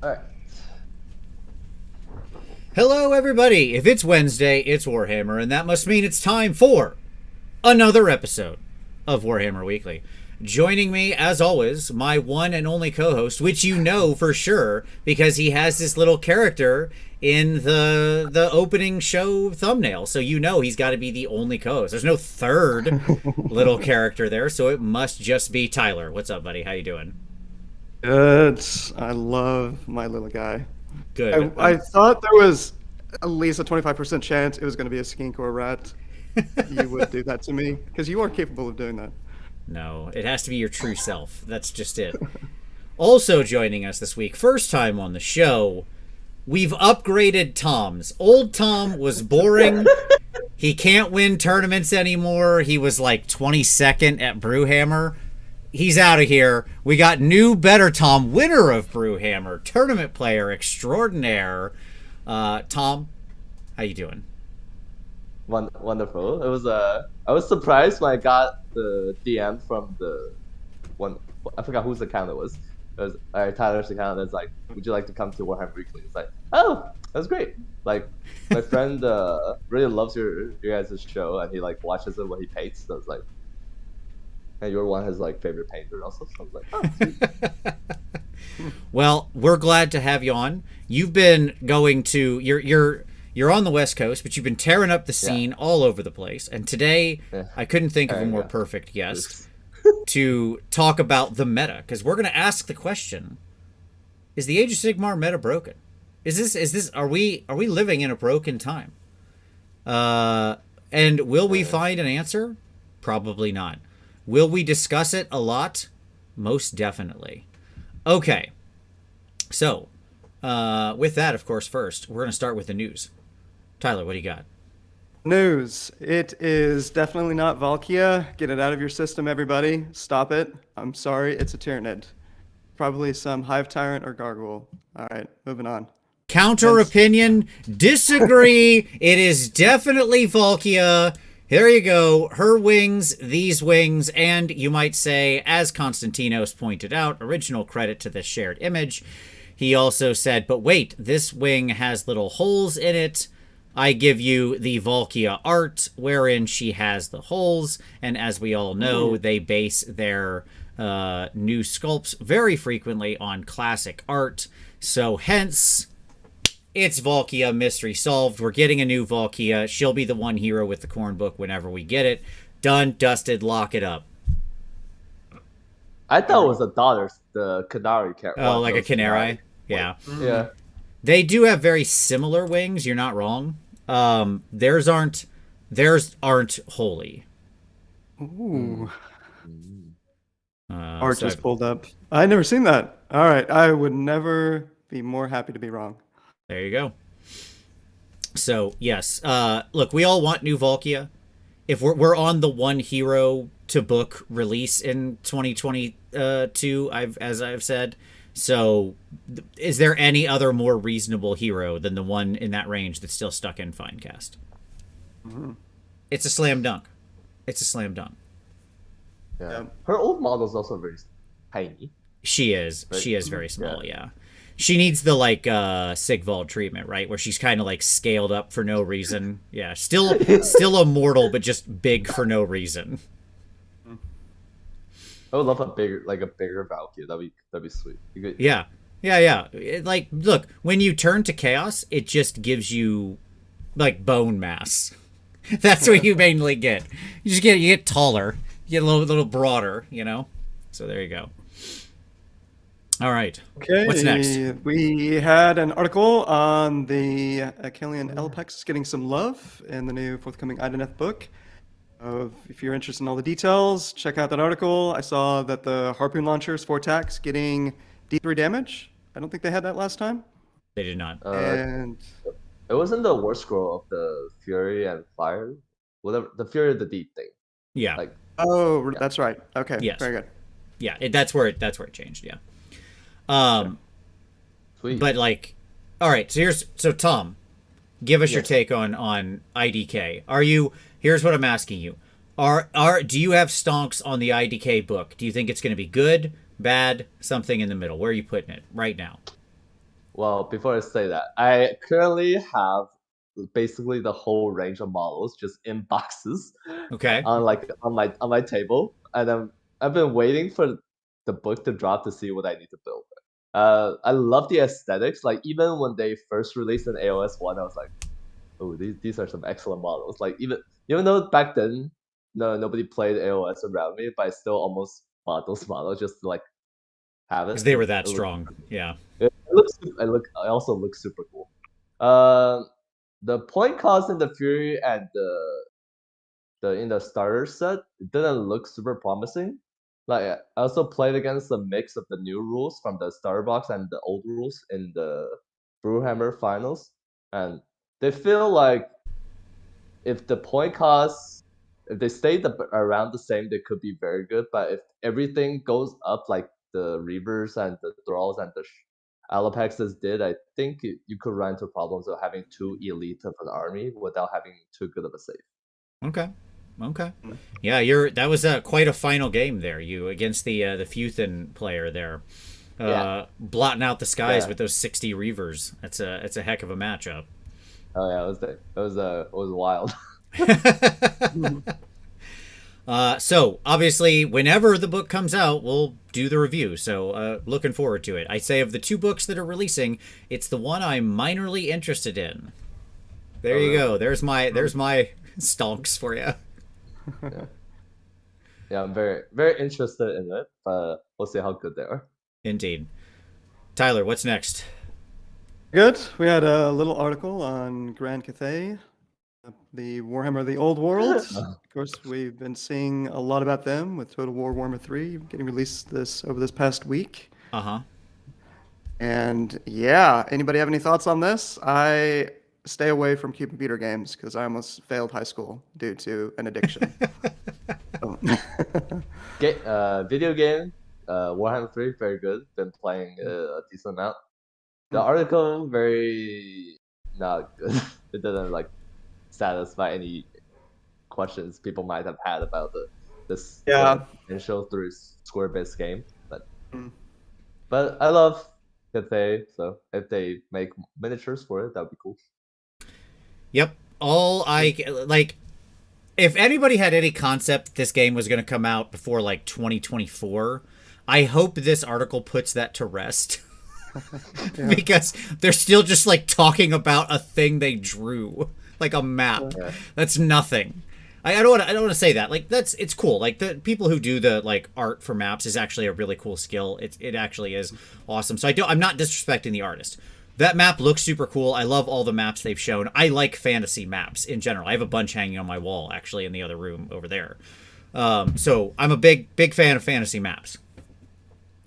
All right. Hello, everybody. If it's Wednesday, it's Warhammer, and that must mean it's time for another episode of Warhammer Weekly. Joining me, as always, my one and only co-host, which you know for sure because he has this little character in the opening show thumbnail, so you know he's got to be the only co-host. There's no third little character there, so it must just be Tyler. What's up, buddy? How you doing? Good. I love my little guy. Good. I thought there was at least a 25% chance it was going to be a skink or a rat. You would do that to me because you are capable of doing that. No, it has to be your true self. That's just it. Also joining us this week, first time on the show, we've upgraded Tom's. Old Tom was boring. He can't win tournaments anymore. He was like 22nd at Brewhammer. He's out of here. We got new, better Tom, winner of Brewhammer, tournament player extraordinaire. Tom, how you doing? Wonderful. It was I was surprised when I got the DM from the one. I forgot whose account it was. It was Tyler's account. It's like, would you like to come to Warhammer Weekly? It's like, oh, that's great. Like, my friend really loves your guys' show, and he like watches it when he paints. So it's like, and your one has like favorite painter also. So I was like, oh, sweet. Well, we're glad to have you on. You've been going to you're on the West Coast, but you've been tearing up the scene all over the place. And today, I couldn't think of a more perfect guest to talk about the meta, because we're going to ask the question: is the Age of Sigmar meta broken? Are we living in a broken time? And will we find an answer? Probably not. Will we discuss it a lot? Most definitely. Okay. So, with that, of course, first, we're going to start with the news. Tyler, what do you got? News. It is definitely not Valkia. Get it out of your system, everybody. Stop it. I'm sorry. It's a Tyranid. Probably some Hive Tyrant or Gargoyle. All right, moving on. Counter opinion. Disagree. It is definitely Valkia. There you go. Her wings, these wings, and you might say, as Konstantinos pointed out, original credit to this shared image. He also said, but wait, this wing has little holes in it. I give you the Valkia art wherein she has the holes, and as we all know, they base their new sculpts very frequently on classic art. So hence, it's Valkia, mystery solved. We're getting a new Valkia. She'll be the one hero with the corn book whenever we get it. Done, dusted, lock it up. I thought it was a daughter, the Canary character. Oh, like a Canary? Yeah. Yeah. They do have very similar wings. You're not wrong. Theirs aren't holy. Ooh. Uh, Art so just pulled up. I'd never seen that. All right, I would never be more happy to be wrong. There you go. So yes, look, we all want new Valkia. If we're on the one hero to book release in 2022, as I've said. So, is there any other more reasonable hero than the one in that range that's still stuck in Finecast? Mm-hmm. It's a slam dunk. It's a slam dunk. Yeah. Her old model is also very tiny. She is. Right? She is very small. Yeah. She needs the like Sigvald treatment, right? Where she's kind of like scaled up for no reason. Yeah. Still immortal, but just big for no reason. I would love a bigger Valkyrie. That'd be sweet. Yeah. Like, look, when you turn to chaos, it just gives you like bone mass. That's what you mainly get. You get taller, you get a little broader, you know. So there you go. All right. Okay. What's next? We had an article on the Achillean Elpex getting some love in the new forthcoming Ideneth book. If you're interested in all the details, check out that article. I saw that the harpoon launchers for attacks getting D3 damage. I don't think they had that last time. They did not. And it wasn't the war scroll of the Fury and Fire, whatever the Fury of the Deep thing. Yeah. Like. Oh, yeah. That's right. Okay. Yes. Very good. Yeah. That's where it changed. Yeah. Sweet. But like, all right. So Tom, give us your take on IDK. Here's what I'm asking you. Do you have stonks on the IDK book? Do you think it's going to be good, bad, something in the middle? Where are you putting it right now? Well, before I say that, I currently have basically the whole range of models just in boxes Okay. on my table, and I've been waiting for the book to drop to see what I need to build. I love the aesthetics. Like even when they first released an AoS one, I was like, oh, these are some excellent models. Like even though back then nobody played AoS around me, but I still almost bought those models just to like have it Because they were because that strong. Yeah. it also looks super cool. Uh, the point cost in the Fury and the in the starter set it didn't look super promising. Like I also played against a mix of the new rules from the starter box and the old rules in the Brewhammer finals, and they feel like if the point costs if they stay around the same, they could be very good. But if everything goes up like the Reavers and the Thralls and the Alapexes did, I think you could run into problems of having too elite of an army without having too good of a save. Okay. Okay. Yeah, that was quite a final game there. You against the Futhin player there, Yeah. blotting out the skies Yeah. with those 60 Reavers. It's a heck of a matchup. Oh yeah, it was wild. So obviously, whenever the book comes out, we'll do the review. So looking forward to it. I say of the two books that are releasing, it's the one I'm minorly interested in. There you go. There's my stonks for you. Yeah. Yeah, I'm very interested in it, but we'll see how good they are. Indeed. Tyler, what's next? Good. We had a little article on Grand Cathay, the Warhammer of the Old World. Of course, we've been seeing a lot about them with Total War Warhammer 3 getting released over this past week. Uh-huh. And yeah, anybody have any thoughts on this? I stay away from computer games because I almost failed high school due to an addiction. Video game, Warhammer 3, very good. Been playing a decent amount. The article, very not good. It didn't like satisfy any questions people might have had about this potential through square-based game. But I love Cathay, so if they make miniatures for it, that would be cool. Yep. All I like. If anybody had any concept this game was going to come out before like 2024, I hope this article puts that to rest. Because they're still just like talking about a thing they drew, like a map. Yeah. That's nothing. I don't want to say that. Like it's cool. Like the people who do the like art for maps is actually a really cool skill. It actually is awesome. So I'm not disrespecting the artist. That map looks super cool. I love all the maps they've shown. I like fantasy maps in general. I have a bunch hanging on my wall actually in the other room over there. So I'm a big fan of fantasy maps.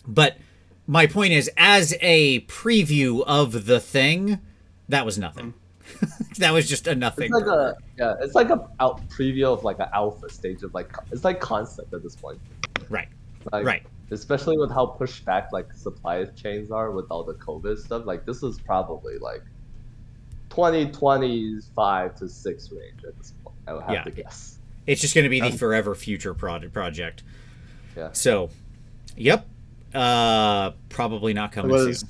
But my point is, as a preview of the thing, that was nothing. That was just a nothing. It's like a out preview of like an alpha stage of like it's like concept at this point. Right. Like, right. Especially with how pushed back like supply chains are with all the COVID stuff. Like this is probably like 2025 to 6 range at this point. I would have to guess. It's just going to be the forever future project. Yeah. So, yep. Probably not coming soon.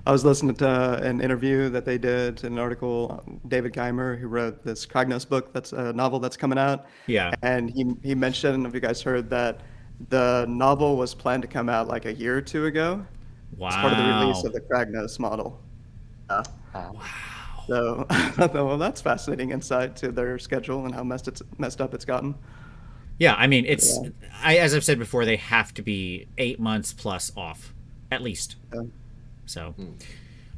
I was listening to an interview that they did, an article, David Geimer, who wrote this Kragnos book, that's a novel that's coming out. Yeah. And he mentioned, have you guys heard that the novel was planned to come out like a year or two ago? Wow. As part of the release of the Kragnos model. Wow. So I thought, well, that's fascinating insight to their schedule and how messed up it's gotten. Yeah, I mean, as I've said before, they have to be 8 months plus off, at least. Yeah. So,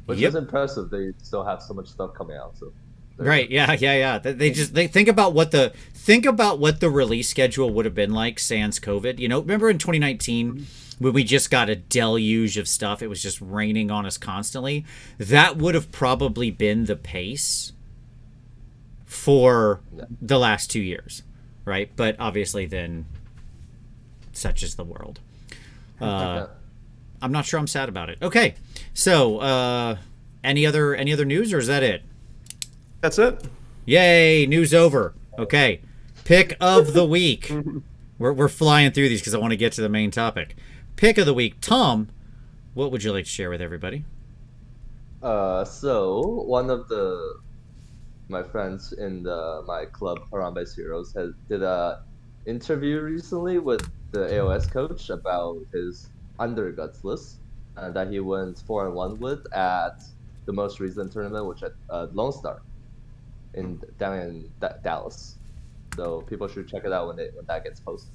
which is impressive. They still have so much stuff coming out. So, right, yeah. They think about what the release schedule would have been like sans COVID. You know, remember in 2019 when we just got a deluge of stuff? It was just raining on us constantly. That would have probably been the pace for the last 2 years, right? But obviously, then such is the world. I'm not sure I'm sad about it. Okay, so any other news, or is that it? That's it. Yay, news over. Okay, pick of the week. We're flying through these because I want to get to the main topic. Pick of the week. Tom, what would you like to share with everybody? So one of my friends in my club Around Base Heroes did a interview recently with the AoS coach about his underguts list that he went 4-1 with at the most recent tournament, which at Lone Star down in Dallas. So people should check it out when that gets posted.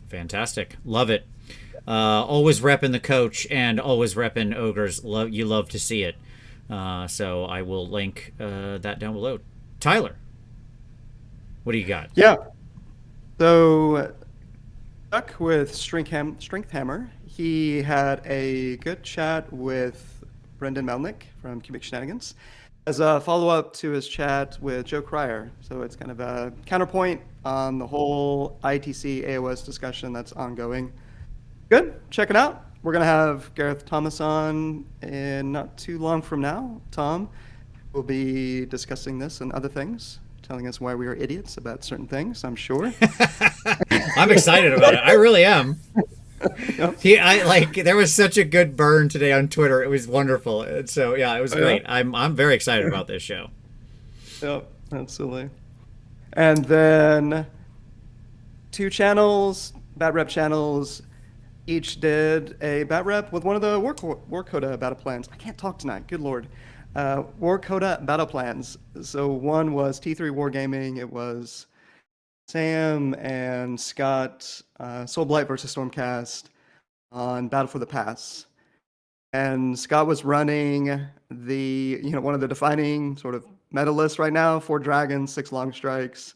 Fantastic. Love it. Always repping the coach and always repping ogres. You love to see it. So I will link that down below. Tyler, what do you got? Yeah. So, stuck with Strength Hammer. He had a good chat with Brendan Melnick from Cubic Shenanigans as a follow-up to his chat with Joe Cryer. So it's kind of a counterpoint on the whole ITC AOS discussion that's ongoing. Good. Check it out. We're going to have Gareth Thomas on in not too long from now. Tom will be discussing this and other things, telling us why we are idiots about certain things, I'm sure. I'm excited about it. I really am. Yep. There was such a good burn today on Twitter. It was wonderful. And so yeah, it was great. I'm very excited about this show. Yep, absolutely. And then 2 channels, Bat Rep channels, each did a Bat Rep with one of the War Coda battle plans. I can't talk tonight, good lord. War Coda battle plans. So one was T3 Wargaming. It was Sam and Scott, Soulblight versus Stormcast on Battle for the Pass. And Scott was running one of the defining sort of meta lists right now, 4 dragons, 6 long strikes,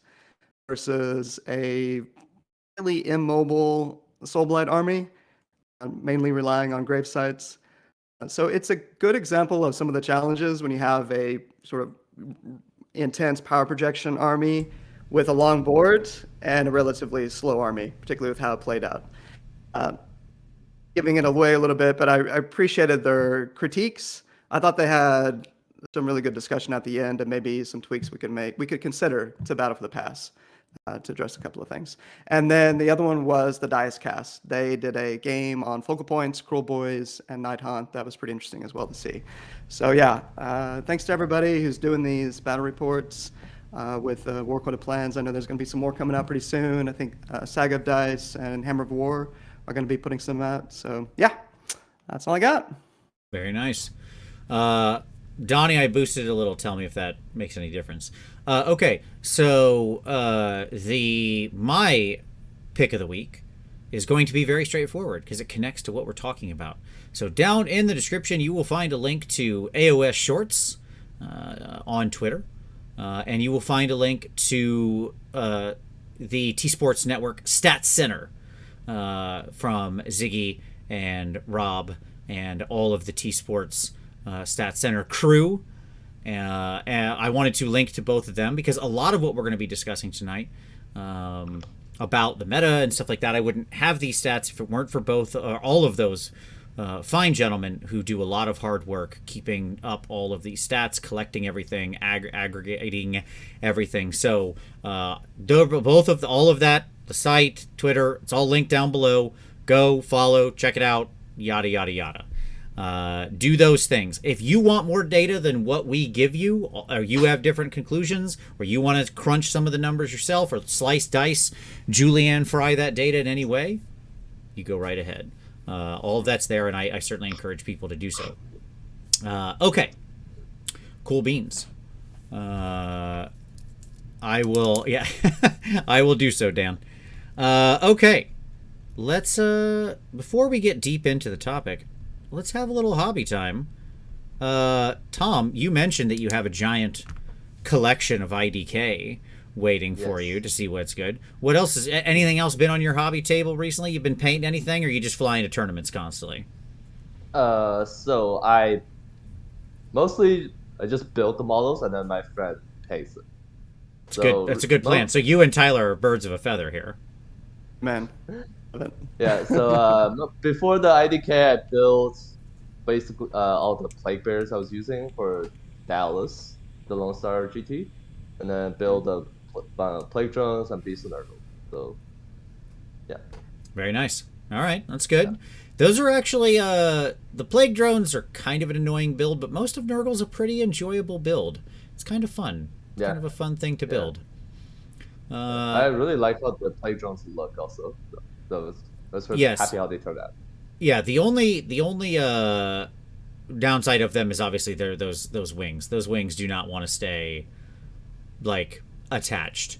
versus a fairly immobile Soulblight army, mainly relying on grave sites. So it's a good example of some of the challenges when you have a sort of intense power projection army with a long board and a relatively slow army, particularly with how it played out. Giving it away a little bit, but I appreciated their critiques. I thought they had some really good discussion at the end, and maybe some tweaks we could consider to Battle for the Pass to address a couple of things. And then the other one was the Dice Cast. They did a game on Focal Points, Cruel Boys, and Night Hunt. That was pretty interesting as well to see. So yeah, thanks to everybody who's doing these battle reports with War Coda plans. I know there's going to be some more coming out pretty soon. I think Saga of Dice and Hammer of War are going to be putting some out. So yeah, that's all I got. Very nice. Donnie, I boosted it a little. Tell me if that makes any difference. Okay, so my pick of the week is going to be very straightforward because it connects to what we're talking about. So down in the description, you will find a link to AoS Shorts on Twitter, and you will find a link to the T-Sports Network Stats Center from Ziggy and Rob and all of the T-Sports Stats Center crew. And I wanted to link to both of them because a lot of what we're going to be discussing tonight about the meta and stuff like that, I wouldn't have these stats if it weren't for both or all of those fine gentlemen who do a lot of hard work keeping up all of these stats, collecting everything, aggregating everything. So all of that, the site, Twitter, it's all linked down below. Go follow, check it out, yada yada yada. Do those things. If you want more data than what we give you, or you have different conclusions, or you want to crunch some of the numbers yourself, or slice, dice, julienne fry that data in any way, you go right ahead. All of that's there, and I certainly encourage people to do so. Okay. Cool beans. I will, yeah, I will do so, Dan. Okay. Let's, before we get deep into the topic, let's have a little hobby time. Tom, you mentioned that you have a giant collection of IDK waiting for you to see what's good. What else is anything else been on your hobby table recently? You've been painting anything, or you just flying to tournaments constantly? So I just built the models and then my friend pays it. It's good. That's a good plan. So you and Tyler are birds of a feather here. Man. Yeah, so before the IDK, I built basically all the plague bears I was using for Dallas, the Lone Star GT, and then build the plague drones and beast and Urkel. So, yeah. Very nice. All right, that's good. Those are actually the plague drones are kind of an annoying build, but most of Nurgle's a pretty enjoyable build. It's kind of fun. It's kind of a fun thing to build. I really like how the plague drones look. Also, those were happy how they turned out. Yeah, the only downside of them is obviously those wings. Those wings do not want to stay like attached.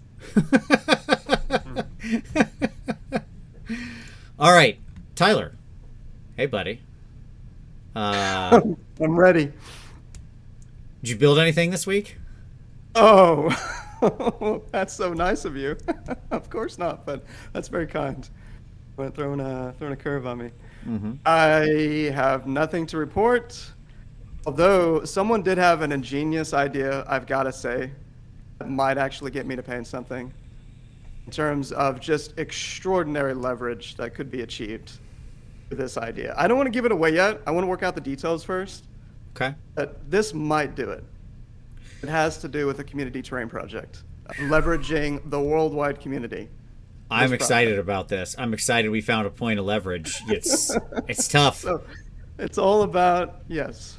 All right, Tyler. Hey, buddy. I'm ready. Did you build anything this week? Oh, that's so nice of you. Of course not, but that's very kind. But throwing a curve on me. Mm-hmm. I have nothing to report. Although someone did have an ingenious idea, I've got to say, that might actually get me to paying something. In terms of just extraordinary leverage that could be achieved with this idea. I don't want to give it away yet. I want to work out the details first. Okay. But this might do it. It has to do with a community terrain project, leveraging the worldwide community. I'm excited about this. I'm excited we found a point of leverage. It's tough. So it's all about, yes,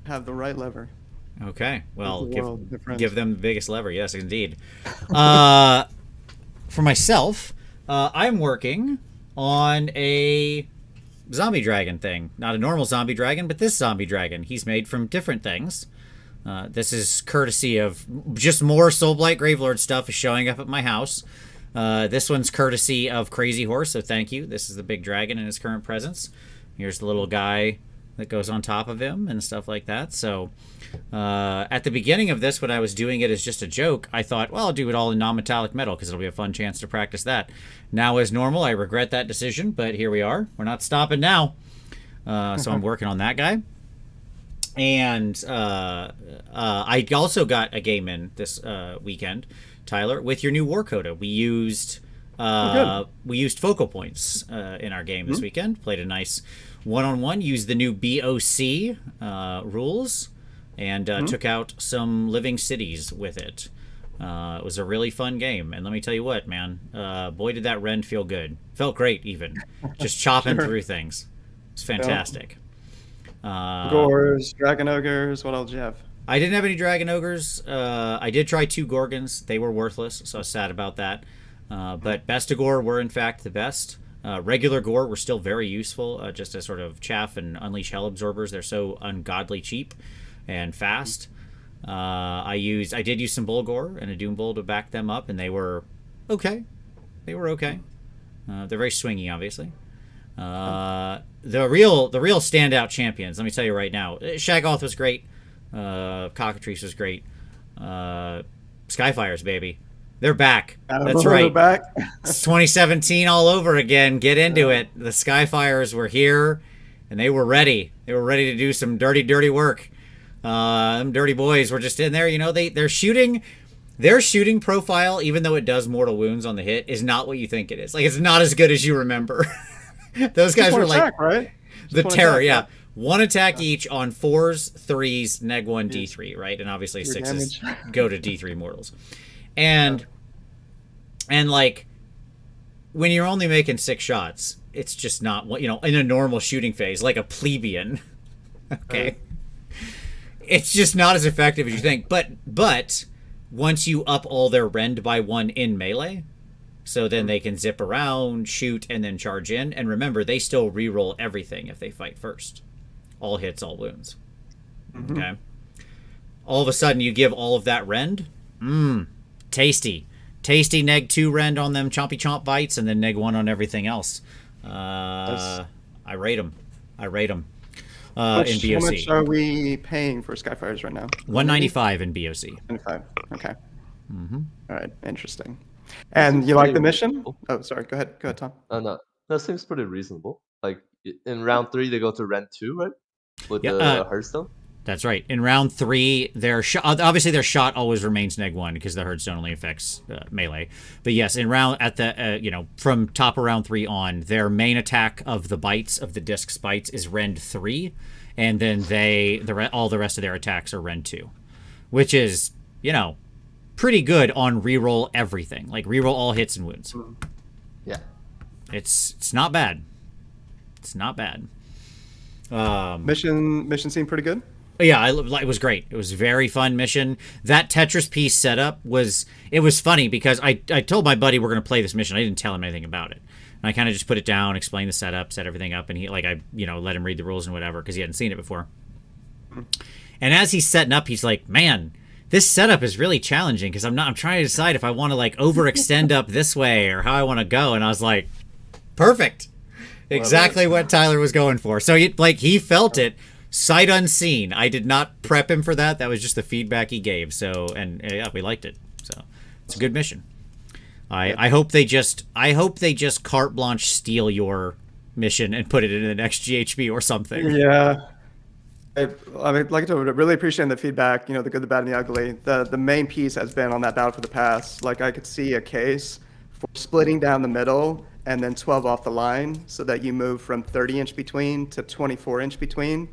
have the right lever. Okay. Well, Give give them the biggest lever. Yes, indeed. For myself, I'm working on a zombie dragon thing. Not a normal zombie dragon, but this zombie dragon. He's made from different things. This is courtesy of just more Soulblight Gravelord stuff is showing up at my house. This one's courtesy of Crazy Horse, so thank you. This is the big dragon in his current presence. Here's the little guy that goes on top of him and stuff like that. So at the beginning of this, when I was doing it as just a joke, I thought, well, I'll do it all in non-metallic metal because it'll be a fun chance to practice that. Now, as normal, I regret that decision, but here we are. We're not stopping now. So I'm working on that guy. And I also got a game in this weekend, Tyler, with your new War Coda. We used focal points in our game this weekend. Played a nice one-on-one. Used the new BOC rules, and took out some living cities with it. It was a really fun game, and let me tell you what, man, boy, did that rend feel good. Felt great, even just chopping through things. It's fantastic. Gores, Dragon Ogres, what else did you have? I didn't have any Dragon Ogres. I did try 2 Gorgons. They were worthless, so I was sad about that. But Bestigore were, in fact, the best. Regular Gore were still very useful, just as sort of chaff and unleash hell absorbers. They're so ungodly cheap and fast. I did use some Bulgor and a Doom Bull to back them up, and they were okay. They're very swingy, obviously. The real standout champions, let me tell you right now, Shaggoth was great. Cockatrice was great. Skyfires, baby. They're back. That's right. They're back. It's 2017 all over again. Get into it. The Skyfires were here, and they were ready. They were ready to do some dirty, dirty work. Them dirty boys were just in there. You know, their shooting profile, even though it does mortal wounds on the hit, is not what you think it is. Like, it's not as good as you remember. Those guys were like attack, right? the terror. Yeah. 1 attack each on 4s, 3s, neg 1, D3, right? And obviously 6s go to D3 mortals. And like, when you're only making 6 shots, it's just not what, in a normal shooting phase, like a plebeian. Okay. It's just not as effective as you think. But once you up all their rend by 1 in melee, so then they can zip around, shoot, and then charge in. And remember, they still reroll everything if they fight first. All hits, all wounds. Okay. All of a sudden, you give all of that rend. Tasty. Tasty neg 2 rend on them chompy chomp bites, and then neg 1 on everything else. I rate them. In BOC. How much are we paying for Skyfires right now? 195 in BOC. 195. Okay. All right. Interesting. And you like the mission? Oh, sorry. Go ahead, Tom. No, that seems pretty reasonable. Like in round 3, they go to rend 2, right? With the Hearthstone. That's right. In round 3, their shot always remains neg 1 because the Hearthstone only affects melee. But yes, in round from top of round 3 on, their main attack of the bites of the disc's bites is rend 3, and then all the rest of their attacks are rend 2, which is pretty good on reroll everything, like reroll all hits and wounds. Yeah, it's not bad. It's not bad. Mission seemed pretty good. Yeah, it was great. It was a very fun mission. That Tetris piece setup was funny because I told my buddy we're gonna play this mission. I didn't tell him anything about it. And I kind of just put it down, explained the setup, set everything up, and he I let him read the rules and whatever because he hadn't seen it before. And as he's setting up, he's like, "Man, this setup is really challenging because I'm trying to decide if I want to overextend up this way or how I want to go." And I was like, "Perfect, exactly what Tyler was going for." So he felt it sight unseen. I did not prep him for that. That was just the feedback he gave. So yeah, we liked it. So it's a good mission. I hope they just carte blanche steal your mission and put it in the next GHB or something. Yeah. I'd like to really appreciate the feedback, the good, the bad, and the ugly. The main piece has been on that Battle for the Pass. I could see a case for splitting down the middle and then 12 off the line so that you move from 30-inch between to 24-inch between.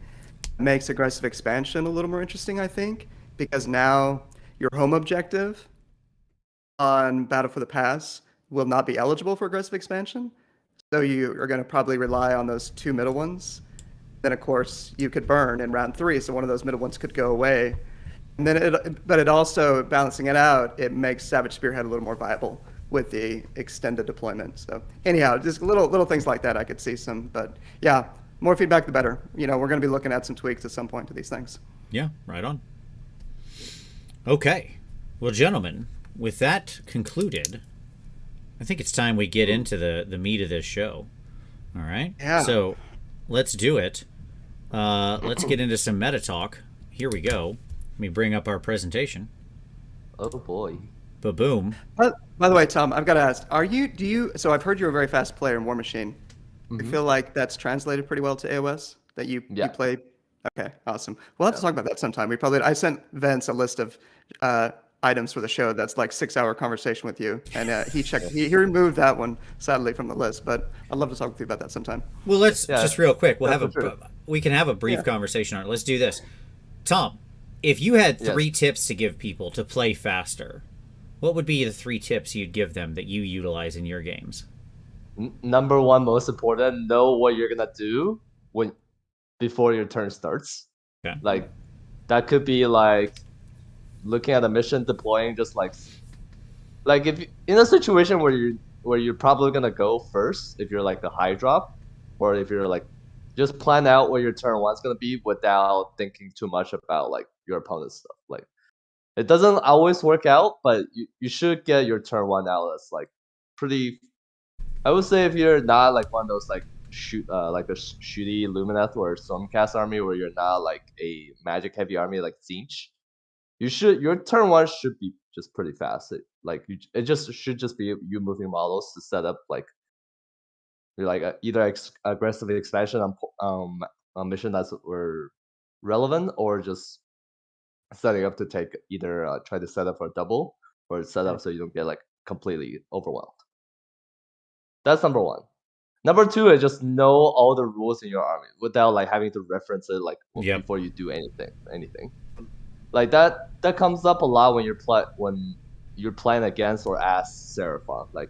It makes aggressive expansion a little more interesting, I think, because now your home objective on Battle for the Pass will not be eligible for aggressive expansion. So you are going to probably rely on those two middle ones. Then, of course, you could burn in round 3, so one of those middle ones could go away. And then but it also, balancing it out, it makes Savage Spearhead a little more viable with the extended deployment. So anyhow, just little things like that I could see some. But yeah, more feedback the better. We're going to be looking at some tweaks at some point to these things. Yeah, right on. Okay. Well, gentlemen, with that concluded, I think it's time we get into the meat of this show. All right? Yeah. So let's do it. Let's get into some meta talk. Here we go. Let me bring up our presentation. Oh boy. Ba-boom. By the way, Tom, I've got to ask, so I've heard you're a very fast player in War Machine. I feel like that's translated pretty well to AoS, that you play. Okay, awesome. We'll have to talk about that sometime. I sent Vince a list of items for the show that's 6-hour conversation with you, and he removed that one sadly from the list, but I'd love to talk with you about that sometime. Well, let's just real quick, we can have a brief conversation on it. Let's do this. Tom, if you had 3 tips to give people to play faster, what would be the 3 tips you'd give them that you utilize in your games? Number 1, most important, know what you're gonna do before your turn starts. Okay. That could be looking at a mission, deploying, just if in a situation where you're probably gonna go first, if you're the high drop, or if you're just plan out what your turn 1's gonna be without thinking too much about your opponent's stuff. It doesn't always work out, but you should get your turn 1 out as pretty. I would say if you're not one of those a shooty Lumineth or Stormcast army where you're not a magic heavy army like Siege, your turn 1 should be just pretty fast. It just should just be you moving models to set up you're either aggressive expansion on mission that's were relevant, or just setting up to take either try to set up for a double or set up so you don't get completely overwhelmed. That's number 1. Number 2 is just know all the rules in your army without having to reference it before you do anything. That comes up a lot when you're playing against or as Seraphon.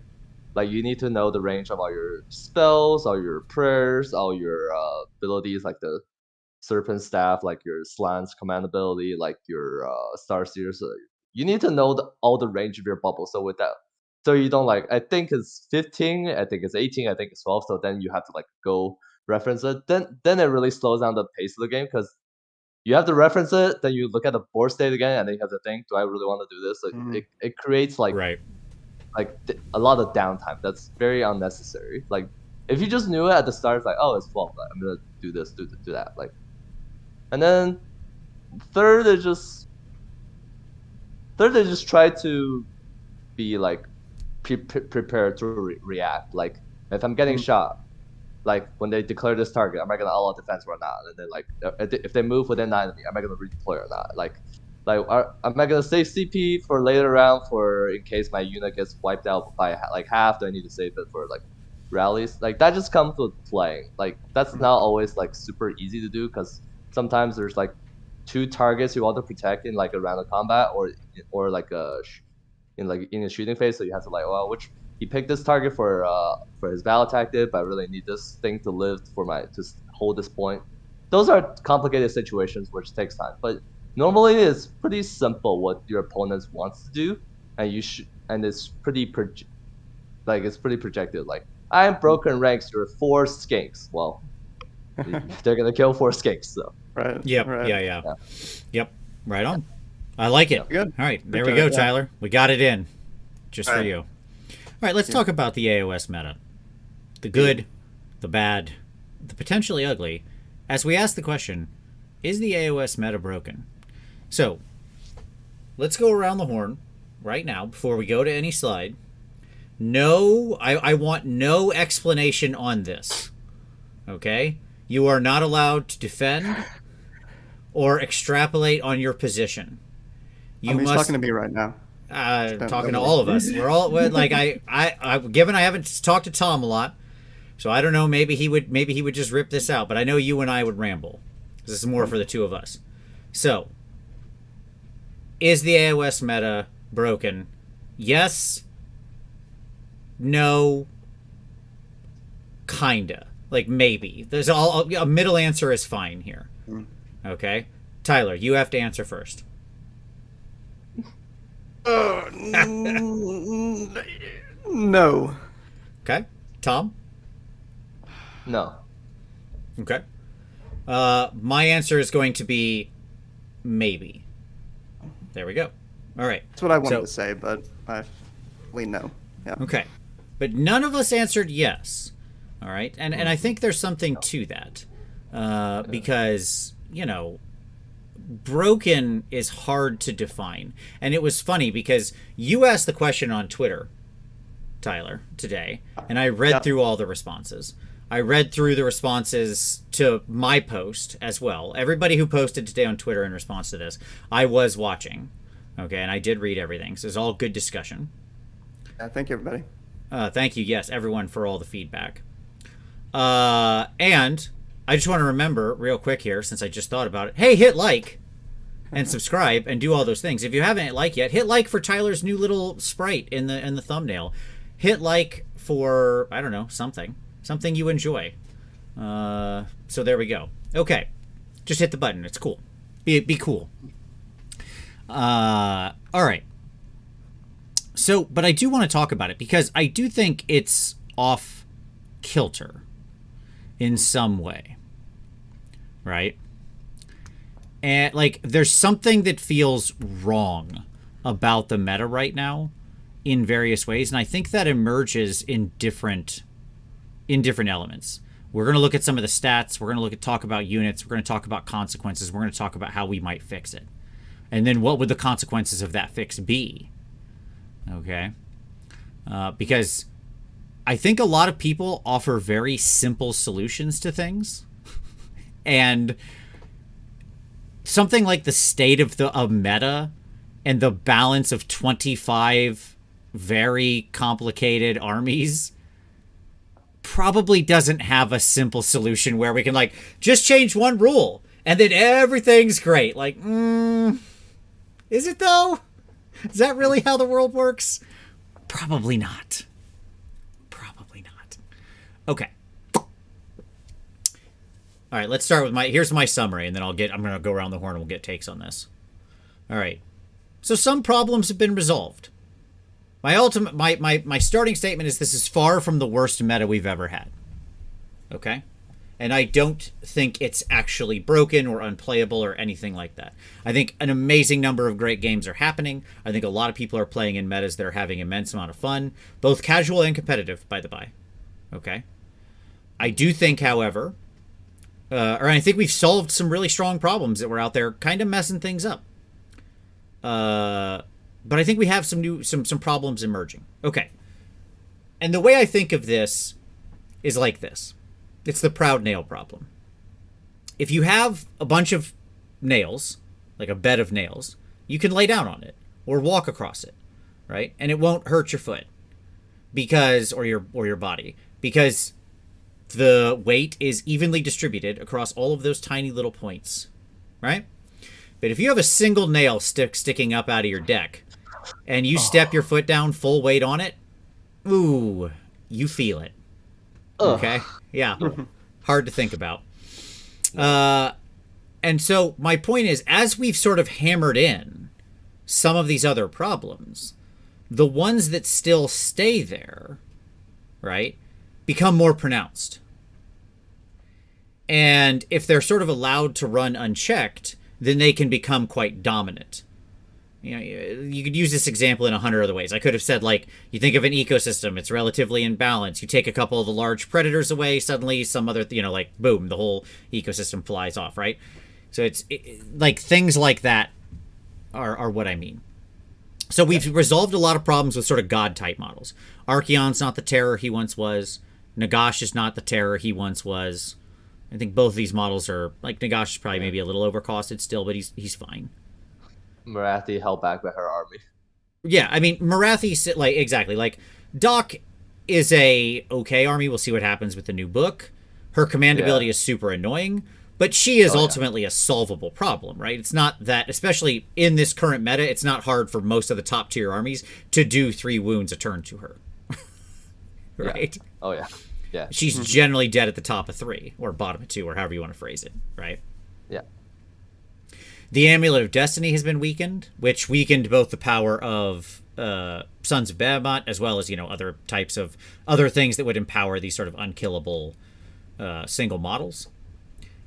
You need to know the range of all your spells, all your prayers, all your abilities, the Serpent Staff, your Slant's command ability, your Starseers. You need to know all the range of your bubble. So with that, so you don't I think it's 15, I think it's 18, I think it's 12. So then you have to go reference it. Then it really slows down the pace of the game because you have to reference it. Then you look at the board state again, and then you have to think, do I really want to do this? So it creates right. A lot of downtime that's very unnecessary. If you just knew it at the start, it's oh, it's 12. I'm gonna do this, do that. And then third is just try to be prepared to react. If I'm getting shot, when they declare this target, am I gonna all out defense or not? And then if they move within 9 of me, am I gonna redeploy or not? Am I gonna save CP for later round for in case my unit gets wiped out by half? Do I need to save it for rallies? That just comes with playing. That's not always super easy to do because sometimes there's 2 targets you want to protect in a round of combat or in a shooting phase. So you have to he picked this target for his battle tactic, but I really need this thing to live to hold this point. Those are complicated situations which takes time, but normally it's pretty simple what your opponent wants to do, and it's pretty it's pretty projected. Like, I am broken ranks, you're 4 skinks. Well, they're gonna kill 4 skinks, so. Right. Yep. Right. Yeah. Yep. Right on. I like it. Good. All right. There we go, Tyler. We got it in just for you. All right. Let's talk about the AoS meta. The good, the bad, the potentially ugly. As we ask the question, is the AoS meta broken? So let's go around the horn right now before we go to any slide. No, I want no explanation on this. Okay? You are not allowed to defend or extrapolate on your position. He's talking to me right now. Talking to all of us. We're all like given I haven't talked to Tom a lot, so I don't know. Maybe he would just rip this out. But I know you and I would ramble. This is more for the two of us. So, is the AoS meta broken? Yes. No. Kinda. Like, maybe. There's a middle answer is fine here. Okay, Tyler, you have to answer first. No. Okay, Tom. No. Okay. My answer is going to be maybe. There we go. All right. That's what I wanted to say, but we know. Yeah. Okay. But none of us answered yes. All right. And I think there's something to that. Because, broken is hard to define. And it was funny because you asked the question on Twitter, Tyler, today, and I read through all the responses. I read through the responses to my post as well. Everybody who posted today on Twitter in response to this, I was watching. Okay, and I did read everything. So it's all good discussion. Thank you, everybody. Thank you, yes, everyone, for all the feedback. And I just want to remember real quick here, since I just thought about it. Hey, hit like and subscribe and do all those things. If you haven't hit like yet, hit like for Tyler's new little sprite in the thumbnail. Hit like for, I don't know, something you enjoy. So there we go. Okay, just hit the button. It's cool. Be cool. All right. So, but I do want to talk about it because I do think it's off kilter in some way, right? And like, there's something that feels wrong about the meta right now in various ways, and I think that emerges in different elements. We're going to look at some of the stats. We're going to talk about units. We're going to talk about consequences. We're going to talk about how we might fix it, and then what would the consequences of that fix be? Okay, because I think a lot of people offer very simple solutions to things, and something like the state of meta and the balance of 25 very complicated armies probably doesn't have a simple solution where we can like just change one rule and then everything's great. Like, is it though? Is that really how the world works? Probably not. Okay. All right, let's start with here's my summary, and then I'm going to go around the horn and we'll get takes on this. All right. So some problems have been resolved. My starting statement is this is far from the worst meta we've ever had. Okay? And I don't think it's actually broken or unplayable or anything like that. I think an amazing number of great games are happening. I think a lot of people are playing in metas that are having an immense amount of fun, both casual and competitive, by the by. Okay? I do think, however, or I think we've solved some really strong problems that were out there kind of messing things up. But I think we have some problems emerging. Okay. And the way I think of this is like this. It's the proud nail problem. If you have a bunch of nails, like a bed of nails, you can lay down on it or walk across it, right? And it won't hurt your foot or your body because the weight is evenly distributed across all of those tiny little points, right? But if you have a single nail sticking up out of your deck and you step your foot down full weight on it, Ooh, you feel it. Okay. Ugh. Yeah. Hard to think about. No. And so my point is, as we've sort of hammered in some of these other problems, the ones that still stay there, right, become more pronounced. And if they're sort of allowed to run unchecked, then they can become quite dominant. You know, you could use this example in 100 other ways. I could have said, like, you think of an ecosystem, it's relatively in balance. You take a couple of the large predators away, suddenly some other, like, boom, the whole ecosystem flies off, right? So it's like things like that are what I mean. So we've resolved a lot of problems with sort of god type models. Archeon's not the terror he once was. Nagash is not the terror he once was. I think both of these models are, like, Nagash is probably maybe a little overcosted still, but he's fine. Marathi held back by her army. Yeah, I mean, Marathi, like, exactly. Like, Doc is a okay army. We'll see what happens with the new book. Her command ability is super annoying, but she is ultimately a solvable problem, right? It's not that, especially in this current meta, it's not hard for most of the top tier armies to do 3 wounds a turn to her. Right? Yeah. Oh, yeah. Yeah. She's generally dead at the top of 3, or bottom of 2, or however you want to phrase it, right? Yeah. The Amulet of Destiny has been weakened, which weakened both the power of Sons of Bahamut as well as, other types of other things that would empower these sort of unkillable single models.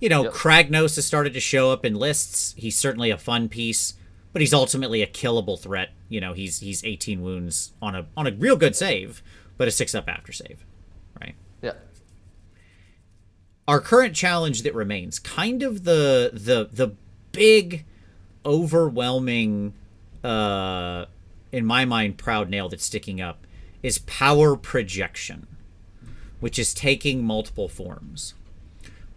Kragnos has started to show up in lists. He's certainly a fun piece, but he's ultimately a killable threat. He's 18 wounds on a real good save, but a 6-up after save, right? Yeah. Our current challenge that remains, kind of the big, overwhelming, in my mind, proud nail that's sticking up, is power projection, which is taking multiple forms,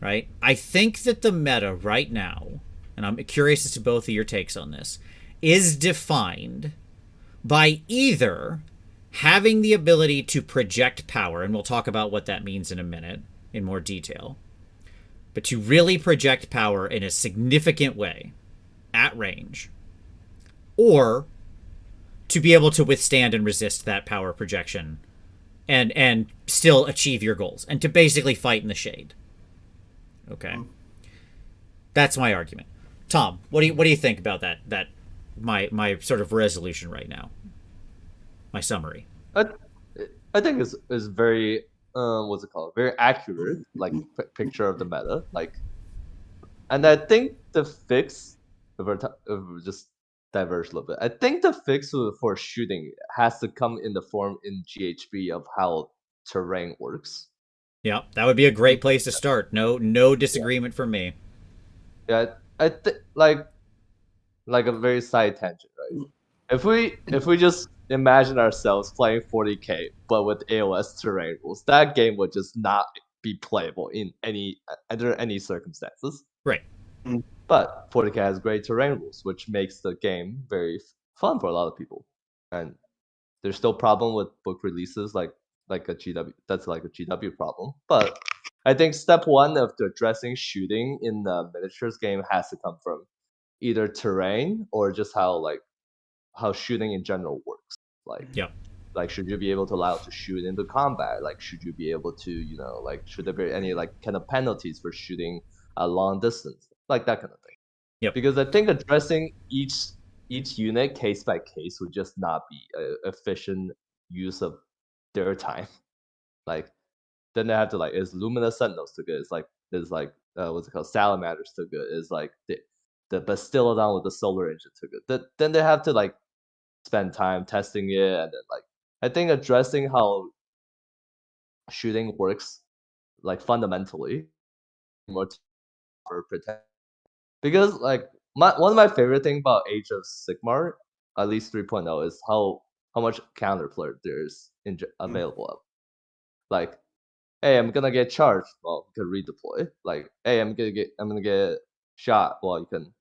right? I think that the meta right now, and I'm curious as to both of your takes on this, is defined by either having the ability to project power, and we'll talk about what that means in a minute in more detail, but to really project power in a significant way at range, or to be able to withstand and resist that power projection and still achieve your goals, and to basically fight in the shade. Okay. That's my argument. Tom, what do you think about that my sort of resolution right now? My summary. I think is very what's it called? Very accurate, like picture of the meta, like, and I think the fix, if we're just diverge a little bit, I think the fix for shooting has to come in the form in GHB of how terrain works. Yeah, that would be a great place to start. No disagreement from me. Yeah, I think like a very side tangent, right? If we just imagine ourselves playing 40k but with AoS terrain rules, that game would just not be playable in under any circumstances. Right. But 40k has great terrain rules, which makes the game very fun for a lot of people. And there's still problem with book releases like a GW. That's like a GW problem. But I think step one of addressing shooting in the miniatures game has to come from either terrain or just how shooting in general works. Like should you be able to allow to shoot into combat? Like should you be able to, like should there be any like kind of penalties for shooting a long distance? Like that kind of thing. Yep. Because I think addressing each unit case by case would just not be an efficient use of their time. Like then they have to like, is Luminous Sentinels too good? Is what's it called? Salamanders too good? Is like the Bastillodon with the solar engine too good? Then they have to like spend time testing it, and then like I think addressing how shooting works like fundamentally more for protect, because like one of my favorite thing about Age of Sigmar, at least 3.0, is how much counterplay there's available. Like, hey, I'm gonna get charged. Well, you can redeploy. Like, hey, I'm gonna get shot. Well, you can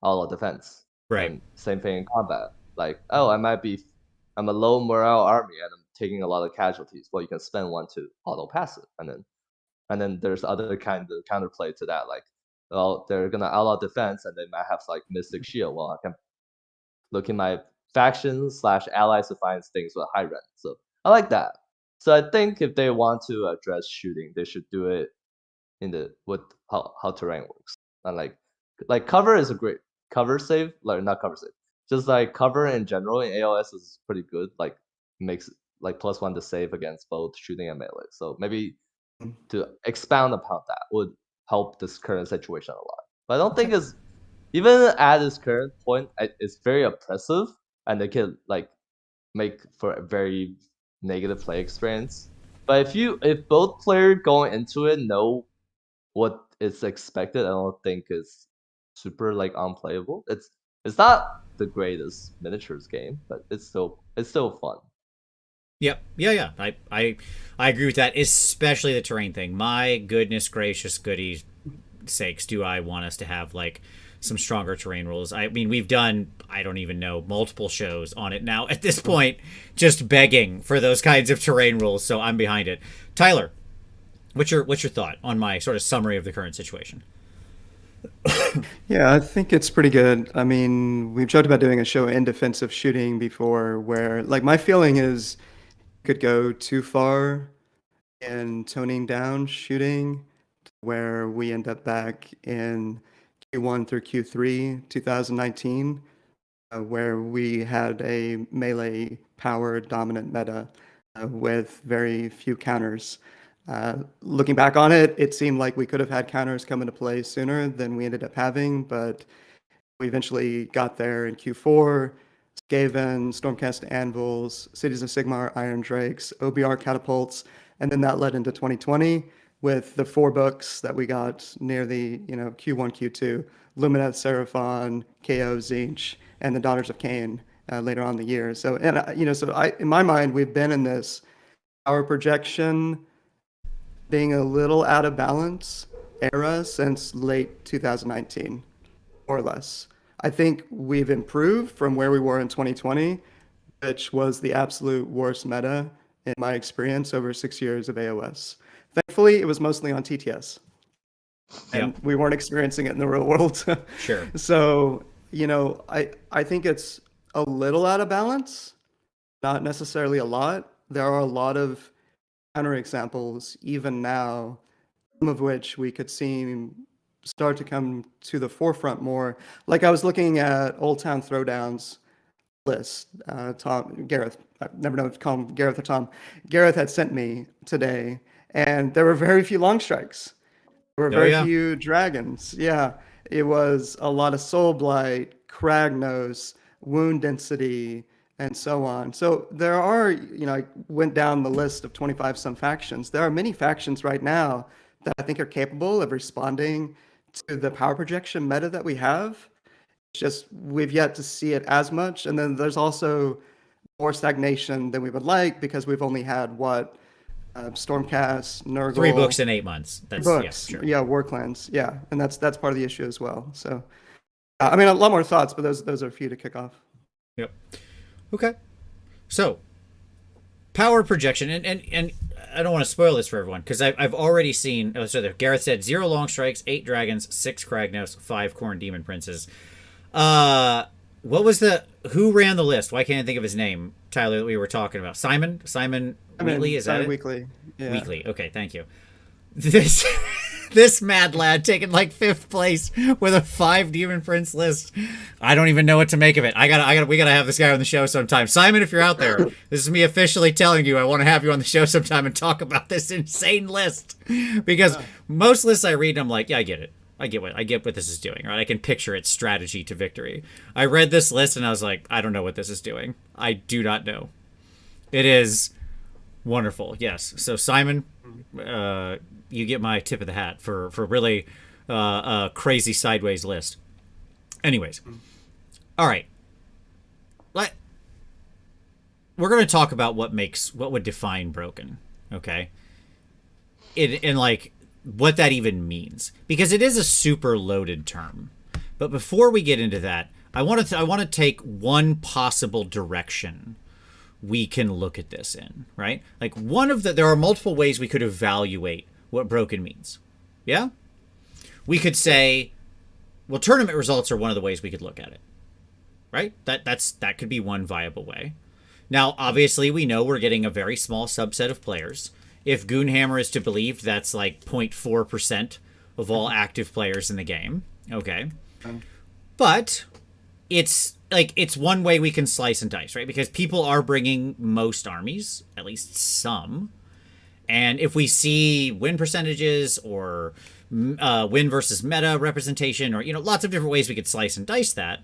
auto defense. Right. And same thing in combat. Like, oh, I'm a low morale army and I'm taking a lot of casualties. Well, you can spend one to auto pass it, and then there's other kind of counterplay to that. Like, well, they're gonna outlaw defense and they might have like Mystic Shield. Well, I can look in my factions / allies to find things with high rend. So I like that. So I think if they want to address shooting, they should do it in the with how terrain works. And like cover is a great cover save, like not cover save. Just like cover in general in AoS is pretty good. Like makes like +1 to save against both shooting and melee. So maybe to expound upon that would help this current situation a lot. But I don't think it's even at this current point, it's very oppressive, and they can like make for a very negative play experience. But if both players going into it know what is expected, I don't think it's super like unplayable. It's not the greatest miniatures game, but it's still fun. Yep. Yeah. I agree with that, especially the terrain thing. My goodness gracious goodies sakes, do I want us to have like some stronger terrain rules? I mean, we've done, I don't even know, multiple shows on it now at this point, just begging for those kinds of terrain rules. So I'm behind it. Tyler, what's your thought on my sort of summary of the current situation? Yeah, I think it's pretty good. I mean, we've joked about doing a show in defensive shooting before where, like, my feeling is could go too far in toning down shooting where we end up back in Q1 through Q3 2019, where we had a melee power dominant meta with very few counters. Looking back on it, it seemed like we could have had counters come into play sooner than we ended up having, but we eventually got there in Q4. Skaven, Stormcast Anvils, Cities of Sigmar, Iron Drakes, OBR Catapults, and then that led into 2020 with the 4 books that we got near the Q1, Q2, Lumineth, Seraphon, KO, Zinch, and the Daughters of Cain later on in the year. So in my mind, we've been in this power projection being a little out of balance era since late 2019, more or less. I think we've improved from where we were in 2020, which was the absolute worst meta in my experience over 6 years of AoS. Thankfully, it was mostly on TTS, and we weren't experiencing it in the real world. Sure. So, I think it's a little out of balance, not necessarily a lot. There are a lot of counterexamples even now, some of which we could see start to come to the forefront more. Like I was looking at Old Town Throwdown's list. Gareth, I never know if to call him Gareth or Tom. Gareth had sent me today, and there were very few long strikes. There were very few dragons. Yeah, it was a lot of Soul Blight, Kragnos, Wound Density, and so on. So there are, I went down the list of 25 some factions. There are many factions right now that I think are capable of responding to the power projection meta that we have. It's just we've yet to see it as much. And then there's also more stagnation than we would like because we've only had Stormcast, Nurgle. 3 books in 8 months. That's books. Yeah, sure. Yeah, Warclans. Yeah, and that's part of the issue as well. So, I mean, a lot more thoughts, but those are a few to kick off. Yep. Okay. So, power projection, and I don't want to spoil this for everyone because I've already seen. Oh, so there, Gareth said 0 long strikes, 8 dragons, 6 Kragnos, 5 Khorne demon princes. What was who ran the list? Why can't I think of his name? Tyler, that we were talking about. Simon Wheatley, is that it? Weekly. Yeah. Weekly. Okay, thank you. This mad lad taking like 5th place with a 5 demon prince list. I don't even know what to make of it. We gotta have this guy on the show sometime. Simon, if you're out there, this is me officially telling you I want to have you on the show sometime and talk about this insane list. Because most lists I read, I'm like, yeah, I get it. I get what this is doing, right? I can picture its strategy to victory. I read this list and I was like, I don't know what this is doing. I do not know. It is wonderful. Yes. So Simon, you get my tip of the hat for really a crazy sideways list. Anyways, all right. We're going to talk about what would define broken. Okay. In like what that even means, because it is a super loaded term. But before we get into that, I want to take one possible direction we can look at this in, right? Like there are multiple ways we could evaluate what broken means. Yeah? We could say, well, tournament results are one of the ways we could look at it. Right? That could be one viable way. Now, obviously, we know we're getting a very small subset of players. If Goonhammer is to be believed, that's like 0.4% of all active players in the game. Okay. But it's like it's one way we can slice and dice, right? Because people are bringing most armies, at least some. And if we see win percentages or win versus meta representation, or lots of different ways we could slice and dice that.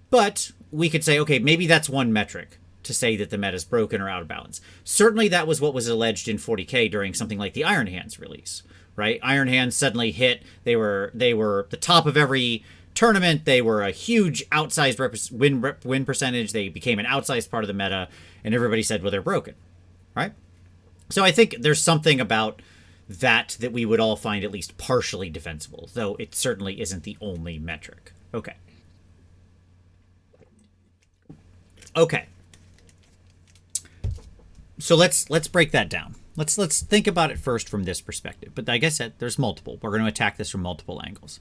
But we could say, okay, maybe that's one metric to say that the meta is broken or out of balance. Certainly, that was what was alleged in 40K during something like the Iron Hands release, right? Iron Hands suddenly hit. They were the top of every tournament. They were a huge outsized win percentage. They became an outsized part of the meta, and everybody said, well, they're broken, right? So I think there's something about that we would all find at least partially defensible, though it certainly isn't the only metric. Okay. So let's break that down. Let's think about it first from this perspective. But like I said, there's multiple. We're going to attack this from multiple angles.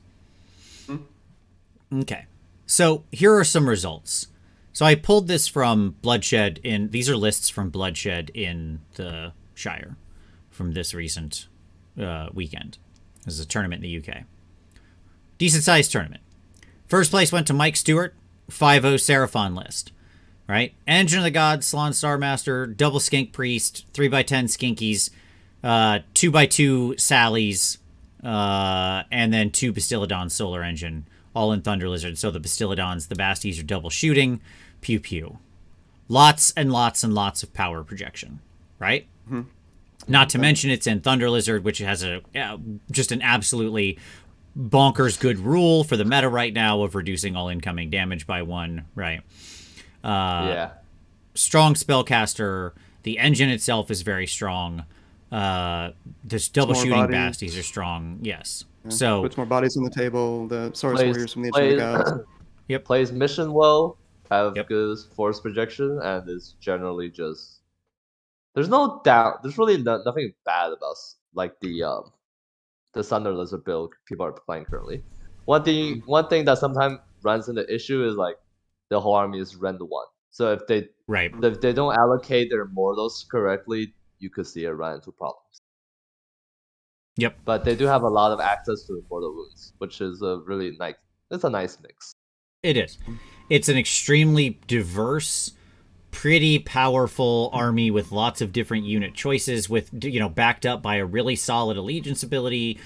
Okay. So here are some results. So I pulled this from Bloodshed these are lists from Bloodshed in the Shire from this recent weekend. This is a tournament in the UK. Decent sized tournament. First place went to Mike Stewart, 5-0 Seraphon list. Right? Engine of the Gods, Salon Star Master, Double Skink Priest, 3x10 Skinkies, 2x2 Sallies, and then 2 Bastillodons Solar Engine, all in Thunder Lizard. So the Bastillodons, the Basties are double shooting, pew pew. Lots and lots and lots of power projection, right? Mm-hmm. Not to mention it's in Thunder Lizard, which has just an absolutely bonkers good rule for the meta right now of reducing all incoming damage by 1, right? Strong spellcaster. The engine itself is very strong. This double shooting basties are strong. Yes. Yeah. So puts more bodies on the table. The Source Warriors from the Engine of the Gods. Yep. Plays mission well. Have good force projection, and is generally just. There's no doubt. There's really nothing bad about like the Thunder Lizard build people are playing currently. One thing that sometimes runs into issue is like. The whole army is render 1. So if they don't allocate their mortals correctly, you could see it run into problems. Yep. But they do have a lot of access to mortal wounds, which is a really nice. It's a nice mix. It is. It's an extremely diverse, pretty powerful army with lots of different unit choices, with backed up by a really solid allegiance ability,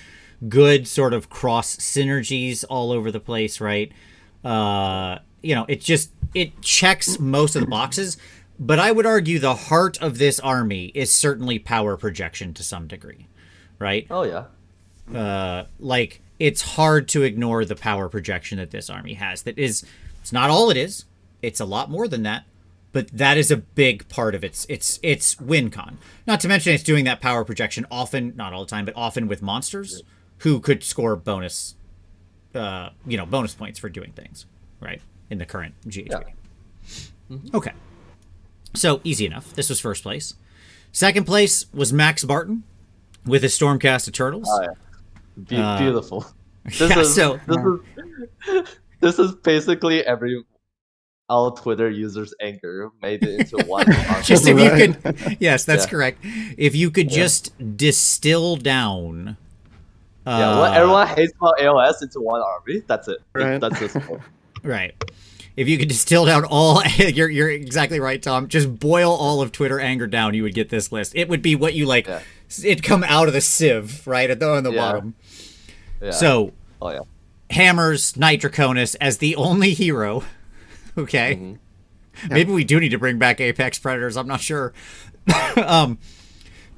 good sort of cross synergies all over the place, right? It checks most of the boxes, but I would argue the heart of this army is certainly power projection to some degree, right? Oh, yeah. Like, it's hard to ignore the power projection that this army has. It's not all it is. It's a lot more than that, but that is a big part of its win con. Not to mention it's doing that power projection often, not all the time, but often with monsters who could score bonus points for doing things, right? In the current GHB. Yeah. Mm-hmm. Okay. So, easy enough. This was first place. Second place was Max Barton with his Stormcast Eternals. Oh, yeah. Beautiful. This is basically all Twitter users' anger made it into one. Just if you could... Yes, that's correct. If you could just distill down... what everyone hates about AoS into one army, that's it. Right. That's this point. Right. If you could distill down all, you're exactly right, Tom. Just boil all of Twitter anger down, you would get this list. It would be what you like. Yeah. It'd come out of the sieve, right, on the bottom. Yeah. So, Hammers, Knight Draconis as the only hero. Okay. Mm-hmm. Maybe we do need to bring back Apex Predators. I'm not sure.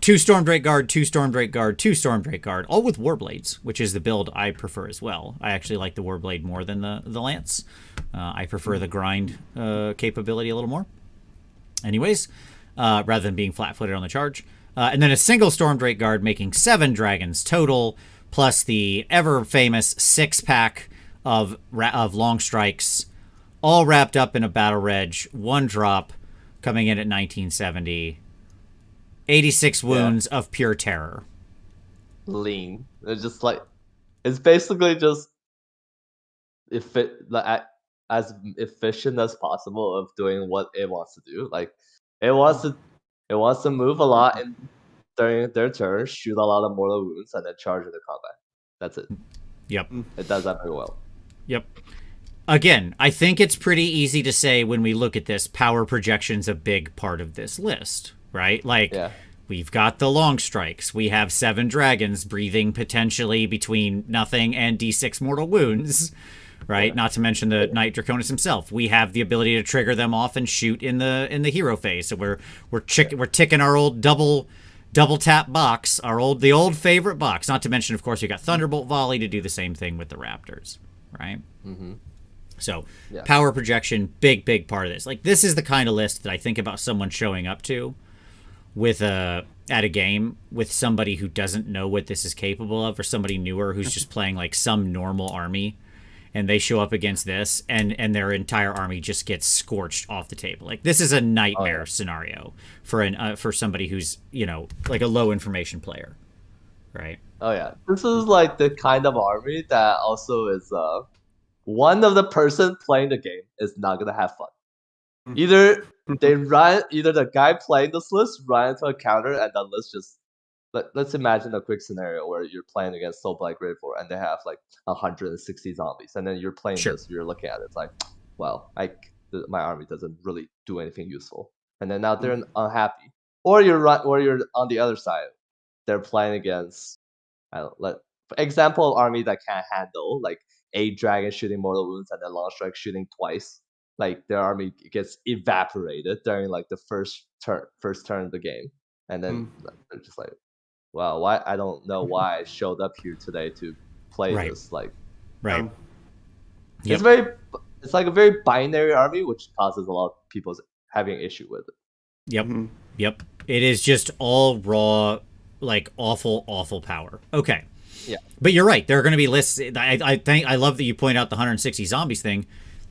2 Stormdrake Guard, 2 Stormdrake Guard, 2 Stormdrake Guard, all with Warblades, which is the build I prefer as well. I actually like the Warblade more than the Lance. I prefer the grind capability a little more. Anyways, rather than being flat-footed on the charge. And then a single Stormdrake Guard making 7 dragons total, plus the ever-famous 6-pack of long strikes, all wrapped up in a battle reg, 1 drop, coming in at 1970. 86 wounds of pure terror. Lean. It's just like it's basically just as efficient as possible of doing what it wants to do. Like It wants to move a lot during their turn, shoot a lot of mortal wounds, and then charge into combat. That's it. Yep. It does that very well. Yep. Again, I think it's pretty easy to say when we look at this, power projection's a big part of this list, right? Like, we've got the long strikes. We have 7 dragons breathing potentially between nothing and d6 mortal wounds, right? Yeah. Not to mention the Knight Draconis himself. We have the ability to trigger them off and shoot in the hero phase. So we're ticking our old double tap box, the old favorite box. Not to mention, of course, you got Thunderbolt Volley to do the same thing with the Raptors, right? Mm-hmm. So power projection, big part of this. Like, this is the kind of list that I think about someone showing up to with at a game with somebody who doesn't know what this is capable of, or somebody newer who's just playing like some normal army, and they show up against this and their entire army just gets scorched off the table. Like, this is a nightmare scenario for somebody who's, you know, like a low information player, right? Oh yeah, this is like the kind of army that also is one of the person playing the game is not gonna have fun. Either the guy playing this list run into a counter, and the list just let's imagine a quick scenario where you're playing against Soul Black Graveyard and they have like 160 zombies, and then you're playing this, you're looking at it, it's like, well, my army doesn't really do anything useful, and then now they're unhappy. Or you're on the other side, they're playing against, for example, army that can't handle like 8 dragons shooting mortal wounds and then long strike shooting twice. Like, their army gets evaporated during like the first turn of the game, and then they're just like, wow, why? I don't know why I showed up here today to play this. Like, it's like a very binary army, which causes a lot of people having an issue with it. Yep. Yep. It is just all raw, like awful power. Okay. Yeah. But you're right. There are going to be lists. I love that you point out the 160 zombies thing.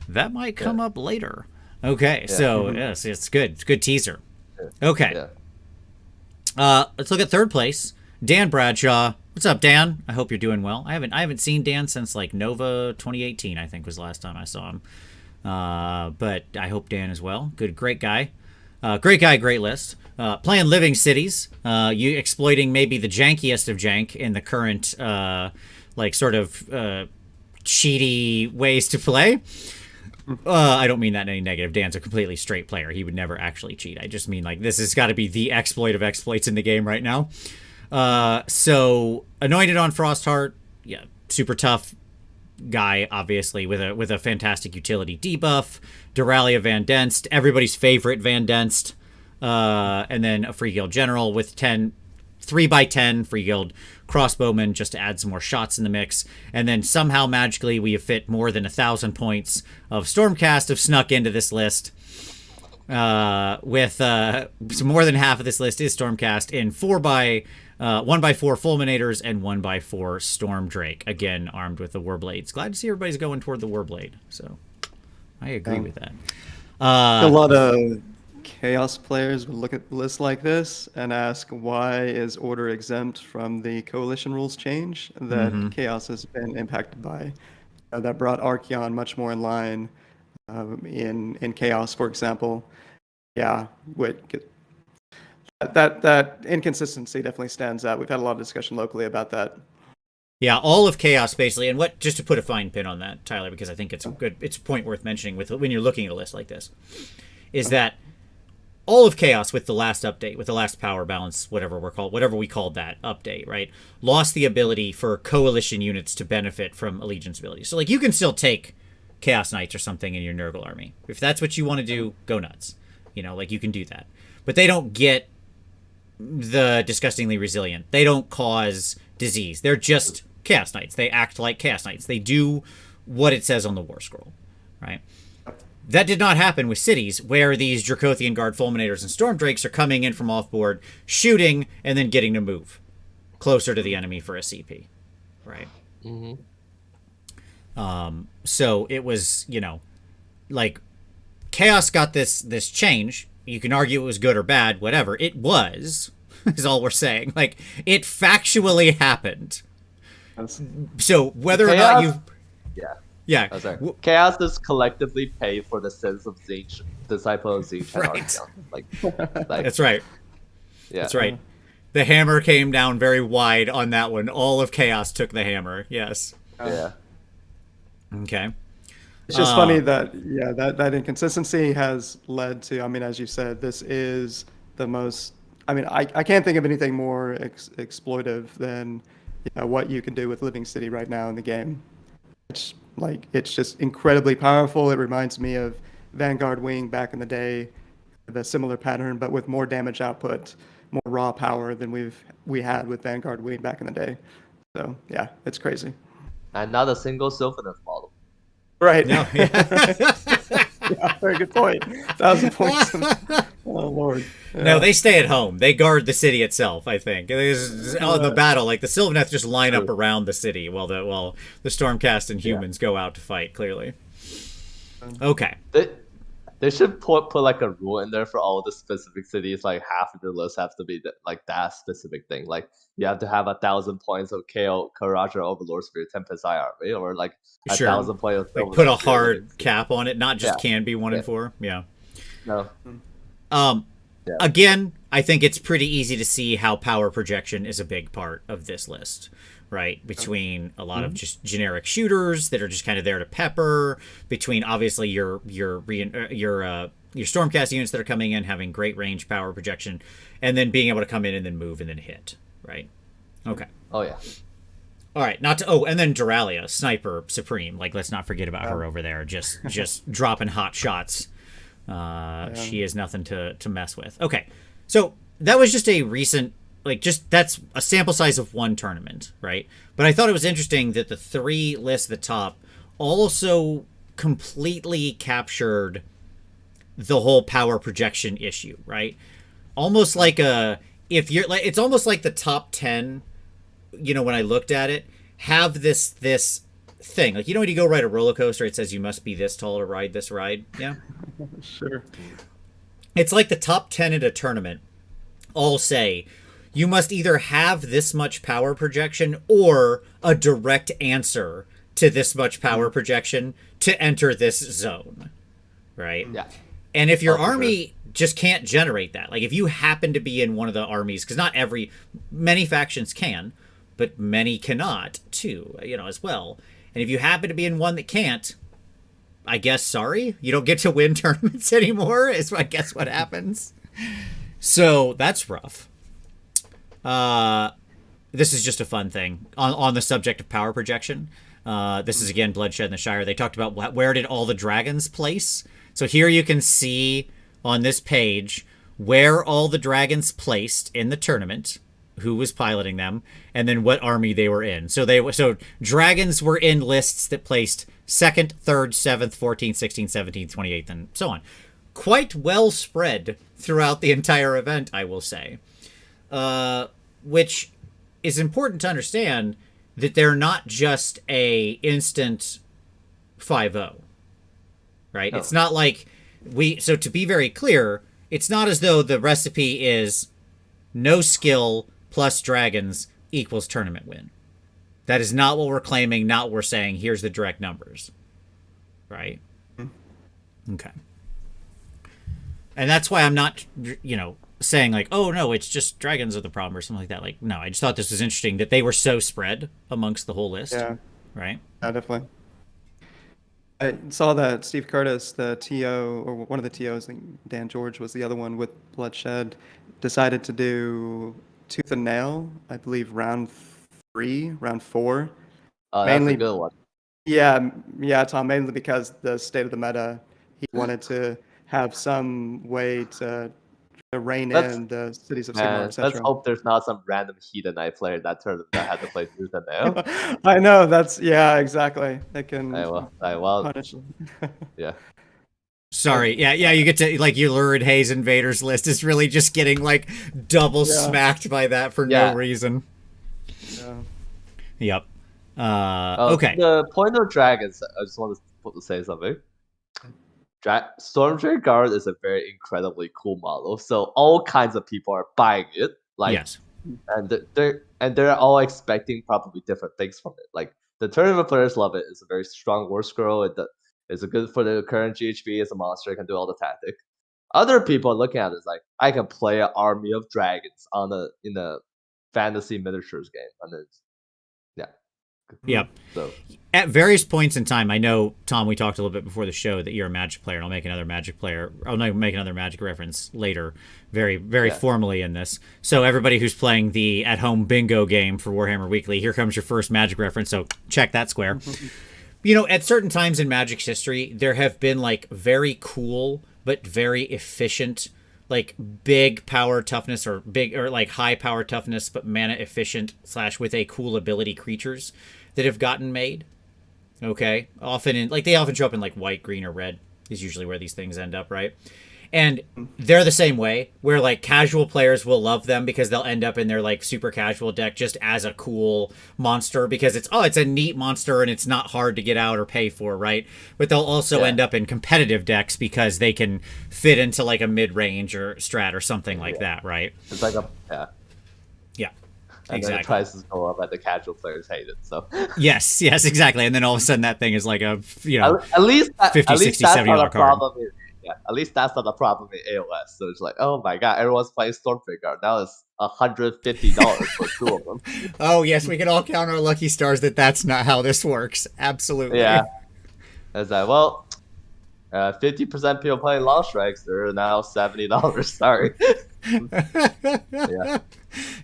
That might come up later. Okay. Yeah. So yes, it's good. It's a good teaser. Yeah. Okay. Yeah. Let's look at third place. Dan Bradshaw. What's up, Dan? I hope you're doing well. I haven't seen Dan since like Nova 2018, I think was the last time I saw him. But I hope Dan is well. Great guy. Great guy, great list. Playing Living Cities, you exploiting maybe the jankiest of jank in the current, like, sort of cheaty ways to play. I don't mean that in any negative. Dan's a completely straight player. He would never actually cheat. I just mean, like, this has got to be the exploit of exploits in the game right now. So, Anointed on Frostheart, super tough guy, obviously, with a fantastic utility debuff. Doralia Van Denst, everybody's favorite Van Denst. And then a Free Guild General with 3x10 Free Guild Crossbowmen, just to add some more shots in the mix. And then somehow magically we have fit more than 1,000 points of Stormcast have snuck into this list. With so more than half of this list is Stormcast in 1x4 Fulminators and 1x4 Storm Drake, again armed with the Warblades. Glad to see everybody's going toward the Warblade, so I agree with that. A lot of Chaos players would look at lists like this and ask, why is Order exempt from the Coalition rules change that Chaos has been impacted by? That brought Archeon much more in line in Chaos, for example. Yeah, that inconsistency definitely stands out. We've had a lot of discussion locally about that. Yeah, all of Chaos basically, and just to put a fine pin on that, Tyler, because I think it's a point worth mentioning when you're looking at a list like this, is that all of Chaos with the last update, with the last power balance, whatever we called that update, right, lost the ability for Coalition units to benefit from Allegiance abilities. So, like, you can still take Chaos Knights or something in your Nurgle army. If that's what you want to do, go nuts. You know, like, you can do that. But they don't get the disgustingly resilient. They don't cause disease. They're just Chaos Knights. They act like Chaos Knights. They do what it says on the War Scroll, right? That did not happen with cities, where these Dracothian Guard Fulminators and Storm Drakes are coming in from off-board, shooting, and then getting to move closer to the enemy for a CP, right? So it was, you know, like, Chaos got this change. You can argue it was good or bad, whatever. It was, is all we're saying. Like, it factually happened. So whether Chaos, or not you... Yeah. Chaos is collectively paid for the sins of Disciple of Xi Chen Right. Archeon. Like That's right. yeah. That's right. The hammer came down very wide on that one. All of Chaos took the hammer. Yes. Yeah. Okay. It's just funny that that inconsistency has led to. I mean, as you said, this is the most. I mean, I can't think of anything more exploitive than what you can do with Living City right now in the game. It's just incredibly powerful. It reminds me of Vanguard Wing back in the day, the similar pattern, but with more damage output, more raw power than we had with Vanguard Wing back in the day. So yeah, it's crazy. And not a single Sylvaneth model. Right. No. Yeah, very good point. 1,000 points. Oh Lord. Yeah. No, they stay at home. They guard the city itself, I think. The battle, like the Sylvaneth just line up around the city while the Stormcast and humans go out to fight, clearly. Okay. They should put like a rule in there for all the specific cities. Like half of the list have to be like that specific thing. Like you have to have 1,000 points of KO Karaja Overlord for your Tempest Eye army, or like 1,000 points. Like put a hard cap on it, not just can be 1 and 4. Yeah. No. Again, I think it's pretty easy to see how power projection is a big part of this list, right? Between a lot of just generic shooters that are just kind of there to pepper, between obviously your Stormcast units that are coming in having great range power projection, and then being able to come in and then move and then hit, right? Okay. Oh yeah. All right, and then Duralia, Sniper Supreme. Like, let's not forget about her over there, just dropping hot shots. She is nothing to mess with. Okay, so that was just a recent, that's a sample size of one tournament, right? But I thought it was interesting that the 3 lists at the top also completely captured the whole power projection issue, right? Almost like it's almost like the top 10, when I looked at it, have this thing. Like, when you go ride a roller coaster, it says you must be this tall to ride this ride. Yeah. Sure. It's like the top 10 at a tournament all say you must either have this much power projection or a direct answer to this much power projection to enter this zone, right? Yeah. And if your army just can't generate that, like if you happen to be in one of the armies, because many factions can, but many cannot too, as well. And if you happen to be in one that can't, I guess, sorry, you don't get to win tournaments anymore, is I guess what happens. So that's rough. This is just a fun thing. On the subject of power projection, this is, again, Bloodshed in the Shire. They talked about where did all the dragons place. So here you can see on this page where all the dragons placed in the tournament, who was piloting them, and then what army they were in. So dragons were in lists that placed 2nd, 3rd, 7th, 14th, 16th, 17th, 28th, and so on. Quite well spread throughout the entire event, I will say. Which is important to understand that they're not just a instant 5-0. Right? Oh. It's not like so to be very clear, it's not as though the recipe is no skill plus dragons equals tournament win. That is not what we're claiming, not what we're saying. Here's the direct numbers. Right? Okay. And that's why I'm not, saying like, oh, no, it's just dragons are the problem or something like that. Like, no, I just thought this was interesting that they were so spread amongst the whole list. Yeah. Right? Yeah, definitely. I saw that Steve Curtis, the TO, or one of the TOs, I think Dan George was the other one with Bloodshed, decided to do Tooth and Nail, I believe round 4. Oh, that's a good one. Yeah, Tom, mainly because the state of the meta, he wanted to have some way to rein in the cities of Sigmar, etc. Let's hope there's not some random Hedonite player in that tournament that had to play Tooth and Nail. I know, exactly. They can punish them. Yeah. Sorry, yeah, you get to, like, your Lurid Haze Invaders list is really just getting, like, double smacked by that for no reason. Yeah. Yep. Okay. The point of dragons, I just want to say something. Stormtrade Guard is a very incredibly cool model, so all kinds of people are buying it. Like, yes. And they're all expecting probably different things from it. Like, the tournament players love it. It's a very strong war scroll. It's a good for the current GHB as a monster. It can do all the tactic. Other people are looking at it like I can play an army of dragons in a fantasy miniatures game, and it's Yep. So at various points in time, I know, Tom, we talked a little bit before the show that you're a Magic player, and I'll make another Magic reference later, very formally in this. So everybody who's playing the at-home bingo game for Warhammer Weekly, here comes your first Magic reference, so check that square. At certain times in Magic's history, there have been, like, very cool but very efficient, like, big power toughness or like, high power toughness but mana efficient / with a cool ability creatures that have gotten made. Okay, they often show up in like white, green, or red is usually where these things end up, right? And they're the same way, where like casual players will love them because they'll end up in their like super casual deck just as a cool monster because it's a neat monster and it's not hard to get out or pay for, right? But they'll also end up in competitive decks because they can fit into like a mid-range or strat or something like that, right? It's like and exactly. then the prices go up, and the casual players hate it. So yes, exactly. And then all of a sudden, that thing is like a at least $50, $60, $70 card. At least that's not a problem in AoS. So it's like, oh my god, everyone's playing Stormbringer. Now it's $150 for two of them. Oh yes, we can all count our lucky stars that's not how this works. Absolutely. Yeah. It's like, well, 50% people playing Long Strikes. They're now $70. Sorry.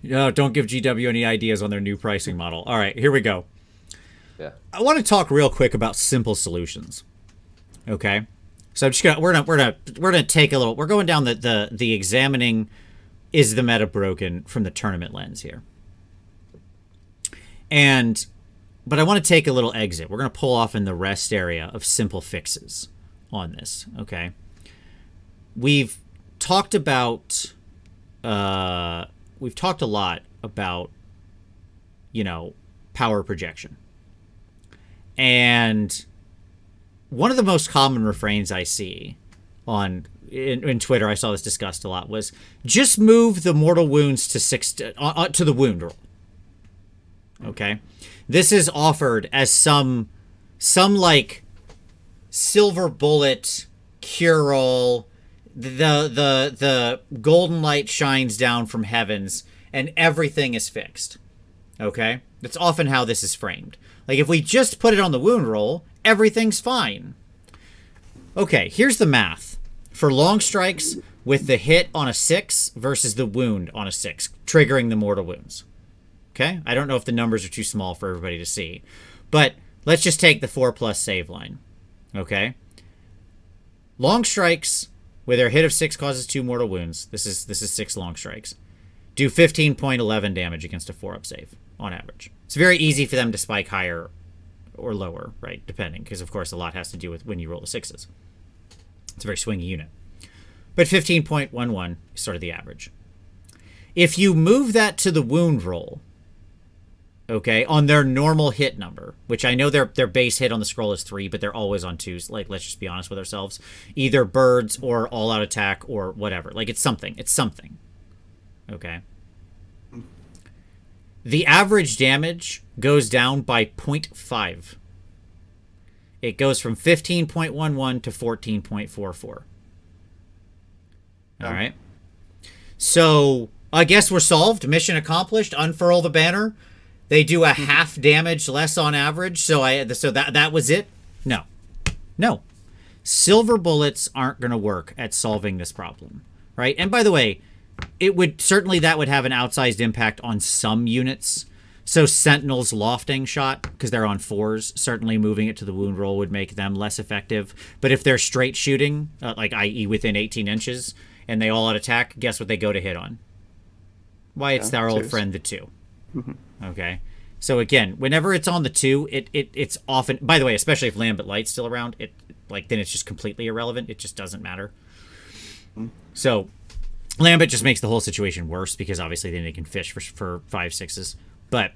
No, don't give GW any ideas on their new pricing model. All right, here we go. Yeah. I want to talk real quick about simple solutions. Okay. So I'm just we're gonna take a little. We're going down the examining is the meta broken from the tournament lens here. But I want to take a little exit. We're gonna pull off in the rest area of simple fixes on this. Okay. We've talked about. We've talked a lot about, power projection. And one of the most common refrains I see in Twitter, I saw this discussed a lot, was just move the mortal wounds to 6 to the wound roll. Okay? This is offered as some like silver bullet cure all. The golden light shines down from heavens and everything is fixed. Okay? That's often how this is framed. Like, if we just put it on the wound roll, everything's fine. Okay, here's the math. For long strikes with the hit on a 6 versus the wound on a 6, triggering the mortal wounds. Okay? I don't know if the numbers are too small for everybody to see. But let's just take the 4+ save line. Okay? Long strikes where their hit of 6 causes 2 mortal wounds. This is 6 long strikes. Do 15.11 damage against a 4-up save on average. It's very easy for them to spike higher or lower, right? Depending, because of course a lot has to do with when you roll the 6s. It's a very swingy unit. But 15.11 is sort of the average. If you move that to the wound roll, okay, on their normal hit number, which I know their base hit on the scroll is 3, but they're always on 2s. Like, let's just be honest with ourselves. Either birds or all-out attack or whatever. Like, it's something. It's something. Okay? The average damage goes down by 0.5. It goes from 15.11 to 14.44. All right? So, I guess we're solved. Mission accomplished. Unfurl the banner. They do a half damage less on average, so that was it? No. Silver bullets aren't going to work at solving this problem, right? And by the way, that would have an outsized impact on some units. So Sentinel's lofting shot, because they're on 4s, certainly moving it to the wound roll would make them less effective. But if they're straight shooting, like i.e. within 18 inches, and they all out attack, guess what they go to hit on? Why, it's our old friend, the 2. Okay, so again, whenever it's on the 2, it's often. By the way, especially if Lambent Light's still around, then it's just completely irrelevant. It just doesn't matter. So Lambent just makes the whole situation worse because obviously then they can fish for 5/6s. But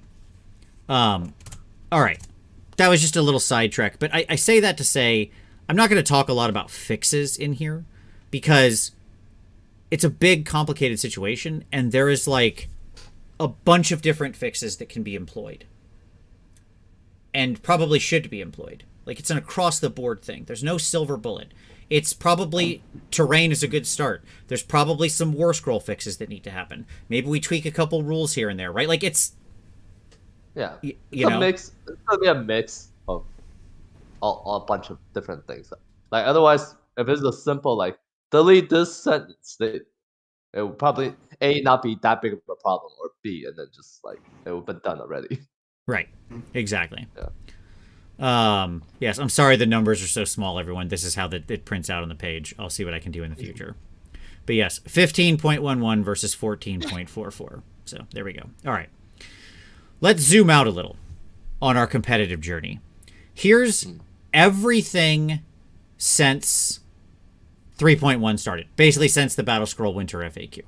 all right, that was just a little sidetrack. But I say that to say I'm not going to talk a lot about fixes in here because it's a big, complicated situation, and there is like a bunch of different fixes that can be employed and probably should be employed. Like, it's an across-the-board thing. There's no silver bullet. It's probably terrain is a good start. There's probably some war scroll fixes that need to happen. Maybe we tweak a couple rules here and there, right? Like, it's... Yeah. you It's a know? mix. It's gonna be a mix of a bunch of different things. Like otherwise, if it's a simple like delete this sentence, it would probably A, not be that big of a problem, or B, and then just like it would be done already. Right. Exactly. Yeah. Yes, I'm sorry the numbers are so small, everyone. This is how it prints out on the page. I'll see what I can do in the future. But yes, 15.11 versus 14.44. So there we go. All right. Let's zoom out a little on our competitive journey. Here's everything since 3.1 started. Basically since the Battle Scroll Winter FAQ.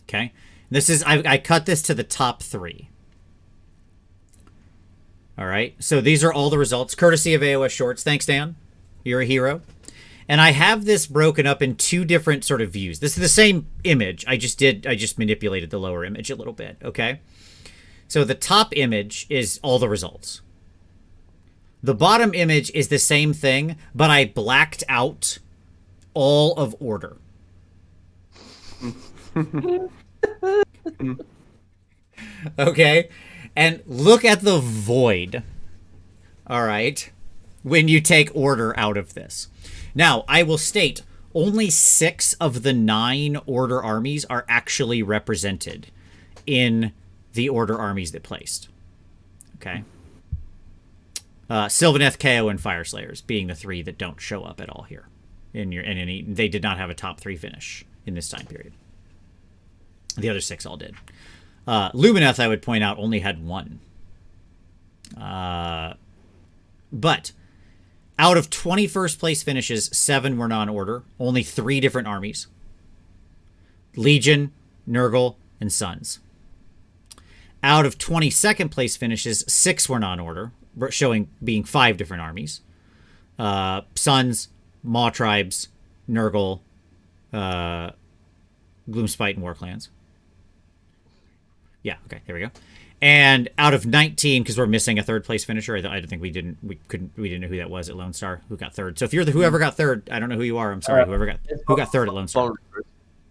Okay? This is I cut this to the top 3. All right. So these are all the results, courtesy of AoS Shorts. Thanks, Dan. You're a hero. And I have this broken up in 2 different sort of views. This is the same image. I just manipulated the lower image a little bit. Okay. So the top image is all the results. The bottom image is the same thing, but I blacked out all of order. Okay. And look at the void. All right. When you take order out of this. Now, I will state only 6 of the 9 order armies are actually represented in the order armies that placed. Okay. Sylvaneth, KO, and Fireslayers being the 3 that don't show up at all here. They did not have a top 3 finish in this time period. The other 6 all did. Lumineth, I would point out, only had 1. But out of 21st place finishes, 7 were non-order. Only 3 different armies. Legion, Nurgle, and Sons. Out of 22nd place finishes, 6 were non-order, being 5 different armies. Sons, Maw Tribes, Nurgle, Gloomspite, and Warclans. Yeah, okay, there we go. And out of 19, because we're missing a 3rd place finisher, I don't think we didn't know who that was at Lone Star who got 3rd. So if you're whoever got 3rd, I don't know who you are. I'm sorry, who got 3rd at Lone Star.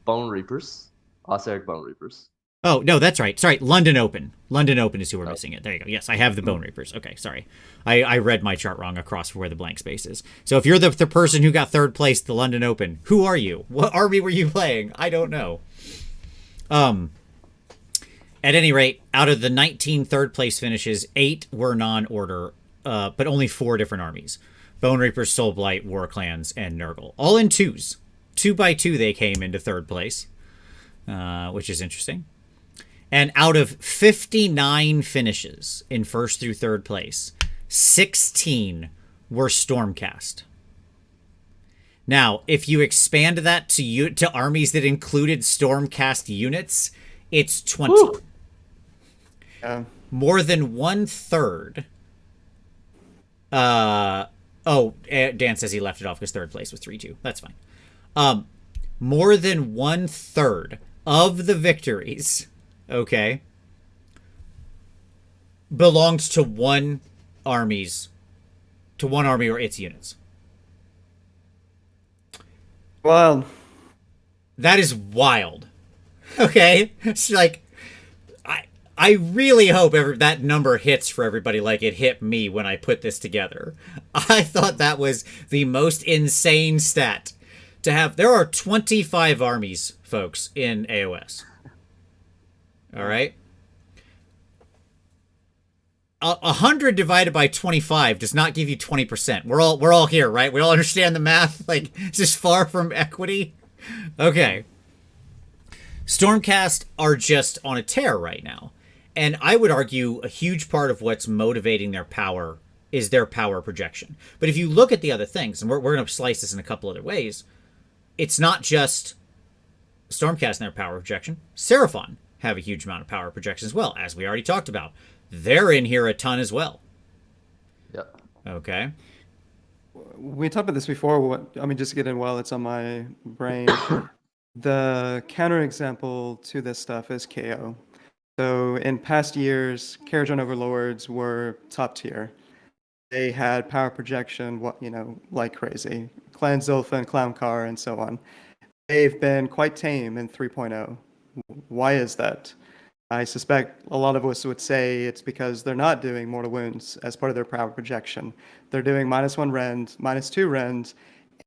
Bone Reapers. Osiric Bone Reapers. Oh, no, that's right. Sorry, London Open. London Open is who we're missing it. There you go. Yes, I have the Bone Reapers. Okay, sorry. I read my chart wrong across where the blank space is. So if you're the person who got 3rd place at the London Open, who are you? What army were you playing? I don't know. At any rate, out of the 19 third place finishes, 8 were non-order, but only 4 different armies. Bone Reapers, Soulblight, Warclans, and Nurgle. All in 2s. 2 by 2 they came into 3rd place, which is interesting. And out of 59 finishes in 1st through 3rd place, 16 were Stormcast. Now, if you expand that to armies that included Stormcast units, it's 20. Woo. More than 1/3. Dan says he left it off because 3rd place was 3-2. That's fine. More than 1/3 of the victories, okay, belonged to one army or its units. Wild. That is wild. Okay? It's like, I really hope that number hits for everybody like it hit me when I put this together. I thought that was the most insane stat to have. There are 25 armies, folks, in AoS. All right? 100 divided by 25 does not give you 20%. We're all here, right? We all understand the math. Like, it's just far from equity. Okay. Stormcast are just on a tear right now. And I would argue a huge part of what's motivating their power is their power projection. But if you look at the other things, and we're going to slice this in a couple other ways, it's not just Stormcast and their power projection. Seraphon have a huge amount of power projection as well, as we already talked about. They're in here a ton as well. Yep. Okay. We talked about this before. Just to get in while it's on my brain. The counterexample to this stuff is KO. So in past years, Carriage on Overlords were top tier. they had power projection, like crazy. Clan Zilfin, Clown Car, and so on. They've been quite tame in 3.0. Why is that? I suspect a lot of us would say it's because they're not doing mortal wounds as part of their power projection. They're doing -1 rend, -2 rend,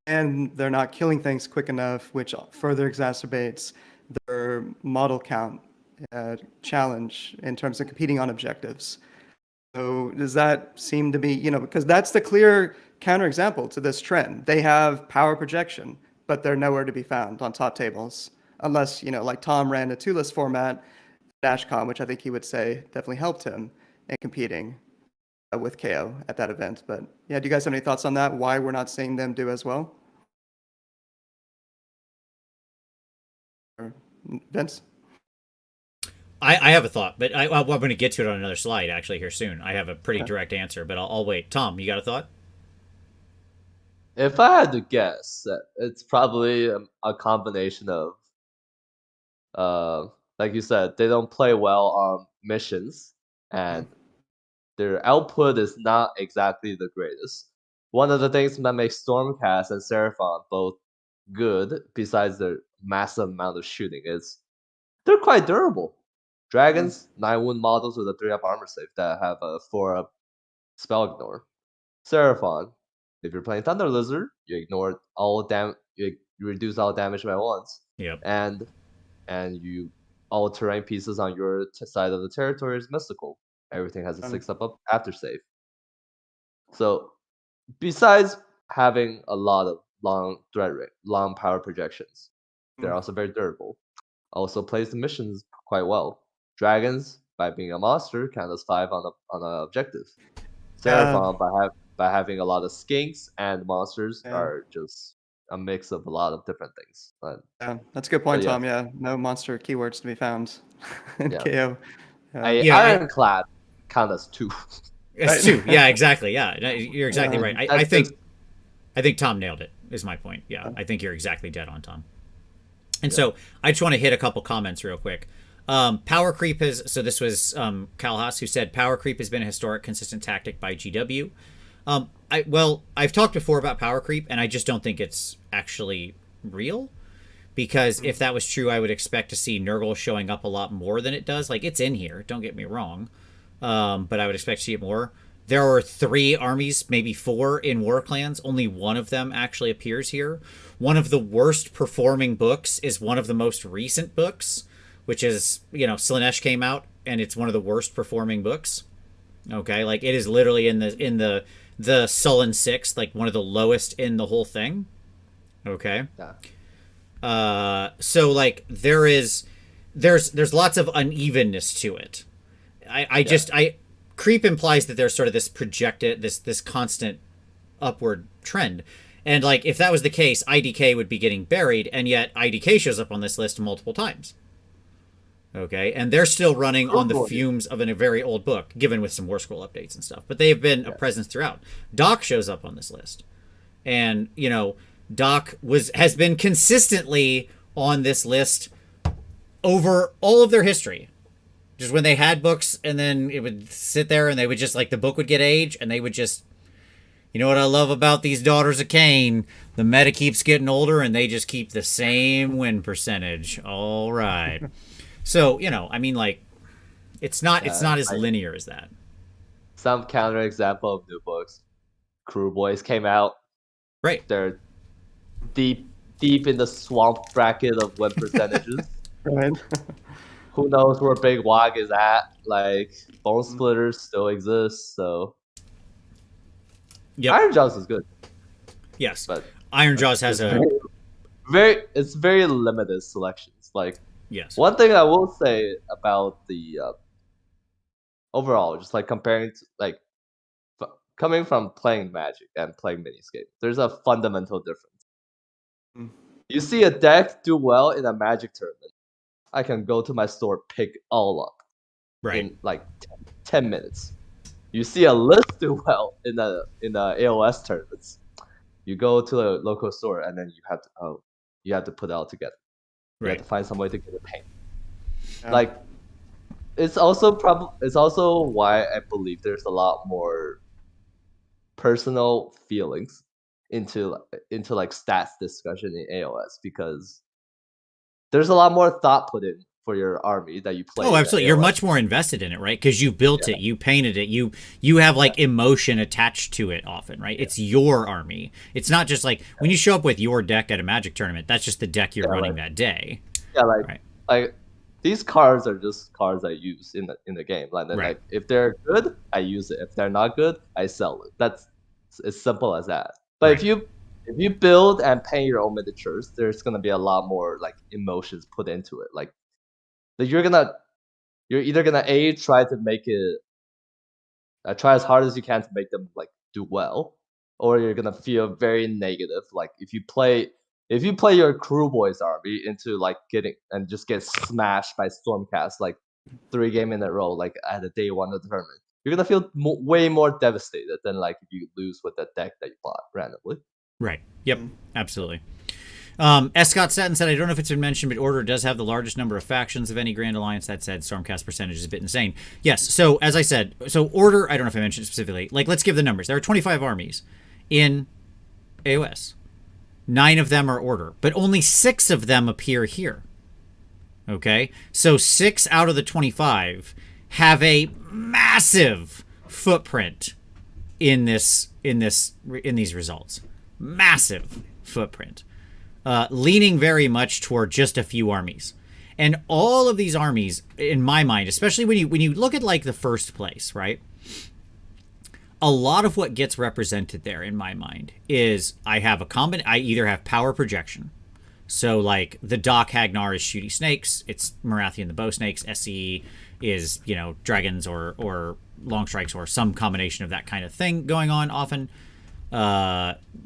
and they're not killing things quick enough, which further exacerbates their model count challenge in terms of competing on objectives. So does that seem to be, because that's the clear counterexample to this trend. They have power projection, but they're nowhere to be found on top tables. Unless, like Tom ran a two-list format, Dashcom, which I think he would say definitely helped him in competing with KO at that event. But yeah, do you guys have any thoughts on that? Why we're not seeing them do as well? Or Vince? I have a thought, but I'm going to get to it on another slide actually here soon. I have a pretty direct answer, but I'll wait. Tom, you got a thought? If I had to guess, it's probably a combination of, like you said, they don't play well on missions, and their output is not exactly the greatest. One of the things that makes Stormcast and Seraphon both good, besides their massive amount of shooting, is they're quite durable. Dragons, 9 wound models with a 3-up armor save that have a 4-up spell ignore. Seraphon, if you're playing Thunder Lizard, you ignore all you reduce all damage by once. Yep. And you all terrain pieces on your side of the territory is mystical. Everything has a 6-up after save. So besides having a lot of long threat rate, long power projections, they're also very durable. Also plays the missions quite well. Dragons, by being a monster, count as 5 on a objective. Seraphon, by having a lot of skinks and monsters, are just a mix of a lot of different things. Yeah, that's a good point, Tom. Yeah, no monster keywords to be found in KO. Ironclad count as 2. It's 2. Yeah, exactly. Yeah, you're exactly right. I think Tom nailed it. Is my point. Yeah, I think you're exactly dead on, Tom. And so I just want to hit a couple comments real quick. Power creep so this was Calhas who said power creep has been a historic consistent tactic by GW. I've talked before about power creep, and I just don't think it's actually real, because if that was true, I would expect to see Nurgle showing up a lot more than it does. Like, it's in here, don't get me wrong, but I would expect to see it more. There are 3 armies, maybe 4 in War Clans. Only one of them actually appears here. One of the worst performing books is one of the most recent books, which is, Slaanesh came out, and it's one of the worst performing books. Okay, like, it is literally in the Sullen 6, like one of the lowest in the whole thing. Okay. Yeah. So like there's lots of unevenness to it. Creep implies that there's sort of this projected, this constant upward trend. And like, if that was the case, IDK would be getting buried, and yet IDK shows up on this list multiple times. Okay, and they're still running on the fumes of a very old book, given with some War Scroll updates and stuff. But they've been a presence throughout. Doc shows up on this list, and Doc has been consistently on this list over all of their history. Just when they had books, and then it would sit there, and they would just, like, the book would get age, and they would just, you know what I love about these Daughters of Cain? The meta keeps getting older, and they just keep the same win percentage. All right. So, I mean, like, it's not as linear as that. Some counterexample of new books. Crew Boys came out. Right. They're deep in the swamp bracket of win percentages. Right. Who knows where Big Wog is at? Like, Bone Splitters still exists, so. Yep. Iron Jaws is good. Yes. But Iron Jaws has it's very limited selections. Like, yes. One thing I will say about the overall, just like comparing to, like, coming from playing Magic and playing Miniscape, there's a fundamental difference. You see a deck do well in a Magic tournament, I can go to my store, pick all up in like 10 minutes. You see a list do well in the AoS tournaments, you go to a local store, and then you have to put it all together. You have to find some way to get it paint. Like, it's also why I believe there's a lot more personal feelings into like stats discussion in AoS because there's a lot more thought put in for your army that you play. Oh, in absolutely. You're AoS. much more invested in it, right? Because you built it, you painted it, you have like emotion attached to it often, right? It's your army. It's not just like when you show up with your deck at a Magic tournament, that's just the deck you're running that day. Yeah, like Right. like these cards are just cards I use in the game. Like, then, Right. like if they're good, I use it. If they're not good, I sell it. That's as simple as that. But Right. if you build and paint your own miniatures, there's gonna be a lot more like emotions put into it. Like you're either gonna try to make it try as hard as you can to make them like do well, or you're gonna feel very negative. Like if you play your crew boys army into like getting and just get smashed by Stormcast like 3 games in a row, like at the day 1 of the tournament, you're gonna feel way more devastated than like if you lose with that deck that you bought randomly. Right. Yep. Absolutely. S. Scott Satin said, I don't know if it's been mentioned, but Order does have the largest number of factions of any Grand Alliance. That said, Stormcast percentage is a bit insane. Yes, so as I said, so Order, I don't know if I mentioned it specifically. Like, let's give the numbers. There are 25 armies in AoS. 9 of them are Order, but only 6 of them appear here. Okay? So 6 out of the 25 have a massive footprint in these results. Massive footprint. Leaning very much toward just a few armies. And all of these armies, in my mind, especially when you look at like the first place, right? A lot of what gets represented there, in my mind, is I either have power projection. So like the Doc Hagnar is shooty snakes, it's Marathian the bow snakes, SE is, dragons or long strikes or some combination of that kind of thing going on often.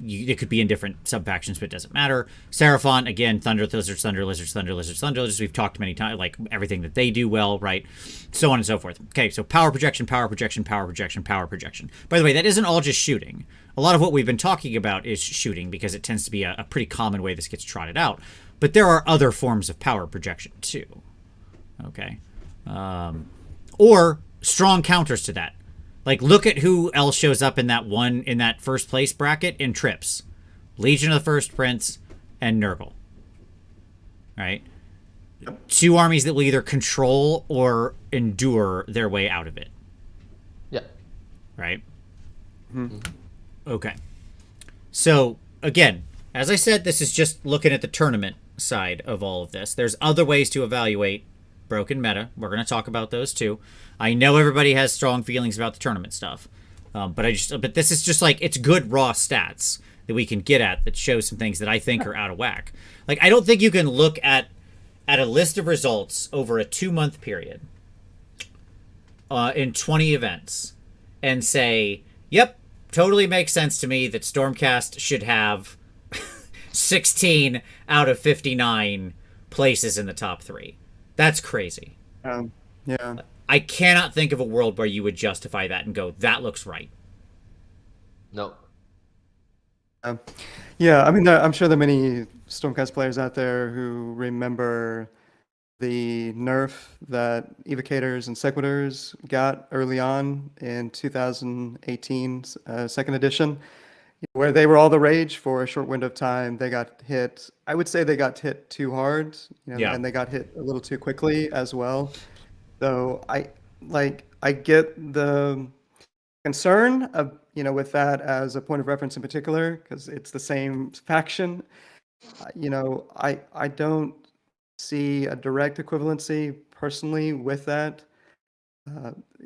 It could be in different sub-factions, but it doesn't matter. Seraphon, again, Thunder Lizards, Thunder Lizards, Thunder Lizards, Thunder Lizards. We've talked many times, like everything that they do well, right? So on and so forth. Okay, so power projection, power projection, power projection, power projection. By the way, that isn't all just shooting. A lot of what we've been talking about is shooting because it tends to be a pretty common way this gets trotted out. But there are other forms of power projection too. Okay. Or strong counters to that. Like, look at who else shows up in that first place bracket in trips. Legion of the First Prince and Nurgle. Right? Yep. 2 armies that will either control or endure their way out of it. Yeah. Right? Mm-hmm. Okay. So, again, as I said, this is just looking at the tournament side of all of this. There's other ways to evaluate broken meta. We're going to talk about those too. I know everybody has strong feelings about the tournament stuff, but this is just like, it's good raw stats that we can get at that show some things that I think are out of whack. Like, I don't think you can look at a list of results over a 2-month period in 20 events and say, yep, totally makes sense to me that Stormcast should have 16 out of 59 places in the top 3. That's crazy. Yeah. I cannot think of a world where you would justify that and go, that looks right. No. Yeah, I mean, I'm sure there are many Stormcast players out there who remember the nerf that Evocators and Sequitors got early on in 2018, second edition, where they were all the rage for a short window of time. They got hit. I would say they got hit too hard, and they got hit a little too quickly as well. So I get the concern of, with that as a point of reference in particular, because it's the same faction. I don't see a direct equivalency personally with that,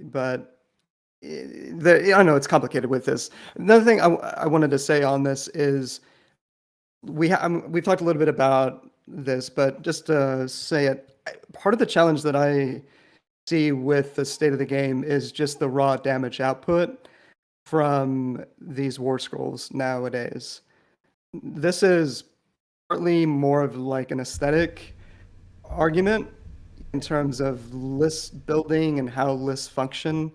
but I know it's complicated with this. Another thing I wanted to say on this is we've talked a little bit about this, but just to say it, part of the challenge that I see with the state of the game is just the raw damage output from these war scrolls nowadays. This is partly more of like an aesthetic argument in terms of list building and how lists function,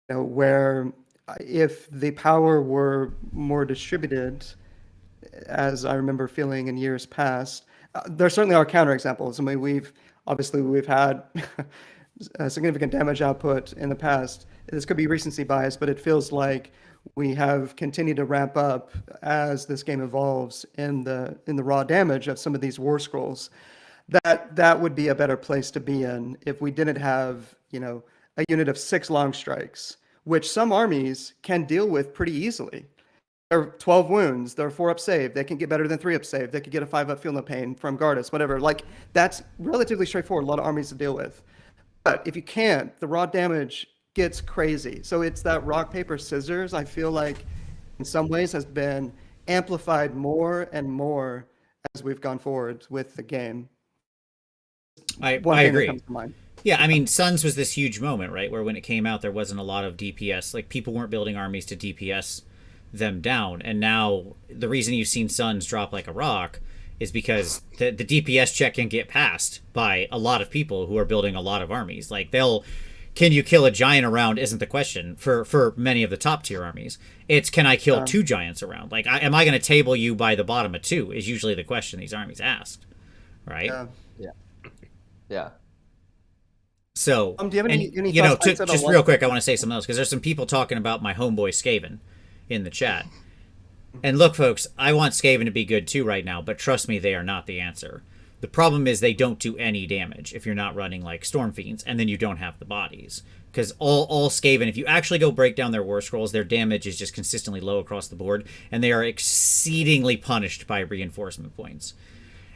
where if the power were more distributed, as I remember feeling in years past, there certainly are counterexamples. I mean, we've had significant damage output in the past. This could be recency bias, but it feels like we have continued to ramp up as this game evolves in the raw damage of some of these war scrolls. That would be a better place to be in if we didn't have, a unit of 6 long strikes, which some armies can deal with pretty easily. They're 12 wounds, they're 4 up save, they can get better than 3 up save, they could get a 5 up feel no pain from Gardas, whatever. Like, that's relatively straightforward, a lot of armies to deal with. But if you can't, the raw damage gets crazy. So it's that rock, paper, scissors, I feel like in some ways has been amplified more and more as we've gone forward with the game. I agree. Comes to mind. Yeah, I mean, Suns was this huge moment, right? Where when it came out, there wasn't a lot of DPS. Like, people weren't building armies to DPS them down. And now the reason you've seen Suns drop like a rock is because the DPS check can get passed by a lot of people who are building a lot of armies. Like, can you kill a giant around isn't the question for many of the top tier armies. It's, can I kill 2 giants around? Like, am I going to table you by the bottom of 2 is usually the question these armies asked, right? Yeah. So, do you have any just real quick, I want to say something else, because there's some people talking about my homeboy Skaven in the chat. And look, folks, I want Skaven to be good too right now, but trust me, they are not the answer. The problem is they don't do any damage if you're not running like Storm Fiends, and then you don't have the bodies. Because all Skaven, if you actually go break down their war scrolls, their damage is just consistently low across the board, and they are exceedingly punished by reinforcement points.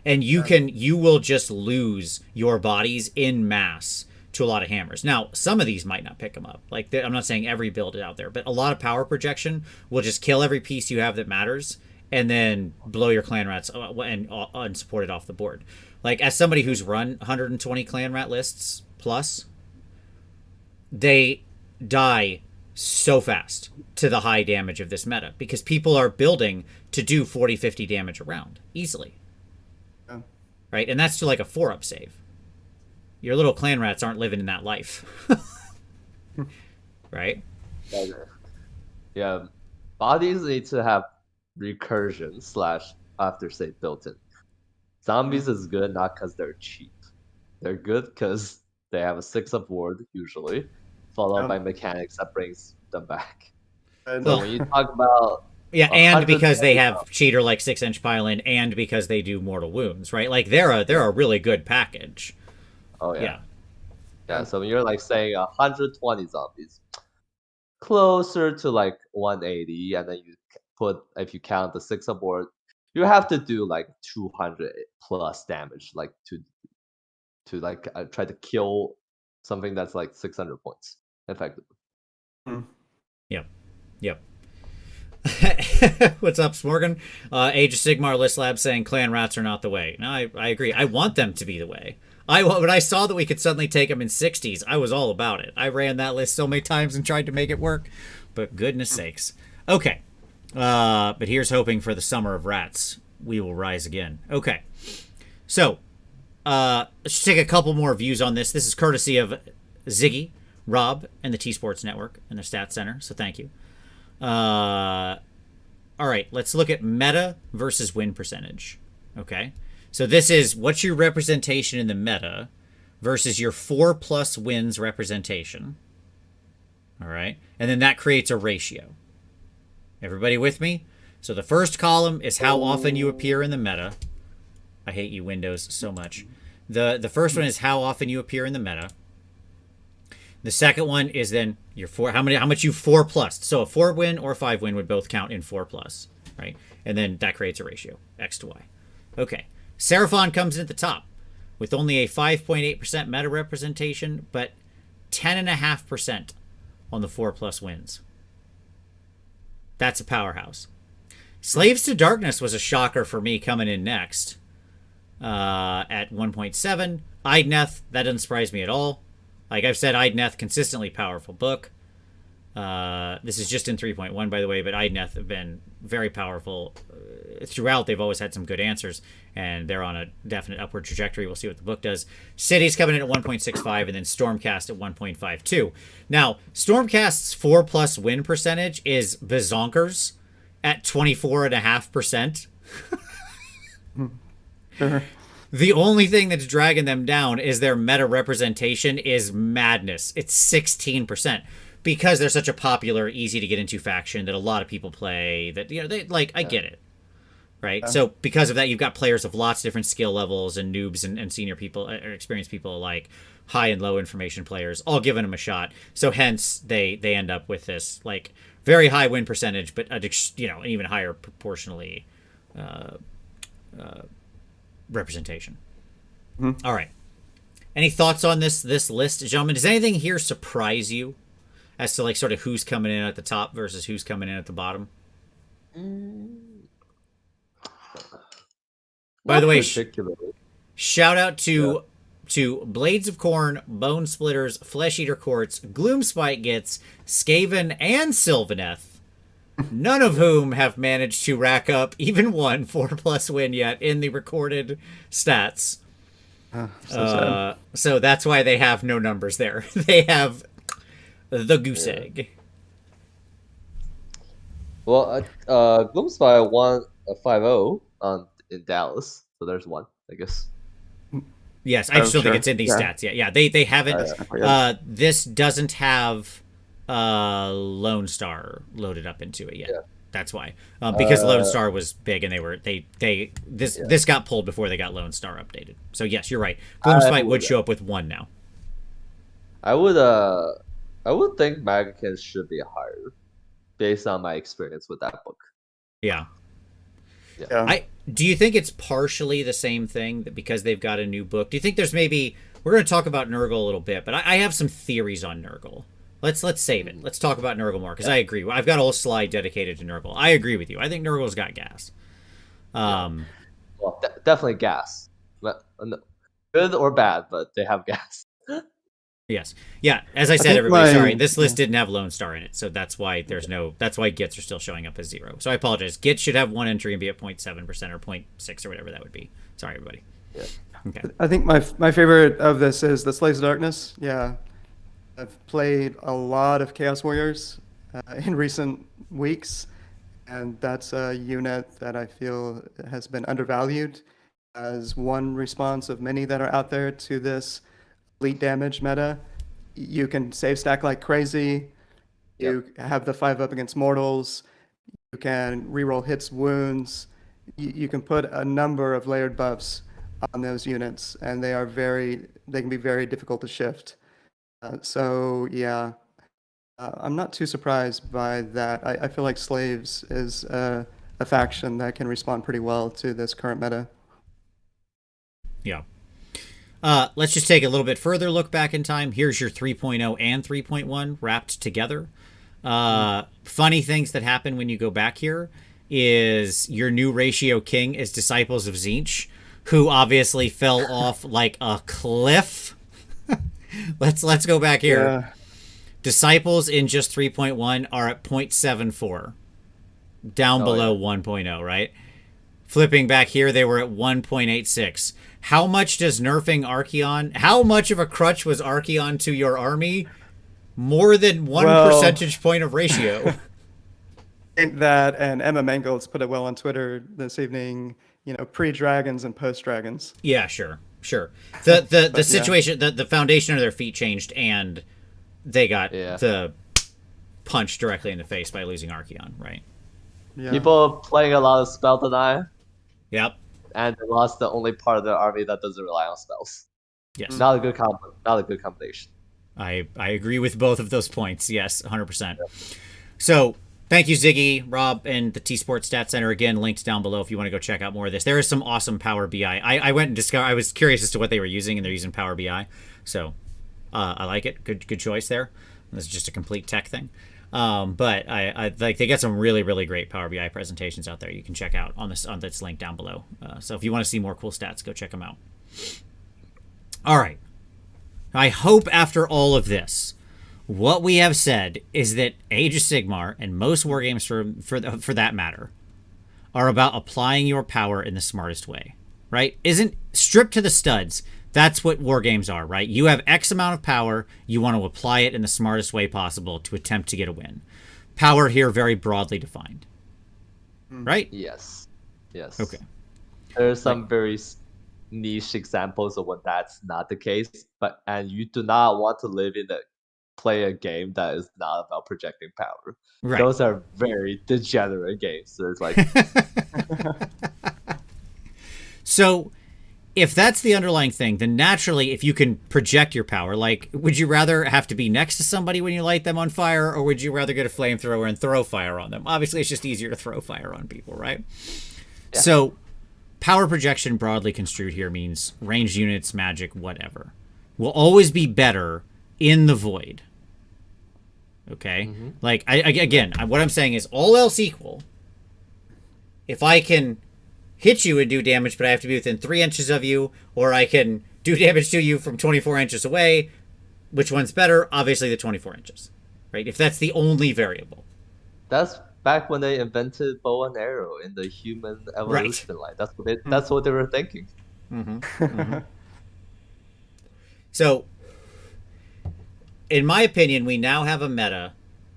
And you will just lose your bodies in mass to a lot of hammers. Now, some of these might not pick them up. Like, I'm not saying every build is out there, but a lot of power projection will just kill every piece you have that matters, and then blow your clan rats and unsupported off the board. Like, as somebody who's run 120 clan rat lists plus, they die so fast to the high damage of this meta because people are building to do 40-50 damage around easily. Right? And that's to like a 4-up save. Your little clan rats aren't living in that life. Right? Yeah. Bodies need to have recursion / after save built in. Zombies is good not because they're cheap. They're good because they have a 6-up ward, usually, followed by mechanics that brings them back. So when you talk about... Yeah, and because they have cheater like 6-inch pile-in, and because they do mortal wounds, right? Like, they're a really good package. Oh, yeah. So when you're like saying 120 zombies, closer to like 180, and then you put, if you count the 6-up ward, you have to do like 200 plus damage, like to like try to kill something that's like 600 points effectively. Yep. What's up, Smorgan? Age of Sigmar List Lab saying clan rats are not the way. No, I agree. I want them to be the way. When I saw that we could suddenly take them in 60s, I was all about it. I ran that list so many times and tried to make it work, but goodness sakes. Okay. But here's hoping for the summer of rats. We will rise again. Okay. So, let's take a couple more views on this. This is courtesy of Ziggy, Rob, and the T-Sports Network and the Stats Center, so thank you. All right, let's look at meta versus win percentage. Okay. So this is what's your representation in the meta versus your 4+ wins representation. All right. And then that creates a ratio. Everybody with me? So the first column is how often you appear in the meta. I hate you, Windows, so much. The first one is how often you appear in the meta. The second one is then your how much you 4+. So a 4 win or 5 win would both count in 4+, right? And then that creates a ratio, X to Y. Okay. Seraphon comes in at the top with only a 5.8% meta representation, but 10.5% on the 4+ wins. That's a powerhouse. Slaves to Darkness was a shocker for me coming in next at 1.7. Idneth, that doesn't surprise me at all. Like I've said, Idneth, consistently powerful book. This is just in 3.1, by the way, but Idneth have been very powerful throughout. They've always had some good answers, and they're on a definite upward trajectory. We'll see what the book does. City's coming in at 1.65, and then Stormcast at 1.52. Now, Stormcast's 4+ win percentage is bazonkers at 24.5%. The only thing that's dragging them down is their meta representation is madness. It's 16%. because they're such a popular, easy to get into faction that a lot of people play. That they like. I get it, right? Yeah. So because of that, you've got players of lots of different skill levels and noobs and senior people or experienced people alike, high and low information players, all giving them a shot. So hence they end up with this like very high win percentage, but an even higher proportionally representation. Mm-hmm. All right. Any thoughts on this list, gentlemen? Does anything here surprise you as to like sort of who's coming in at the top versus who's coming in at the bottom? By the way, shout out to Blades of Corn, Bone Splitters, Flesh Eater Courts, Gloomspite Gits, Skaven, and Sylvaneth, none of whom have managed to rack up even one 4+ win yet in the recorded stats. So that's why they have no numbers there. They have the goose egg. Well, Gloomspire won a 5-0 in Dallas, so there's one, I guess. Yes, I just don't think it's in these stats yet. Yeah, they haven't. This doesn't have Lone Star loaded up into it yet. Yeah. That's why, because Lone Star was big, and this got pulled before they got Lone Star updated. So yes, you're right. Gloomspite would show up with one now. I would think Magicans should be higher, based on my experience with that book. Yeah. Do you think it's partially the same thing, that because they've got a new book? Do you think there's maybe, we're going to talk about Nurgle a little bit, but I have some theories on Nurgle. Let's save it. Let's talk about Nurgle more, because I agree. I've got a whole slide dedicated to Nurgle. I agree with you. I think Nurgle's got gas. Well, definitely gas. But, good or bad, but they have gas. Yes. Yeah, as I said, everybody, sorry, this list didn't have Lone Star in it, so that's why that's why Gits are still showing up as 0. So I apologize. Gits should have one entry and be at 0.7% or 0.6 or whatever that would be. Sorry, everybody. Yeah. Okay. I think my favorite of this is the Slaves of Darkness. Yeah. I've played a lot of Chaos Warriors in recent weeks, and that's a unit that I feel has been undervalued as one response of many that are out there to this elite damage meta. You can save stack like crazy. You have the 5-up against mortals. You can reroll hits, wounds. You can put a number of layered buffs on those units, and they can be very difficult to shift. I'm not too surprised by that. I feel like Slaves is a faction that can respond pretty well to this current meta. Yeah. Let's just take a little bit further look back in time. Here's your 3.0 and 3.1 wrapped together. Funny things that happen when you go back here is your new ratio king is Disciples of Tzeentch, who obviously fell off like a cliff. Let's go back here. Yeah. Disciples in just 3.1 are at 0.74, down below 1.0, right? Flipping back here, they were at 1.86. How much does nerfing Archeon? How much of a crutch was Archeon to your army? More than 1 percentage point of ratio. I think that, and Emma Mangels put it well on Twitter this evening. Pre-dragons and post-dragons. Yeah, sure. The situation, the foundation of their feet changed, and they got the punch directly in the face by losing Archeon, right? Yeah. People playing a lot of spell deny. Yep. And they lost the only part of their army that doesn't rely on spells. Yes. Not a good combination. I agree with both of those points. Yes, 100%. So thank you, Ziggy, Rob, and the T-Sports Stat Center. Again, linked down below if you want to go check out more of this. There is some awesome Power BI. I went and discovered. I was curious as to what they were using, and they're using Power BI. So I like it. Good choice there. This is just a complete tech thing. But I like they got some really, really great Power BI presentations out there you can check out on this link down below. So if you want to see more cool stats, go check them out. All right. I hope after all of this, what we have said is that Age of Sigmar and most wargames for that matter are about applying your power in the smartest way, right? Isn't stripped to the studs. That's what war games are, right? You have X amount of power. You want to apply it in the smartest way possible to attempt to get a win. Power here very broadly defined, right? Yes. Okay. There's some very niche examples of when that's not the case, and you do not want to live in play a game that is not about projecting power. Right. Those are very degenerate games. So it's like, So if that's the underlying thing, then naturally, if you can project your power, like, would you rather have to be next to somebody when you light them on fire, or would you rather get a flamethrower and throw fire on them? Obviously, it's just easier to throw fire on people, right? Yeah. So power projection, broadly construed here, means ranged units, magic, whatever, will always be better in the void. Okay? Mm-hmm. Like, what I'm saying is, all else equal, if I can hit you and do damage, but I have to be within 3 inches of you, or I can do damage to you from 24 inches away, which one's better? Obviously the 24 inches, right? If that's the only variable. That's back when they invented bow and arrow in the human evolution line. That's what they were thinking. Mm-hmm. Mm-hmm. So, in my opinion, we now have a meta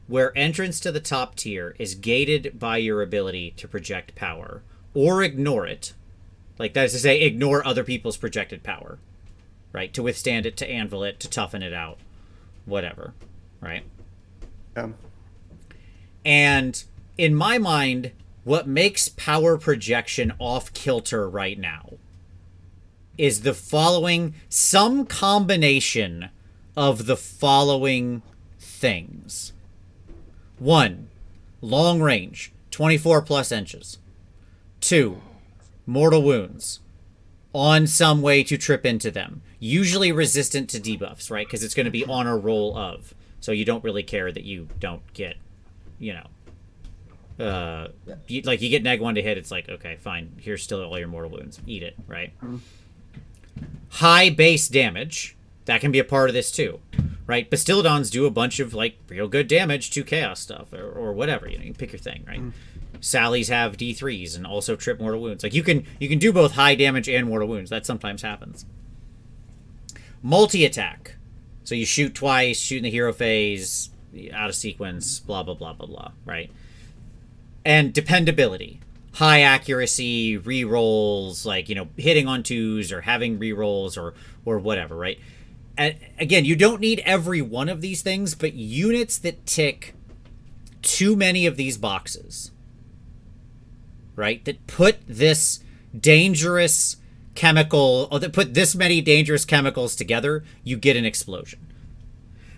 where entrance to the top tier is gated by your ability to project power, or ignore it. Like, that is to say, ignore other people's projected power, right? To withstand it, to anvil it, to toughen it out, whatever, right? And in my mind, what makes power projection off kilter right now is the following, some combination of the following things. 1, long range, 24 plus inches. 2, mortal wounds on some way to trip into them. Usually resistant to debuffs, right? Because it's going to be on a roll of. So you don't really care that you don't get, you get neg 1 to hit, it's like, okay, fine. Here's still all your mortal wounds. Eat it, right? Mm-hmm. High base damage. That can be a part of this too, right? Bastiladons do a bunch of, like, real good damage to chaos stuff or whatever. You can pick your thing, right? Mm-hmm. Sallies have D3s and also trip mortal wounds. Like, you can do both high damage and mortal wounds. That sometimes happens. Multi-attack. So you shoot twice, shoot in the hero phase, out of sequence, blah, blah, blah, blah, blah, right? And dependability. High accuracy, re-rolls, like, hitting on 2s or having re-rolls or whatever, right? And again, you don't need every one of these things, but units that tick too many of these boxes, right, that put this dangerous chemical, or that put this many dangerous chemicals together, you get an explosion.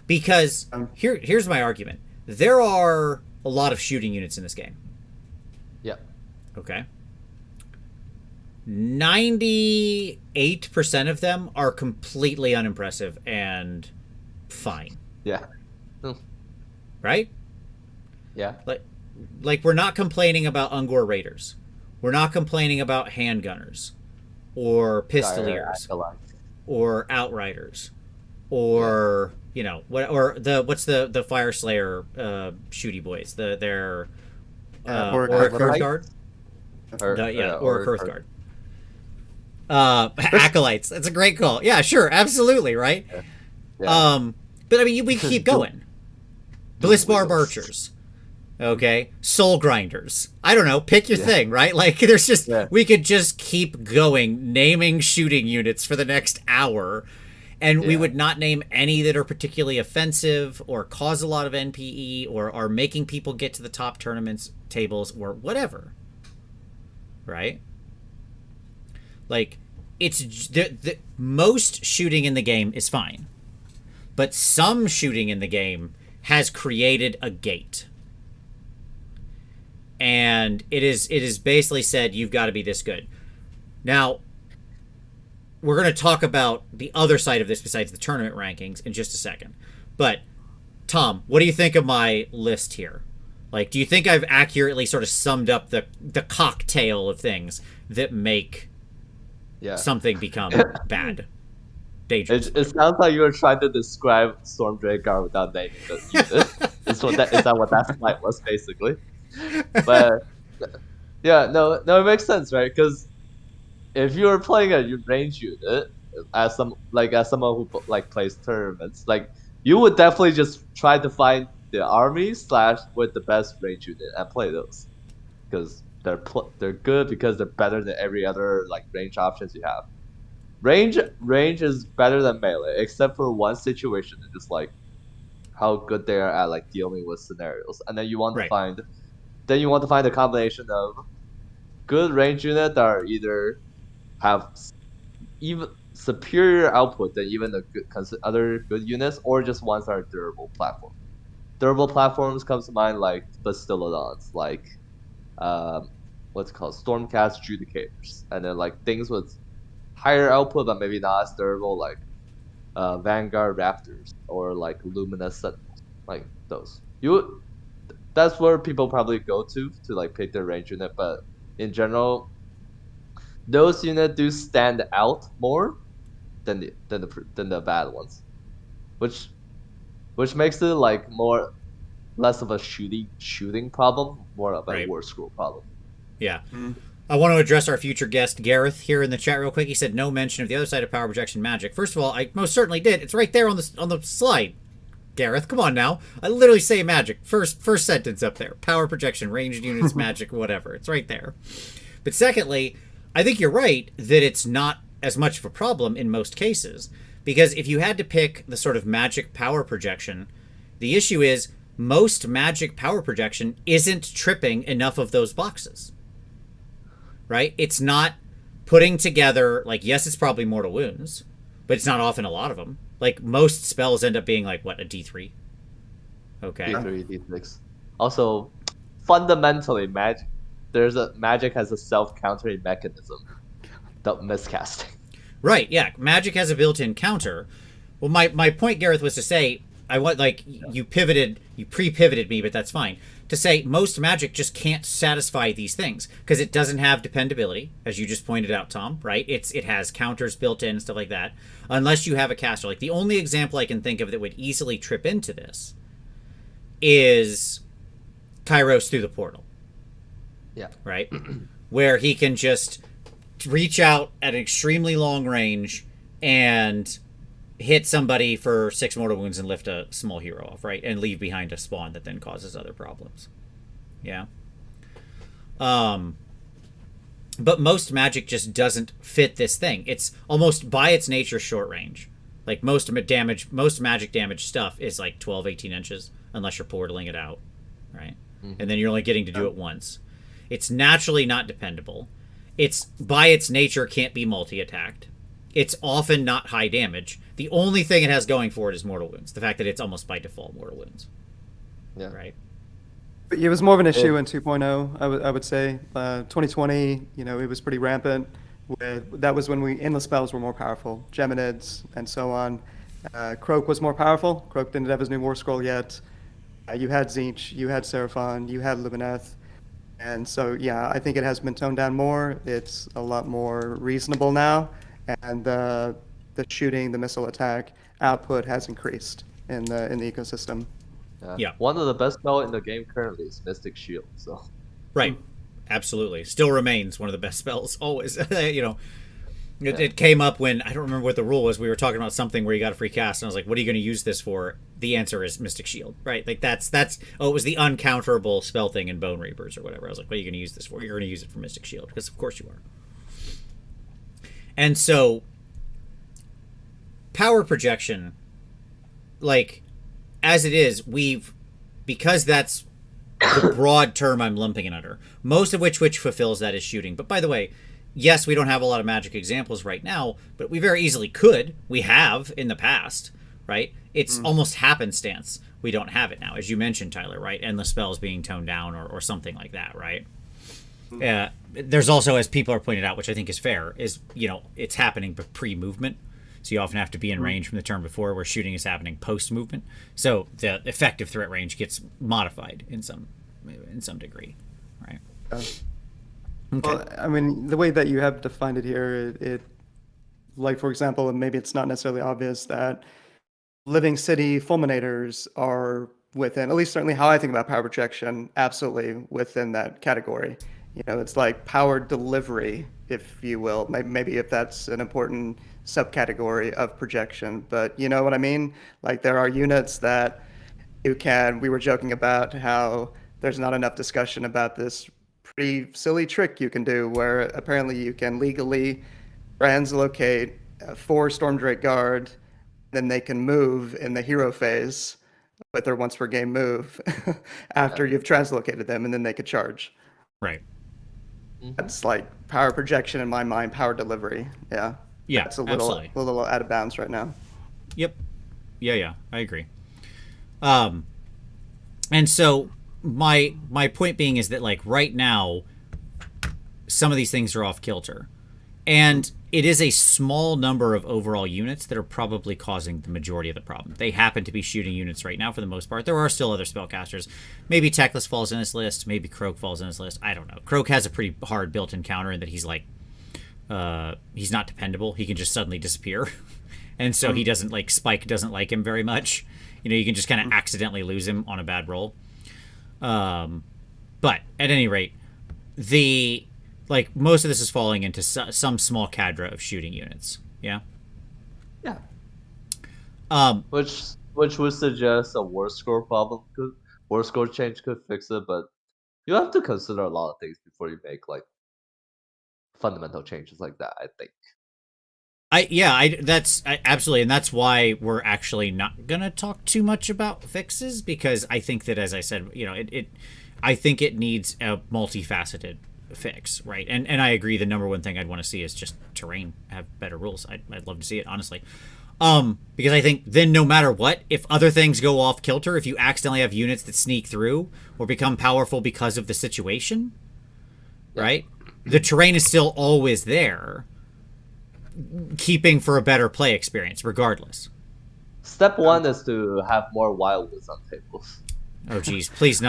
Because here's my argument. There are a lot of shooting units in this game. Yeah. Okay. 98% of them are completely unimpressive and fine. Yeah. Right? Yeah. Like, we're not complaining about Ungor Raiders. We're not complaining about handgunners or pistoliers or outriders or what's the Fire Slayer shooty boys? Their Auric Hearthguard? Auric Hearthguard. Acolytes. That's a great call. Yeah, sure, absolutely, right? Yeah. But I mean, we keep going. Blissbarb Archers. Okay, Soul Grinders. I don't know. Pick your thing, right? Like, there's just we could just keep going, naming shooting units for the next hour, and we would not name any that are particularly offensive or cause a lot of NPE or are making people get to the top tournaments tables or whatever. Right? Like, it's the most shooting in the game is fine, but some shooting in the game has created a gate. And it is basically said, you've got to be this good. Now, we're going to talk about the other side of this besides the tournament rankings in just a second. But, Tom, what do you think of my list here? Like, do you think I've accurately sort of summed up the cocktail of things that make something become bad? Dangerous. It sounds like you were trying to describe Stormdrake without naming the unit. Is that what that slide was, basically? But it makes sense, right? Because if you're playing a range unit as someone who plays tournaments, like, you would definitely just try to find the army / with the best range unit and play those, because they're good because they're better than every other range options you have. Range is better than melee, except for one situation. It's just how good they are at like dealing with scenarios, and then you want to Right. find a combination of good range unit that are either have even superior output than even the other good units, or just ones that are durable platform. Durable platforms comes to mind like Bastillodons, like what's it called, Stormcast Judicators, and then like things with higher output but maybe not as durable, like Vanguard Raptors or like Luminous Sentinels, like those. That's where people probably go to like pick their range unit, but in general, those units do stand out more than the bad ones, which makes it like less of a shooting problem, more of a war scroll problem. Yeah. I want to address our future guest, Gareth, here in the chat real quick. He said no mention of the other side of power projection magic. First of all, I most certainly did. It's right there on the slide. Gareth, come on now. I literally say magic. First sentence up there. Power projection, ranged units, magic, whatever. It's right there. But secondly, I think you're right that it's not as much of a problem in most cases. Because if you had to pick the sort of magic power projection, the issue is most magic power projection isn't tripping enough of those boxes. Right? It's not putting together, like, yes, it's probably mortal wounds, but it's not often a lot of them. Like, most spells end up being, like, what, a D3? Okay. D3, D6. Also, fundamentally, magic has a self-countering mechanism. The miscasting. Right, yeah. Magic has a built-in counter. Well, my point, Gareth, was to say, you pre-pivoted me, but that's fine. To say most magic just can't satisfy these things because it doesn't have dependability, as you just pointed out, Tom, right? It has counters built in and stuff like that, unless you have a caster. Like, the only example I can think of that would easily trip into this is Kairos through the portal. Yeah. Right? Where he can just reach out at an extremely long range and hit somebody for 6 mortal wounds and lift a small hero off, right? And leave behind a spawn that then causes other problems. Yeah. But most magic just doesn't fit this thing. It's almost by its nature short range. Like most magic damage stuff is like 12, 18 inches, unless you're portaling it out, right? Mm-hmm. And then you're only getting to do it once. It's naturally not dependable. It's by its nature can't be multi-attacked. It's often not high damage. The only thing it has going for it is mortal wounds. The fact that it's almost by default mortal wounds. Yeah. Right. But it was more of an issue in 2.0, I would say. 2020, it was pretty rampant. That was when endless spells were more powerful. Geminids and so on. Croak was more powerful. Croak didn't have his new war scroll yet. You had Tzeentch, you had Seraphon, you had Lumineth. And so, yeah, I think it has been toned down more. It's a lot more reasonable now. And the shooting, the missile attack output has increased in the ecosystem. Yeah. One of the best spell in the game currently is Mystic Shield. So. Right. Absolutely. Still remains one of the best spells always. It came up when, I don't remember what the rule was. We were talking about something where you got a free cast, and I was like, what are you going to use this for? The answer is Mystic Shield, right? Like it was the uncounterable spell thing in Bone Reapers or whatever. I was like, what are you going to use this for? You're going to use it for Mystic Shield, because of course you are. And so, power projection, like, as it is, because that's the broad term I'm lumping it under, most of which fulfills that is shooting. But by the way, yes, we don't have a lot of magic examples right now, but we very easily could. We have in the past, right? It's almost happenstance. We don't have it now, as you mentioned, Tyler, right? And the spells being toned down or something like that, right? There's also, as people are pointed out, which I think is fair, is, it's happening pre-movement. So you often have to be in range from the turn before, where shooting is happening post-movement. So the effective threat range gets modified in some degree, right? Okay. Well, I mean, the way that you have defined it here, like, for example, and maybe it's not necessarily obvious that Living City Fulminators are within, at least certainly how I think about power projection, absolutely within that category. It's like power delivery, if you will. Maybe if that's an important subcategory of projection, but you know what I mean? Like, there are units that we were joking about how there's not enough discussion about this pretty silly trick you can do where apparently you can legally translocate 4 Stormdrake Guard, then they can move in the hero phase with their once per game move after you've translocated them, and then they could charge. Right. That's like power projection in my mind, power delivery. Yeah. Yeah, It's a absolutely. little out of bounds right now. Yep. Yeah, I agree. And so my point being is that like right now, some of these things are off kilter, and it is a small number of overall units that are probably causing the majority of the problem. They happen to be shooting units right now for the most part. There are still other spellcasters. Maybe Teclis falls in this list. Maybe Croak falls in this list. I don't know. Croak has a pretty hard built-in counter in that he's like, he's not dependable. He can just suddenly disappear. And so he doesn't like, Spike doesn't like him very much. You know, you can just kind of accidentally lose him on a bad roll. But at any rate, most of this is falling into some small cadre of shooting units. Yeah. Yeah. Which would suggest a war score problem. War score change could fix it, but you have to consider a lot of things before you make like fundamental changes like that, I think. Absolutely, and that's why we're actually not gonna talk too much about fixes, because I think that, as I said, you know, I think it needs a multifaceted fix, right? And I agree. The number one thing I'd want to see is just terrain have better rules. I'd love to see it, honestly, because I think then no matter what, if other things go off kilter, if you accidentally have units that sneak through or become powerful because of the situation, right? The terrain is still always there, keeping for a better play experience regardless. Step one is to have more wildwoods on tables. Oh geez, please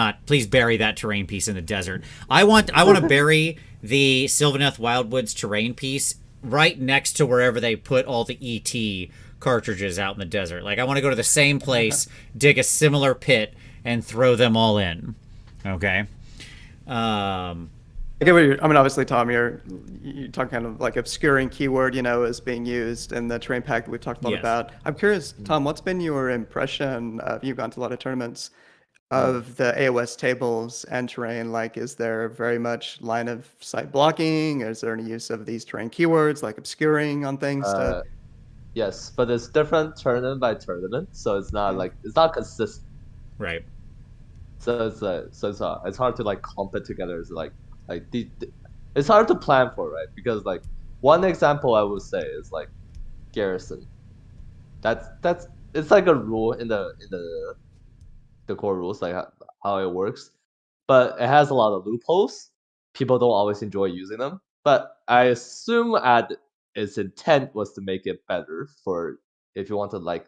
bury that terrain piece in the desert. I want to bury the Sylvaneth Wildwoods terrain piece right next to wherever they put all the ET cartridges out in the desert. Like, I want to go to the same place, dig a similar pit, and throw them all in. Okay. I get what I mean, obviously, Tom, you're talking kind of like obscuring keyword, you know, is being used in the terrain pack that we've talked a lot about. I'm curious, Tom, what's been your impression of, you've gone to a lot of tournaments, of the AoS tables and terrain? Like, is there very much line of sight blocking? Is there any use of these terrain keywords, like obscuring on things? Yes, but it's different tournament by tournament, so it's not like, it's not consistent. Right. So it's hard to like clump it together. It's it's hard to plan for, right? Because like one example I would say is like garrison. That's it's like a rule in the core rules, like how it works, but it has a lot of loopholes. People don't always enjoy using them, but I assume its intent was to make it better for if you want to like,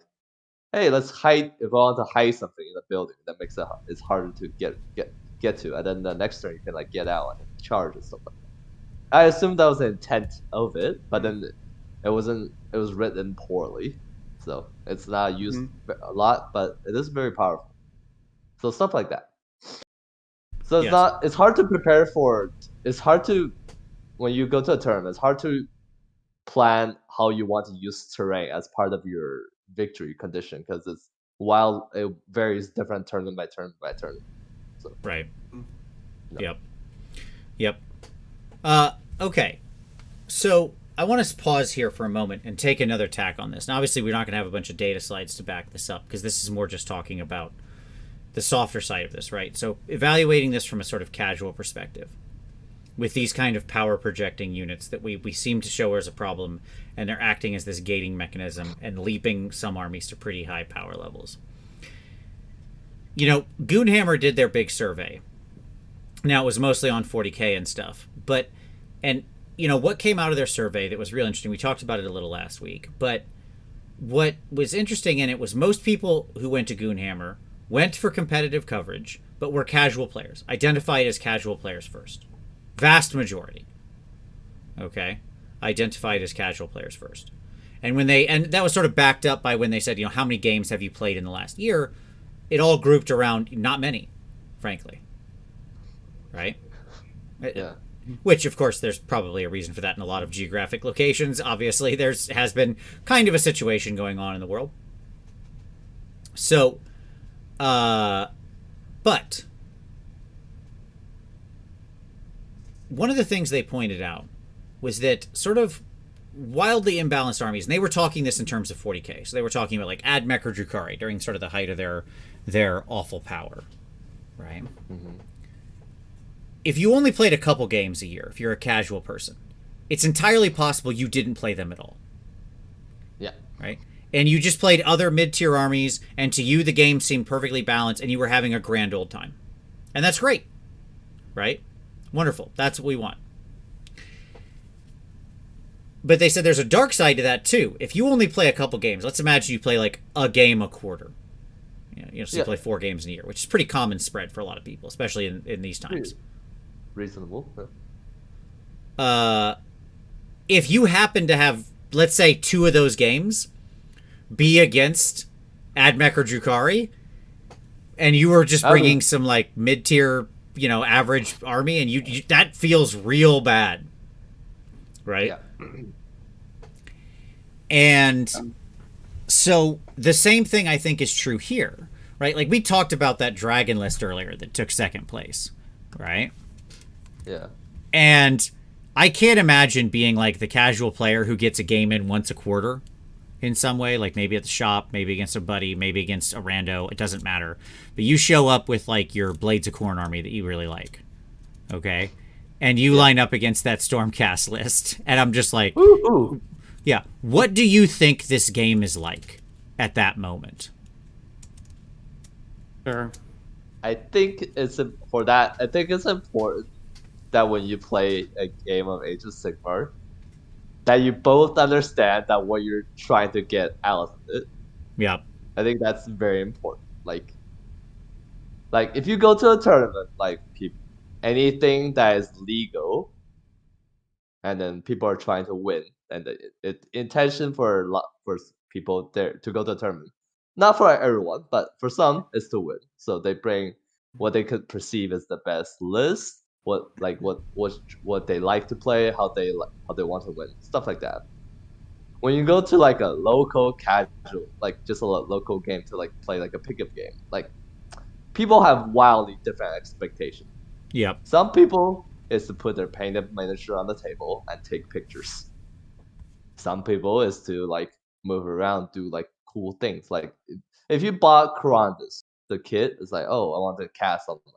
hey, let's hide. If I want to hide something in a building, that makes it's harder to get to, and then the next turn you can like get out and charge and stuff like that. I assume that was the intent of it, but then it wasn't. It was written poorly, so it's not used a lot, but it is very powerful. So stuff like that. So it's not. It's hard to prepare for. It's hard to, when you go to a tournament, it's hard to plan how you want to use terrain as part of your victory condition, because while it varies different tournament by tournament by tournament. So. Right. No. Yep. Okay. So I want to pause here for a moment and take another tack on this. Now, obviously, we're not going to have a bunch of data slides to back this up, because this is more just talking about the softer side of this, right? So evaluating this from a sort of casual perspective, with these kind of power projecting units that we seem to show as a problem, and they're acting as this gating mechanism and leaping some armies to pretty high power levels. You know, Goonhammer did their big survey. Now, it was mostly on 40K and stuff, and you know, what came out of their survey that was real interesting, we talked about it a little last week, but what was interesting in it was most people who went to Goonhammer went for competitive coverage, but were casual players, identified as casual players first. Vast majority. Okay? Identified as casual players first. And that was sort of backed up by when they said, you know, how many games have you played in the last year? It all grouped around not many, frankly. Right? Yeah. Which, of course, there's probably a reason for that in a lot of geographic locations. Obviously, has been kind of a situation going on in the world. So, but one of the things they pointed out was that sort of wildly imbalanced armies, and they were talking this in terms of 40k. So they were talking about like Admech or Drukhari during sort of the height of their awful power, right? Mm-hmm. If you only played a couple games a year, if you're a casual person, it's entirely possible you didn't play them at all. Yeah. Right? And you just played other mid-tier armies, and to you the game seemed perfectly balanced, and you were having a grand old time. And that's great. Right? Wonderful. That's what we want. But they said there's a dark side to that too. If you only play a couple games, let's imagine you play like a game a quarter. So you play 4 games in a year, which is pretty common spread for a lot of people, especially in these times. Reasonable. If you happen to have, let's say, 2 of those games be against Admech or Drukhari, and you were just bringing some like mid-tier, average army, and you that feels real bad, right? Yeah. And so the same thing I think is true here, right? Like we talked about that dragon list earlier that took second place, right? Yeah. And I can't imagine being like the casual player who gets a game in once a quarter in some way, like maybe at the shop, maybe against a buddy, maybe against a rando. It doesn't matter. But you show up with like your Blades of Corn army that you really like, okay? And you line up against that Stormcast list. And I'm just like, Ooh. Yeah, what do you think this game is like at that moment? Sure. I think it's important that when you play a game of Age of Sigmar, that you both understand that what you're trying to get out of it. Yeah. I think that's very important. Like if you go to a tournament, like anything that is legal, and then people are trying to win, and the intention for people there to go to a tournament, not for everyone, but for some, is to win. So they bring what they could perceive as the best list, what they like to play, how they want to win, stuff like that. When you go to like a local casual, like just a local game to like play like a pickup game, like people have wildly different expectations. Yep. Some people is to put their painted miniature on the table and take pictures. Some people is to like move around, do like cool things. Like if you bought Corandus, the kit is like, oh, I want to cast something.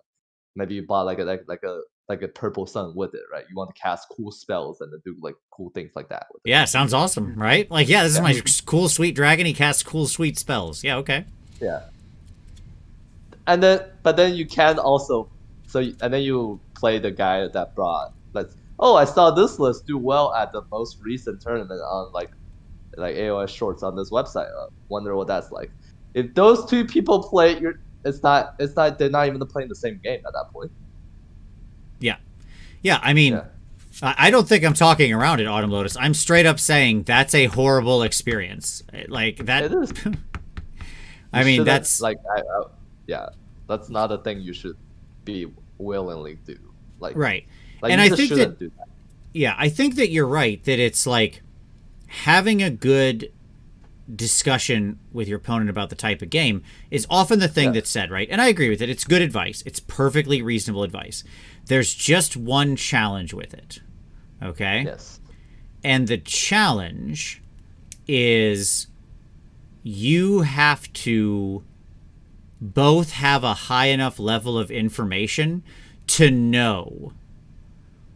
Maybe you bought like a purple sun with it, right? You want to cast cool spells and then do like cool things like that with it. Yeah, sounds awesome, right? Like, yeah, this is my cool, sweet dragon. He casts cool, sweet spells. Yeah, okay. Yeah. And then you can also and then you play the guy that brought I saw this list do well at the most recent tournament on like AoS shorts on this website. Wonder what that's like. If those 2 people play, it's not they're not even playing the same game at that point. Yeah, I mean, I don't think I'm talking around it, Autumn Lotus. I'm straight up saying that's a horrible experience. Like that. It is. I mean, that's like, that's not a thing you should be willingly do. Like, right. Like, and you I just think shouldn't that, do that. Yeah, I think that you're right, that it's like having a good discussion with your opponent about the type of game is often the thing that's said, right? And I agree with it. It's good advice. It's perfectly reasonable advice. There's just one challenge with it. Okay? Yes. And the challenge is you have to both have a high enough level of information to know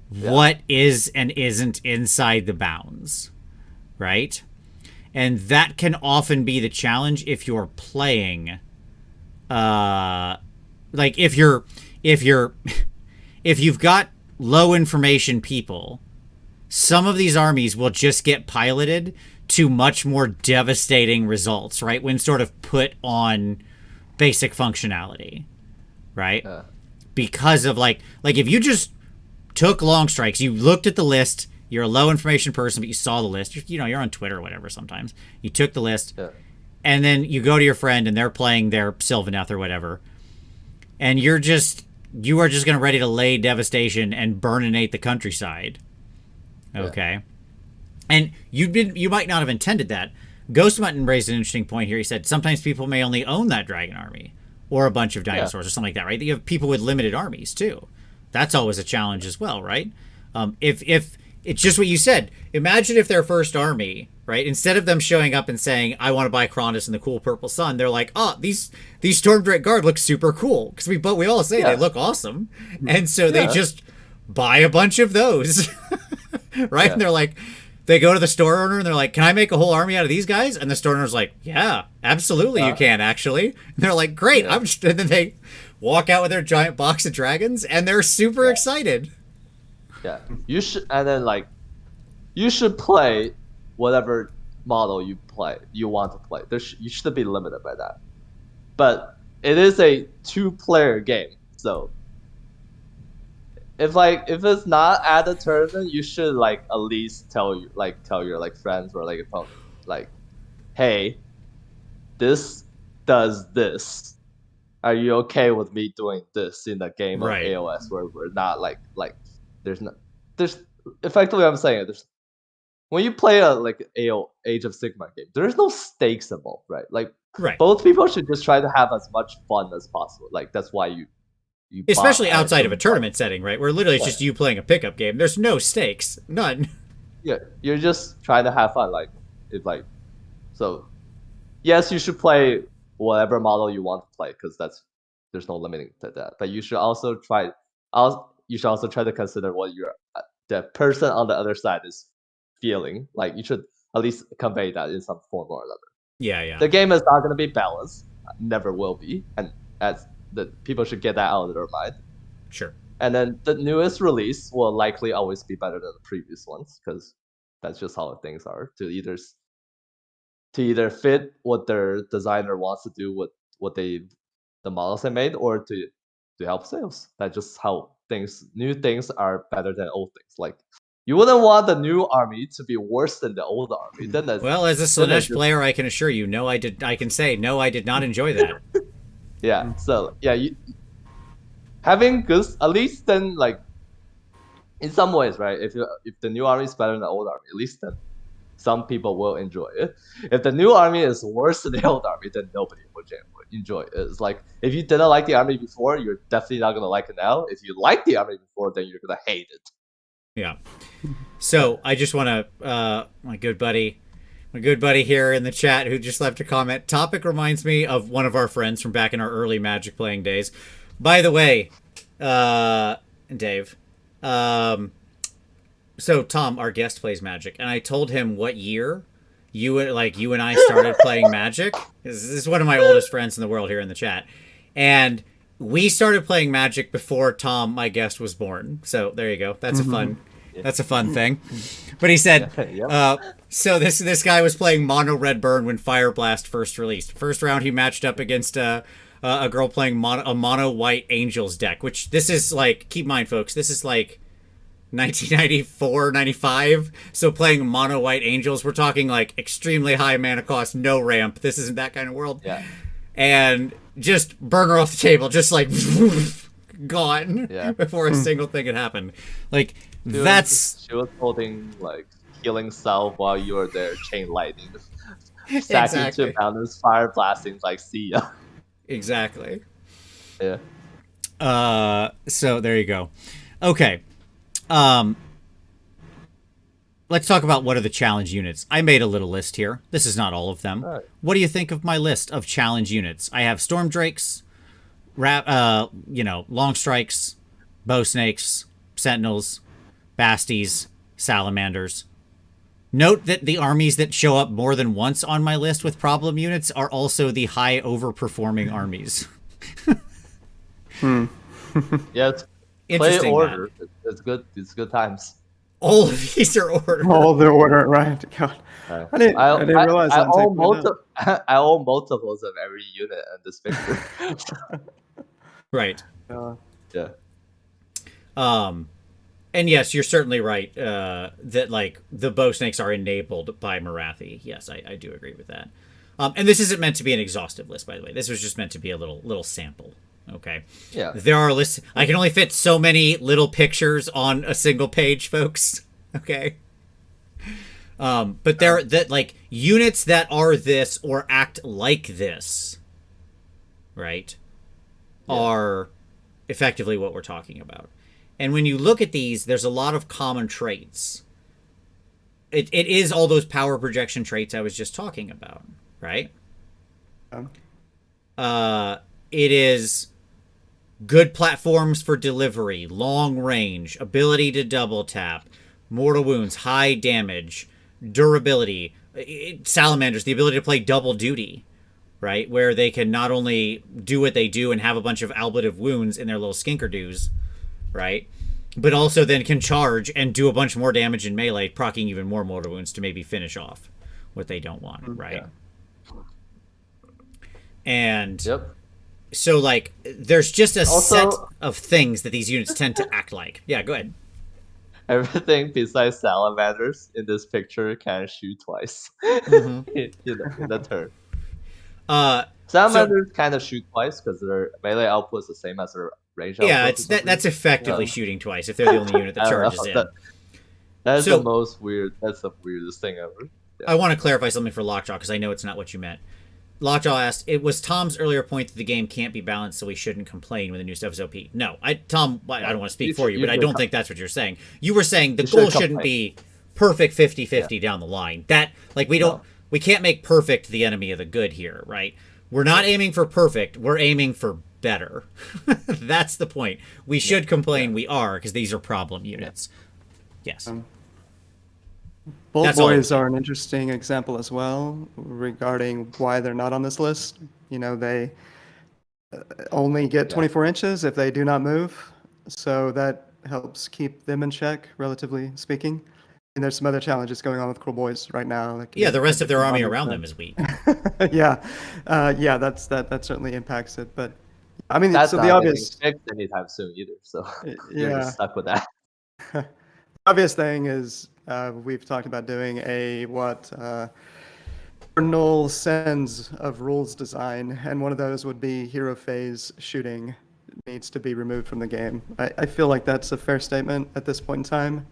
what is and isn't inside the bounds, right? And that can often be the challenge if you're playing, like if you've got low information people, some of these armies will just get piloted to much more devastating results, right? When sort of put on basic functionality, right? Because of like if you just took long strikes, you looked at the list, you're a low information person, but you saw the list, you're on Twitter or whatever sometimes, you took the list, and then you go to your friend and they're playing their Sylvaneth or whatever, and you are just going to ready to lay devastation and burninate the countryside, okay? And you might not have intended that. Ghost Mutton raised an interesting point here. He said sometimes people may only own that dragon army or a bunch of dinosaurs or something like that, right? You have people with limited armies too. That's always a challenge as well, right? If it's just what you said. Imagine if their first army, right? Instead of them showing up and saying, "I want to buy Kronus and the cool purple sun," they're like, "Oh, these Stormdrake Guard look super cool," because we all say they look awesome, and so they just buy a bunch of those, right? Yeah. And they're like, they go to the store owner and they're like, "Can I make a whole army out of these guys?" And the store owner's like, "Yeah, absolutely, you can actually." And they're like, "Great!" And then they walk out with their giant box of dragons, and they're super excited. Yeah, you should, and then like, you should play whatever model you want to play. You should be limited by that. But it is a 2-player game, so if it's not at the tournament, you should like at least tell your like friends or like opponent, like, hey, this does this. Are you okay with me doing this in the game of AoS where we're not like there's effectively I'm saying there's when you play a like Age of Sigmar game, there's no stakes involved, right? Like both people should just try to have as much fun as possible. Like that's why you especially outside of a tournament setting, right? Where literally it's just you playing a pickup game. There's no stakes, none. Yeah, you're just trying to have fun. So yes, you should play whatever model you want to play because there's no limiting to that. But you should also try to consider what the person on the other side is feeling. Like you should at least convey that in some form or another. Yeah. The game is not going to be balanced, never will be, and as the people should get that out of their mind. Sure. And then the newest release will likely always be better than the previous ones because that's just how things are. To either fit what their designer wants to do with what the models they made, or to help sales. That's just how new things are better than old things. Like you wouldn't want the new army to be worse than the old army. Well, as a Slaanesh player, I can assure you, I can say no, I did not enjoy that. Yeah. So yeah, having good at least then like in some ways, right? If the new army is better than the old army, at least then some people will enjoy it. If the new army is worse than the old army, then nobody will enjoy it. It's like if you didn't like the army before, you're definitely not gonna like it now. If you like the army before, then you're gonna hate it. Yeah. So I just want to, my good buddy here in the chat who just left a comment. Topic reminds me of one of our friends from back in our early Magic playing days. By the way, Dave, so Tom, our guest, plays Magic, and I told him what year you and I started playing Magic. This is one of my oldest friends in the world here in the chat, and we started playing Magic before Tom, my guest, was born. So there you go. That's a fun thing. But he said, so this guy was playing Mono Red Burn when Fire Blast first released. First round, he matched up against a girl playing a Mono White Angels deck, which this is like, keep in mind, folks, this is like 1994, 95. So playing Mono White Angels, we're talking like extremely high mana cost, no ramp. This isn't that kind of world. Yeah. And just burn her off the table, just like gone before a single thing had happened. Like she was holding like healing salve while you were there, chain lightning, stacking to bounders, fire blasting, like see ya. Exactly. Yeah. So there you go. Okay. Let's talk about what are the challenge units. I made a little list here. This is not all of them. All right. What do you think of my list of challenge units? I have Storm Drakes, Long Strikes, Bow Snakes, Sentinels, Basties, Salamanders. Note that the armies that show up more than once on my list with problem units are also the high overperforming armies. Yeah, play order. It's good. It's good times. All of these are ordered. All the order, right? God. I didn't realize that. I own multiples of every unit in this picture. Right. Yeah. And yes, you're certainly right that like the bow snakes are enabled by Marathi. Yes, I do agree with that. And this isn't meant to be an exhaustive list, by the way. This was just meant to be a little sample. Okay. Yeah. There are lists. I can only fit so many little pictures on a single page, folks. Okay. But there that like units that are this or act like this, right, are effectively what we're talking about. And when you look at these, there's a lot of common traits. it is all those power projection traits I was just talking about, right? It is good platforms for delivery, long range, ability to double tap, mortal wounds, high damage, durability. Salamanders, the ability to play double duty, right? Where they can not only do what they do and have a bunch of ablative wounds in their little skinkerdoos, right? But also then can charge and do a bunch more damage in melee, proccing even more mortal wounds to maybe finish off what they don't want, right? Yeah. And so, like, there's just a set of things that these units tend to act like. Yeah, go ahead. Everything besides salamanders in this picture can shoot twice. In the turn. Salamanders kind of shoot twice because their melee output is the same as their range output. Yeah, that's effectively shooting twice if they're the only unit that charges in. That is the most weird. That's the weirdest thing ever. Yeah. I want to clarify something for Lockjaw because I know it's not what you meant. Lockjaw asked, it was Tom's earlier point that the game can't be balanced, so we shouldn't complain when the new stuff is OP. No, Tom, I don't want to speak for you, but I don't think that's what you're saying. You were saying the goal shouldn't be perfect 50-50 down the line. That, like, we can't make perfect the enemy of the good here, right? We're not aiming for perfect. We're aiming for better. That's the point. We should complain. We are, because these are problem units. Yes. Bolt Boys are an interesting example as well regarding why they're not on this list. You know, they only get 24 inches if they do not move. So that helps keep them in check, relatively speaking. And there's some other challenges going on with Cruel Boys right now. Like, yeah, the rest of their army around them is weak. Yeah, that certainly impacts it. But I mean, that's so not the obvious fixed anytime soon either. So you're just stuck with that. The obvious thing is we've talked about doing a cardinal sins of rules design, and one of those would be hero phase shooting needs to be removed from the game. I feel like that's a fair statement at this point in time.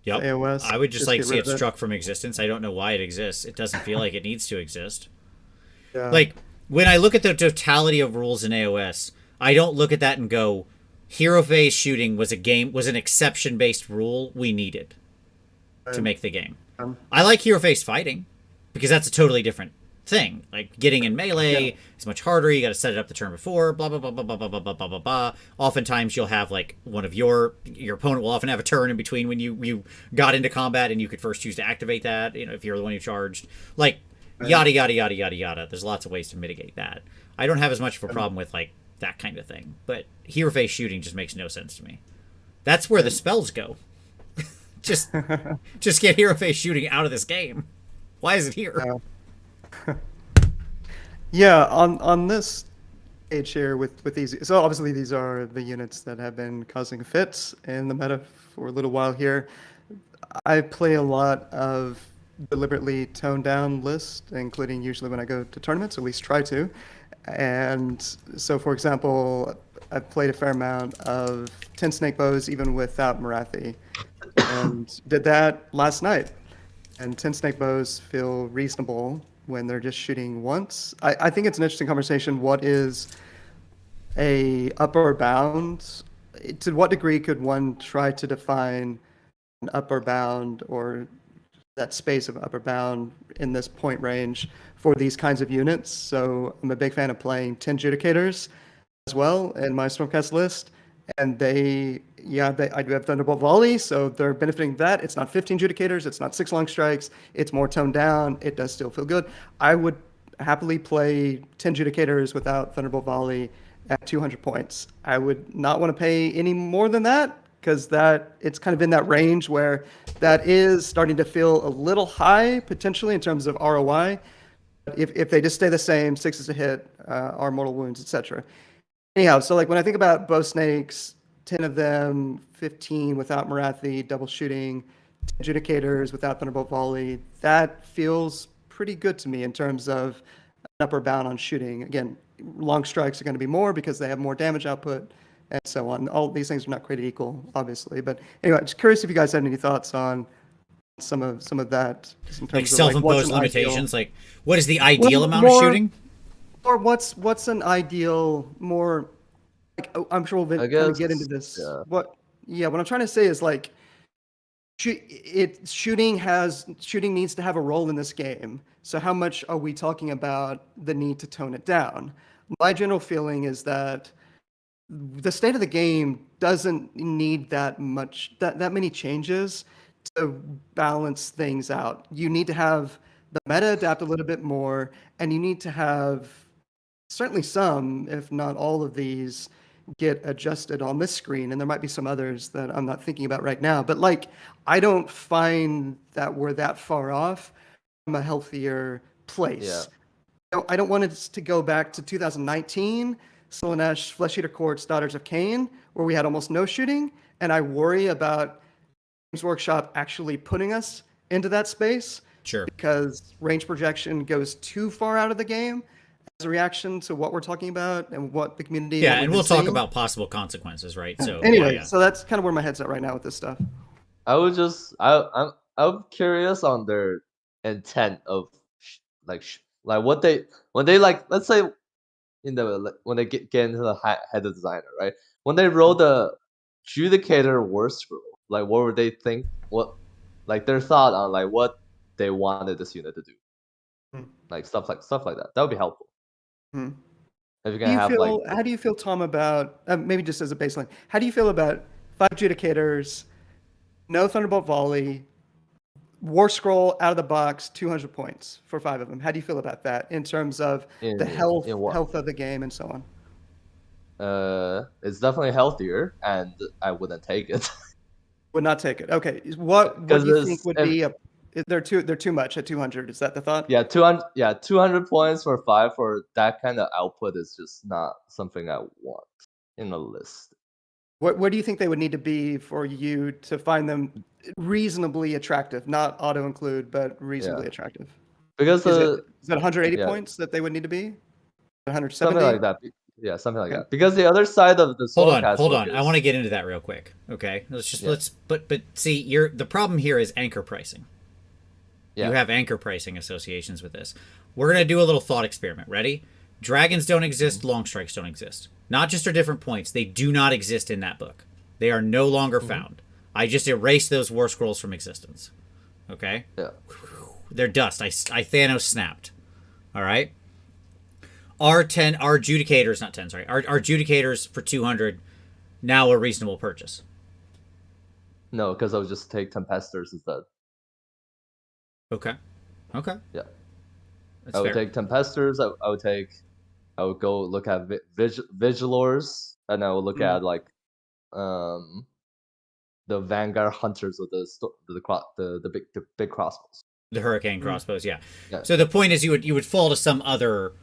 Yep. AoS. I would just like see it struck from existence. I don't know why it exists. It doesn't feel like it needs to exist. Yeah. Like, when I look at the totality of rules in AoS, I don't look at that and go, hero phase shooting was an exception-based rule we needed to make the game. I like hero phase fighting, because that's a totally different thing. Like, getting in melee is much harder. You got to set it up the turn before, blah, blah, blah, blah, blah, blah, blah, blah, blah, blah. Oftentimes you'll have, like, one of your opponent will often have a turn in between when you got into combat, and you could first choose to activate that, you know, if you're the one who charged. Like, yada, yada, yada, yada, yada. There's lots of ways to mitigate that. I don't have as much of a problem with, like, that kind of thing. But hero phase shooting just makes no sense to me. That's where the spells go. just get hero phase shooting out of this game. Why is it here? Yeah, on this page here with these, so obviously these are the units that have been causing fits in the meta for a little while here. I play a lot of deliberately toned down lists, including usually when I go to tournaments, at least try to. And so, for example, I've played a fair amount of 10 snake bows even without Marathi, and did that last night. And 10 snake bows feel reasonable when they're just shooting once. I think it's an interesting conversation. What is a upper bound? To what degree could one try to define an upper bound or that space of upper bound in this point range for these kinds of units? So I'm a big fan of playing 10 Judicators as well in my Stormcast list. And I do have Thunderbolt Volley, so they're benefiting that. It's not 15 Judicators, it's not 6 Long Strikes, it's more toned down, it does still feel good. I would happily play 10 Judicators without Thunderbolt Volley at 200 points. I would not want to pay any more than that, because it's kind of in that range where that is starting to feel a little high, potentially, in terms of ROI. If they just stay the same, 6 is a hit, are mortal wounds, etc. Anyhow, so like when I think about bow snakes, 10 of them, 15 without Marathi, double shooting, 10 Judicators without Thunderbolt Volley, that feels pretty good to me in terms of an upper bound on shooting. Again, long strikes are going to be more because they have more damage output and so on. All these things are not created equal, obviously. But anyway, just curious if you guys had any thoughts on some of that. Just in terms like self-imposed limitations, like what is the ideal amount of shooting? Or what's an ideal more? Like, I'm sure we'll kind of get into this. What I'm trying to say is like shooting needs to have a role in this game. So how much are we talking about the need to tone it down? My general feeling is that the state of the game doesn't need that many changes to balance things out. You need to have the meta adapt a little bit more, and you need to have certainly some, if not all of these, get adjusted on this screen. And there might be some others that I'm not thinking about right now. But like, I don't find that we're that far off from a healthier place. I don't want it to go back to 2019, Slaanesh, Flesh Eater Courts, Daughters of Cain, where we had almost no shooting. And I worry about Games Workshop actually putting us into that space. Sure. Because range projection goes too far out of the game as a reaction to what we're talking about and what the community. Yeah, and we'll talk about possible consequences, right? So anyway, so that's kind of where my head's at right now with this stuff. I'm curious on their intent of like what when they like, let's say when they get into the head of designer, right? When they roll the Judicator War Scroll, like what would they think? What like their thought on like what they wanted this unit to do, like stuff like that. That would be helpful. If you can how do you feel, Tom, about maybe just as a baseline? How do you feel about 5 Judicators, no Thunderbolt Volley, War Scroll out of the box, 200 points for 5 of them? How do you feel about that in terms of the health of the game and so on? It's definitely healthier, and I wouldn't take it. Would not take it. Okay, what do you think would be a? They're too much at 200. Is that the thought? Yeah, 200. Yeah, 200 points for 5 for that kind of output is just not something I want in a list. What do you think they would need to be for you to find them reasonably attractive? Not auto include, but reasonably attractive. Because is it 180 points that they would need to be? 170. Something like that. Yeah, something like that. Because the other side of the hold on. I want to get into that real quick. Okay, but see, the problem here is anchor pricing. Yeah. You have anchor pricing associations with this. We're going to do a little thought experiment. Ready? Dragons don't exist. Long strikes don't exist. Not just are different points. They do not exist in that book. They are no longer found. I just erased those war scrolls from existence. Okay? Yeah. They're dust. I Thanos snapped. All right? Our Judicators, not 10, sorry. Our Judicators for 200 now a reasonable purchase. No, because I would just take Tempestors instead. Okay. Yeah. That's I would fair. take Tempestors. I would go look at Vigilors, and I would look at like the Vanguard Hunters with the big crossbows. The Hurricane crossbows, yeah. So the point is you would fall to some other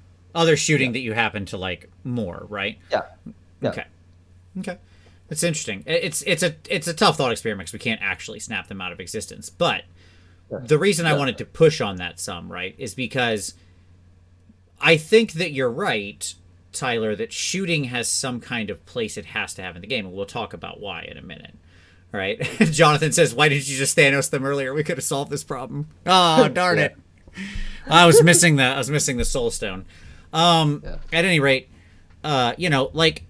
shooting that you happen to like more, right? Yeah. Okay. That's interesting. It's a tough thought experiment because we can't actually snap them out of existence. But the reason I wanted to push on that some, right, is because I think that you're right, Tyler, that shooting has some kind of place it has to have in the game, and we'll talk about why in a minute. All right? Jonathan says, "Why didn't you just Thanos them earlier? We could have solved this problem." Oh, darn it! I was missing the Soul Stone. At any rate, like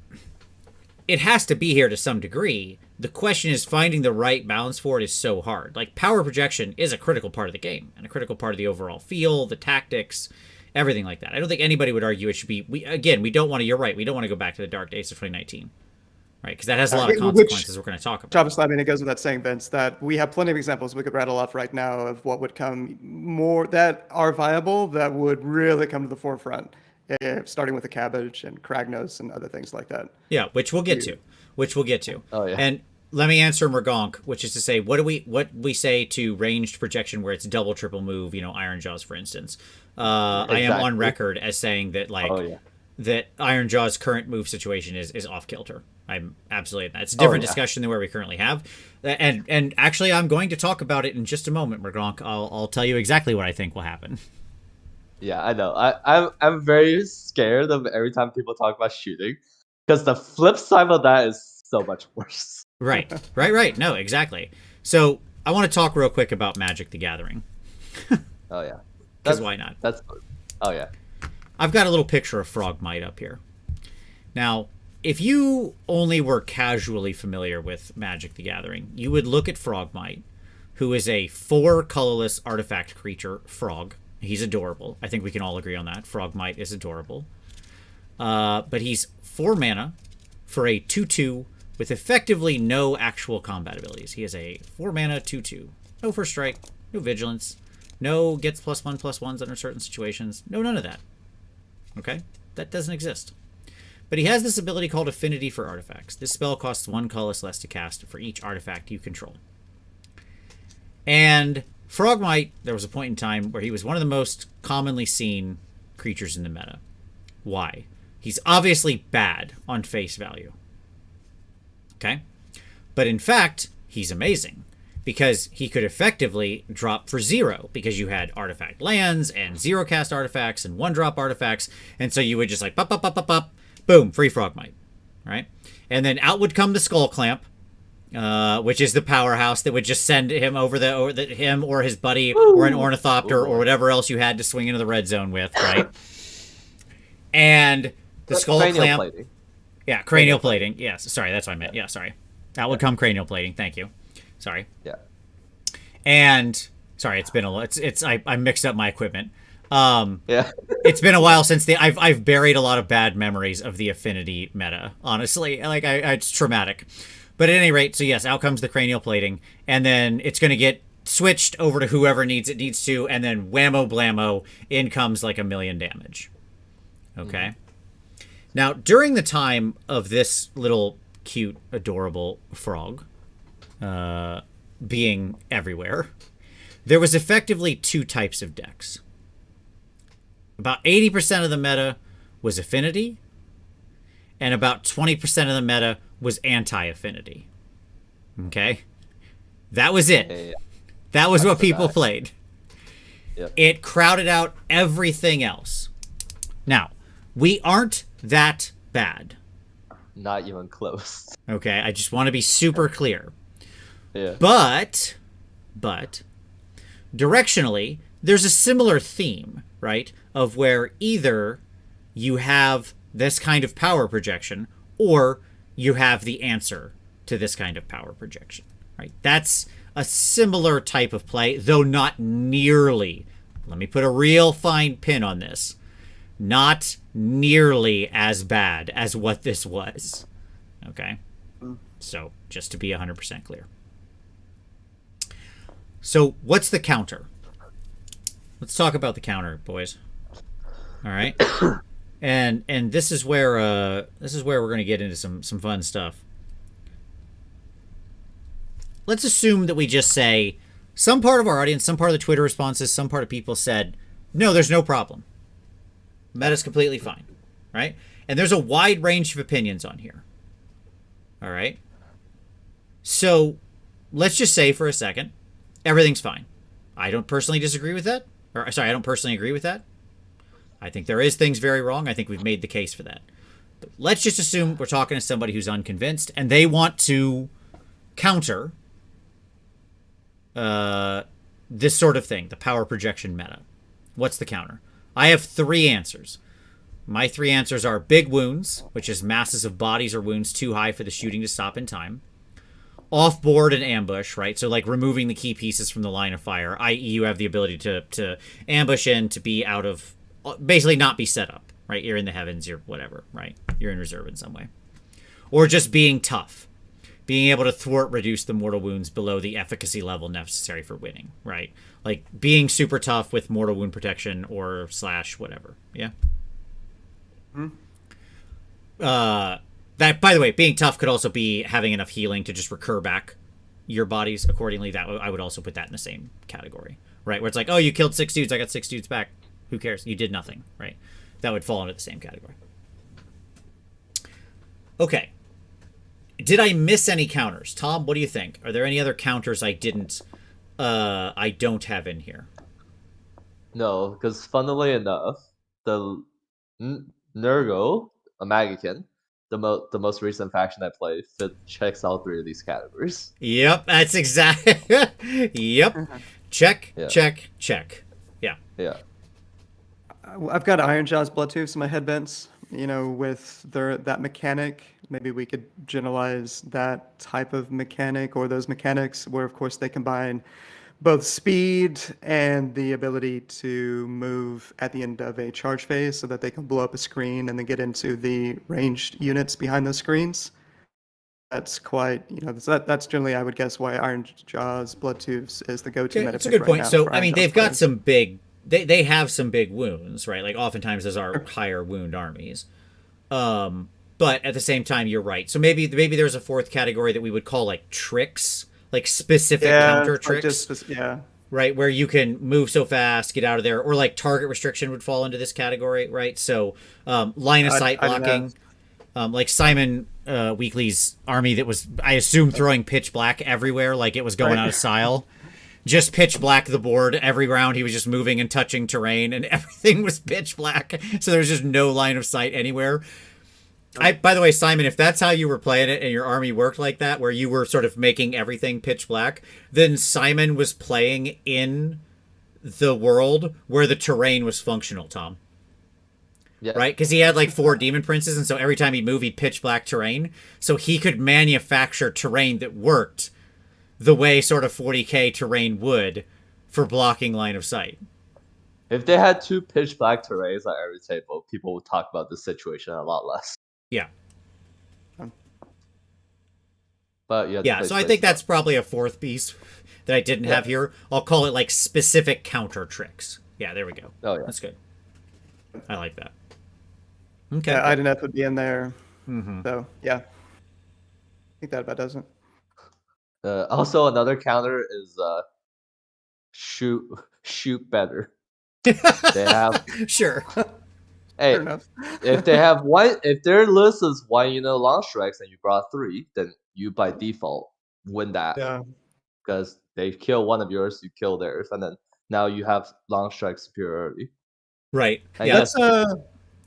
it has to be here to some degree. The question is finding the right balance for it is so hard. Like power projection is a critical part of the game and a critical part of the overall feel, the tactics, everything like that. I don't think anybody would argue it should be. We don't want to. You're right. We don't want to go back to the dark days of 2019, right? Because that has a lot of consequences we're going to talk about. Travis, I mean, it goes without saying, Vince, that we have plenty of examples we could rattle off right now of what would come more that are viable that would really come to the forefront, starting with the Cabbage and Kragnos and other things like that. Yeah, which we'll get to. Oh yeah. And let me answer Mergonk, which is to say, what we say to ranged projection where it's double, triple move, Iron Jaws, for instance. Exactly. I am on record as saying that that Iron Jaw's current move situation is off kilter. I'm absolutely at that. It's a different discussion than where we currently have. And actually I'm going to talk about it in just a moment, Mergonk. I'll tell you exactly what I think will happen. Yeah, I know. I'm very scared of every time people talk about shooting, because the flip side of that is so much worse. Right. No, exactly. So I want to talk real quick about Magic the Gathering. Oh yeah. Because why not? Oh yeah. I've got a little picture of Frogmite up here. Now, if you only were casually familiar with Magic the Gathering, you would look at Frogmite, who is a 4 colorless artifact creature frog. He's adorable. I think we can all agree on that. Frogmite is adorable. But he's 4 mana for a 2/2 with effectively no actual combat abilities. He is a 4 mana 2/2. No first strike, no vigilance, no gets +1/+1s under certain situations. No, none of that. Okay? That doesn't exist. But he has this ability called Affinity for Artifacts. This spell costs 1 colorless less to cast for each artifact you control. And Frogmite, there was a point in time where he was one of the most commonly seen creatures in the meta. Why? He's obviously bad on face value. Okay? But in fact, he's amazing. Because he could effectively drop for 0. Because you had artifact lands and 0 cast artifacts and 1-drop artifacts. And so you would just like, pop, pop, pop, pop, pop. Boom, free Frogmite. Right? And then out would come the Skull Clamp. Which is the powerhouse that would just send him over him or his buddy or an Ornithopter or whatever else you had to swing into the red zone with, right? And the Skull Clamp. Plating. Yeah, cranial plating. Yes, sorry, that's what I meant. Yeah, sorry. Out would come cranial plating. Thank you. Sorry. Yeah. And sorry, it's been I mixed up my equipment. Yeah. It's been a while since I've buried a lot of bad memories of the Affinity meta. Honestly, like it's traumatic. But at any rate, so yes, out comes the cranial plating, and then it's going to get switched over to whoever needs to, and then whammo blammo, in comes like 1,000,000 damage. Okay? Now, during the time of this little cute, adorable frog being everywhere, there was effectively 2 types of decks. About 80% of the meta was Affinity, and about 20% of the meta was anti-Affinity. Okay? That was it. Yeah. That was what people played. Yep. It crowded out everything else. Now, we aren't that bad. Not even close. Okay? I just want to be super clear. Yeah. But, directionally, there's a similar theme, right? Of where either you have this kind of power projection, or you have the answer to this kind of power projection, right? That's a similar type of play, though not nearly. Let me put a real fine pin on this. Not nearly as bad as what this was. Okay? So, just to be 100% clear. So, what's the counter? Let's talk about the counter, boys. All right? And this is where we're going to get into some fun stuff. Let's assume that we just say some part of our audience, some part of the Twitter responses, some part of people said, no, there's no problem. Meta's completely fine, right? And there's a wide range of opinions on here. All right? So let's just say for a second, everything's fine. I don't personally disagree with that. I don't personally agree with that. I think there is things very wrong. I think we've made the case for that. But let's just assume we're talking to somebody who's unconvinced and they want to counter this sort of thing, the power projection meta. What's the counter? I have 3 answers. My 3 answers are big wounds, which is masses of bodies or wounds too high for the shooting to stop in time. Off-board and ambush, right? So like removing the key pieces from the line of fire, i.e. you have the ability to ambush in, to be out of, basically not be set up, right? You're in the heavens, you're whatever, right? You're in reserve in some way. Or just being tough. Being able to reduce the mortal wounds below the efficacy level necessary for winning, right? Like being super tough with mortal wound protection or / whatever, yeah? That, by the way, being tough could also be having enough healing to just recur back your bodies accordingly. That I would also put that in the same category, right? Where it's like, oh, you killed 6 dudes, I got 6 dudes back. Who cares? You did nothing, right? That would fall into the same category. Okay. Did I miss any counters? Tom, what do you think? Are there any other counters I don't have in here? No, because funnily enough, the Nurgle, a Magican, the most recent faction I played, checks all 3 of these categories. Yep, that's exactly. Yep. Check, Yeah. check. Yeah. Yeah. I've got Iron Jaw's Bloodtooths in my headvents. with that mechanic, maybe we could generalize that type of mechanic or those mechanics where, of course, they combine both speed and the ability to move at the end of a charge phase so that they can blow up a screen and then get into the ranged units behind those screens. That's quite, that's generally, I would guess, why Iron Jaws Blood Tubes is the go-to meta It's a pick good point. right now So, for I Iron mean, Jaws they've got players. some big, they have some big wounds, right? Like, oftentimes those are higher wound armies. But at the same time, you're right. So maybe there's a fourth category that we would call like tricks, like specific counter it's like tricks. yeah. Right, where you can move so fast, get out of there, or like target restriction would fall into this category, right? So line of sight blocking, like Simon Weekly's army that was, I assume, throwing pitch black everywhere, like it was going out of style. Just pitch black the board every round. He was just moving and touching terrain, and everything was pitch black. So there was just no line of sight anywhere. By the way, Simon, if that's how you were playing it and your army worked like that, where you were sort of making everything pitch black, then Simon was playing in the world where the terrain was functional, Tom. Yeah. Right? Because he had like 4 demon princes, and so every time he'd move, he'd pitch black terrain. So he could manufacture terrain that worked the way sort of 40k terrain would for blocking line of sight. If they had 2 pitch black terrains at every table, people would talk about this situation a lot less. Yeah. But yeah, so I think that's probably a fourth piece that I didn't have here. I'll call it like specific counter tricks. Yeah, there we go. Oh yeah, that's good. I like that. Okay. Yeah, Ideneth would be in there. Mm-hmm. So yeah, I think that about does it. Also, another counter is shoot better. They have sure. Hey, if their list is 1 long strikes and you brought 3, then you by default win that. Yeah. Because they kill one of yours, you kill theirs, and then now you have long strike superiority. Right. And yeah. That's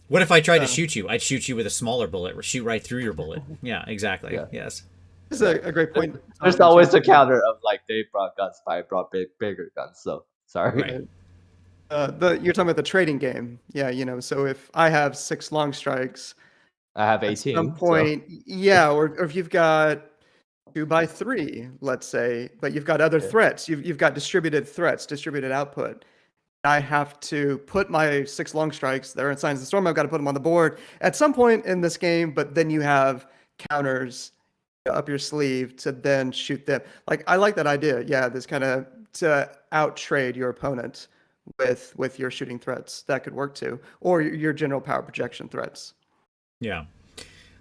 What if I tried to shoot you? I'd shoot you with a smaller bullet, or shoot right through your bullet. Yeah, exactly. Yeah. Yes. This is a great point. There's always a counter of like they brought guns, but I brought bigger guns. So sorry. Right. You're talking about the trading game. Yeah, so if I have 6 long strikes, I have 18. at some point, or if you've got 2 by 3, let's say, but you've got other threats, you've got distributed threats, distributed output. I have to put my 6 long strikes, they're in Signs of the Storm, I've got to put them on the board at some point in this game, but then you have counters up your sleeve to then shoot them. Like, I like that idea. Yeah, this kind of to out-trade your opponent with your shooting threats. That could work too. Or your general power projection threats. Yeah.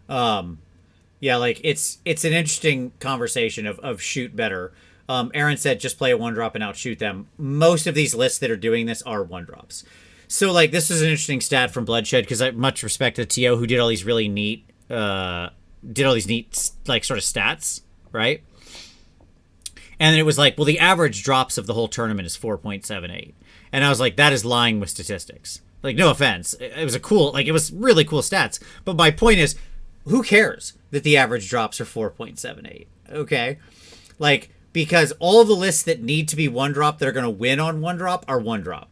Yeah, like it's an interesting conversation of shoot better. Aaron said just play a 1-drop and outshoot them. Most of these lists that are doing this are 1-drops. So like this is an interesting stat from Bloodshed, because I much respect to T.O. who did all these really neat like sort of stats, right? And then it was like, well, the average drops of the whole tournament is 4.78. And I was like, that is lying with statistics. Like, no offense. It was it was really cool stats. But my point is, who cares that the average drops are 4.78? Okay? Like, because all the lists that need to be 1-drop that are going to win on 1-drop are 1-drop.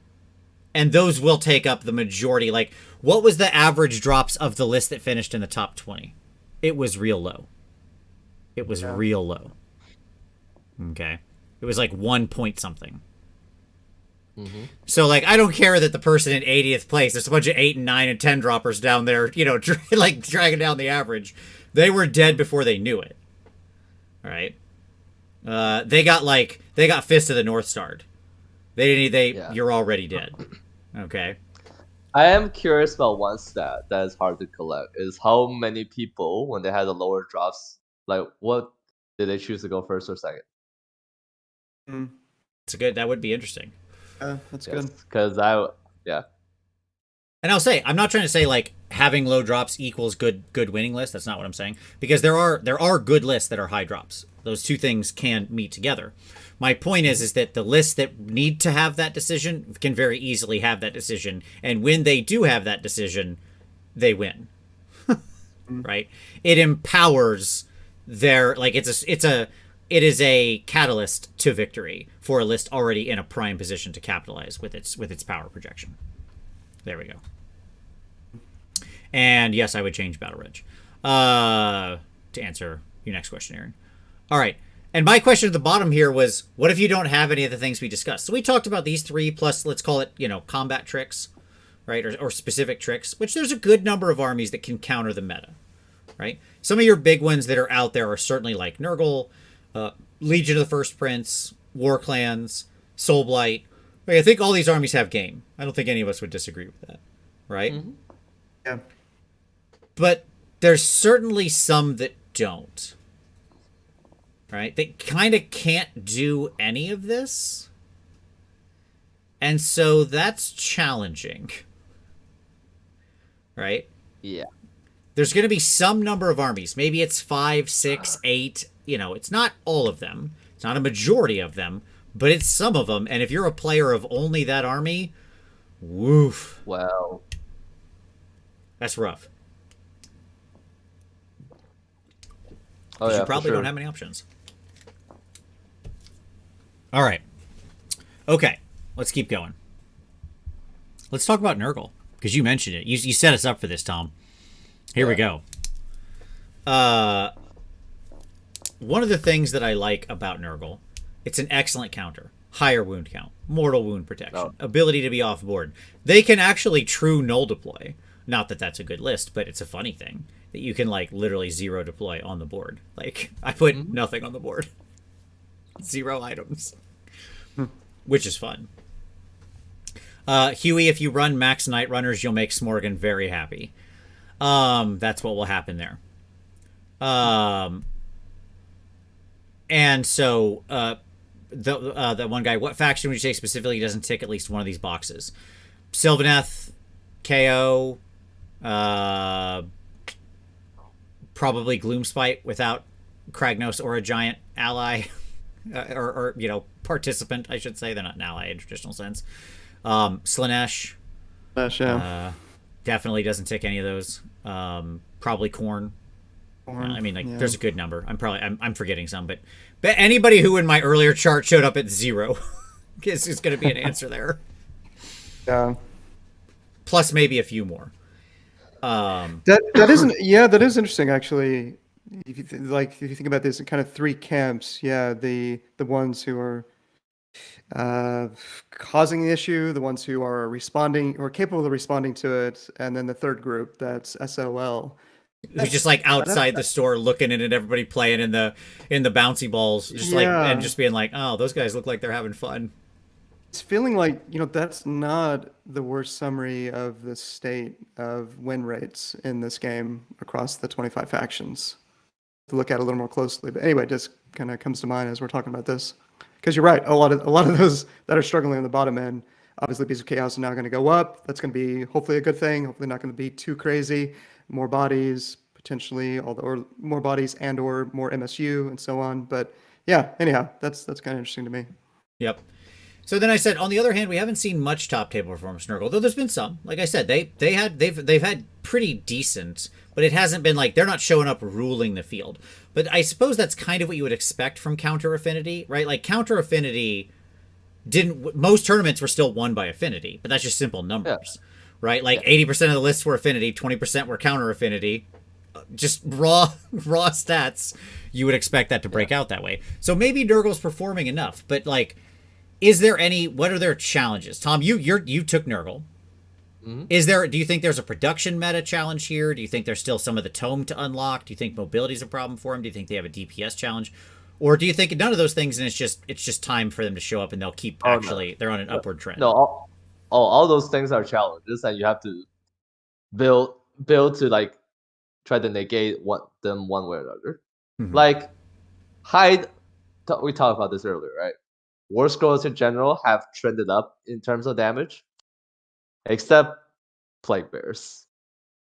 And those will take up the majority. Like, what was the average drops of the list that finished in the top 20? It was real low. It was real low. Okay? It was like 1 point something. Mm-hmm. So, like, I don't care that the person in 80th place, there's a bunch of 8 and 9 and 10 droppers down there, like dragging down the average. They were dead before they knew it. All right? They got Fist of the North Starred. You're already dead. Okay? I am curious about one stat that is hard to collect, is how many people, when they had the lower drops, like, what did they choose to go first or second? That would be interesting. That's good. Because And I'll say, I'm not trying to say like having low drops equals good winning list. That's not what I'm saying. Because there are good lists that are high drops. Those two things can meet together. My point is that the lists that need to have that decision can very easily have that decision. And when they do have that decision, they win. Right? It empowers their, like, it is a catalyst to victory for a list already in a prime position to capitalize with its power projection. There we go. And yes, I would change Battle Ridge. To answer your next question, Aaron. All right. And my question at the bottom here was, what if you don't have any of the things we discussed? So we talked about these 3 plus, let's call it, combat tricks, right? Or specific tricks, which there's a good number of armies that can counter the meta, right? Some of your big ones that are out there are certainly like Nurgle, Legion of the First Prince, War Clans, Soulblight. Like, I think all these armies have game. I don't think any of us would disagree with that, right? Mm-hmm. Yeah. But there's certainly some that don't. Right? They kind of can't do any of this. And so that's challenging. Right? Yeah. There's going to be some number of armies. Maybe it's 5, 6, 8. It's not all of them. It's not a majority of them. But it's some of them. And if you're a player of only that army, woof. Well. That's rough. Oh, yeah, You probably don't have many options. All right. Okay. Let's keep going. Let's talk about Nurgle, because you mentioned it. You set us up for this, Tom. Here we go. One of the things that I like about Nurgle, it's an excellent counter. Higher wound count, mortal wound protection, ability to be off board. They can actually true null deploy. Not that that's a good list, but it's a funny thing that you can literally 0 deploy on the board. I put nothing on the board. 0 items. Which is fun. Huey, if you run max Night Runners, you'll make Smorgan very happy. That's what will happen there. And so, the one guy, what faction would you say specifically doesn't tick at least one of these boxes? Sylvaneth, KO, probably Gloomspite without Kragnos or a giant ally. Or participant, I should say. They're not an ally in traditional sense. Slanesh. Definitely doesn't tick any of those. Probably Khorne. There's a good number. I'm forgetting some, but anybody who in my earlier chart showed up at 0 is going to be an answer there. Yeah. Plus maybe a few more. That is interesting actually. If you think about this in kind of 3 camps, the ones who are causing the issue, the ones who are responding or capable of responding to it, and then the third group that's SOL. Who's just outside the store looking at everybody playing in the bouncy balls, just and just being like, oh, those guys look like they're having fun. It's feeling like that's not the worst summary of the state of win rates in this game across the 25 factions. To look at a little more closely, but anyway, it just kind of comes to mind as we're talking about this, because you're right. A lot of those that are struggling on the bottom end, obviously, Beasts of Chaos are now going to go up. That's going to be hopefully a good thing. Hopefully, not going to be too crazy. More bodies, potentially, or more bodies and/or more MSU and so on. But yeah, anyhow, that's kind of interesting to me. Yep. So then I said, on the other hand, we haven't seen much top table performance from Nurgle, though there's been some. Like I said, they've had pretty decent, but it hasn't been they're not showing up ruling the field. But I suppose that's kind of what you would expect from Counter Affinity, right? Counter Affinity most tournaments were still won by Affinity, but that's just simple numbers, right? 80% of the lists were Affinity, 20% were Counter Affinity. Just raw stats, you would expect that to break out that way. So maybe Nurgle's performing enough, but what are their challenges? Tom, you took Nurgle. Mm-hmm. Do you think there's a production meta challenge here? Do you think there's still some of the tome to unlock? Do you think mobility is a problem for them? Do you think they have a DPS challenge? Or do you think none of those things and it's just time for them to show up and they'll keep they're on an upward trend? No, all those things are challenges and you have to build to try to negate them one way or another. Mm-hmm. We talked about this earlier, right? War Scrolls in general have trended up in terms of damage, except Plague Bears.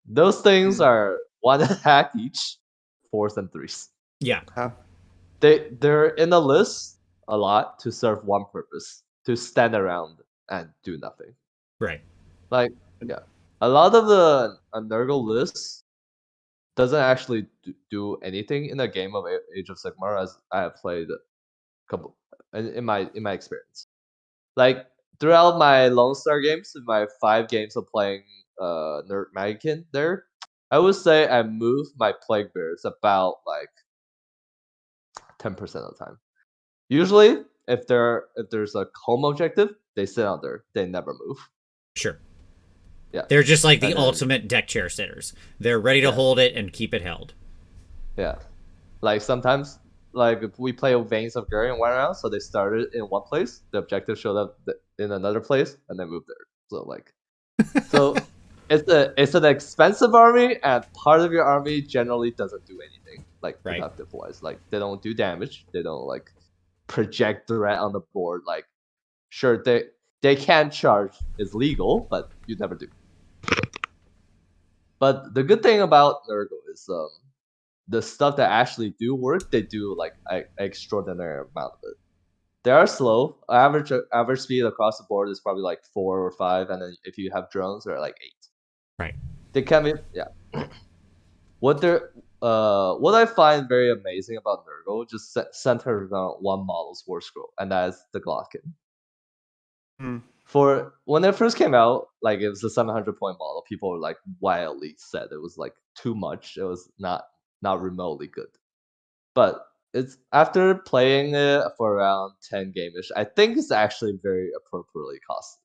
Those things are 1 attack each, 4s and 3s. Yeah. They're in the list a lot to serve one purpose, to stand around and do nothing. Right. A lot of the Nurgle lists doesn't actually do anything in the game of Age of Sigmar, as I have played a couple in my experience. Throughout my Lone Star games, in my 5 games of playing Nerd Magickin there, I would say I move my plague bears about like 10% of the time. Usually, if there's a home objective, they sit on there. They never move. Sure. Yeah. They're just like the And then- ultimate deck chair sitters. They're ready to Yeah. hold it and keep it held. Yeah. Like sometimes, like if we play Veins of Gary and Warhammer, so they started in one place, the objective showed up in another place, and they moved there. So like, so it's an expensive army, and part of your army generally doesn't do anything like Right. productive wise. Like they don't do damage, they don't like project threat on the board. Like, sure they can charge, it's legal, but you never do. But the good thing about Nurgle is the stuff that actually do work, they do like an extraordinary amount of it. They are slow. Average speed across the board is probably like 4 or 5, and then if you have drones, they're like 8. Right. They can be what I find very amazing about Nurgle just centered around one model's war scroll, and that is the Glotkin. For when it first came out, like it was a 700-point model, people were like wildly said it was like too much. It was not remotely good. But it's after playing it for around 10 game-ish, I think it's actually very appropriately costly.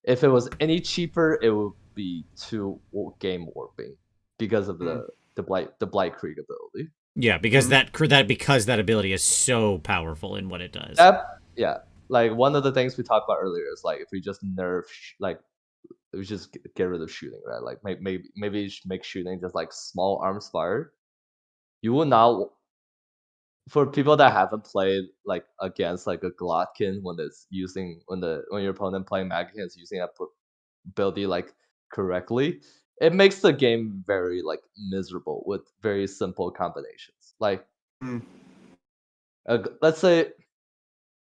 If it was any cheaper, it would be too game warping because of the Blight Krieg ability. Yeah, because because that ability is so powerful in what it does. Yeah, like one of the things we talked about earlier is like if we just nerf like we just get rid of shooting, right? Like maybe you should make shooting just like small arms fire. You will not, for people that haven't played like against like a Glotkin when your opponent playing Magickin is using that ability like correctly, it makes the game very like miserable with very simple combinations. Like let's say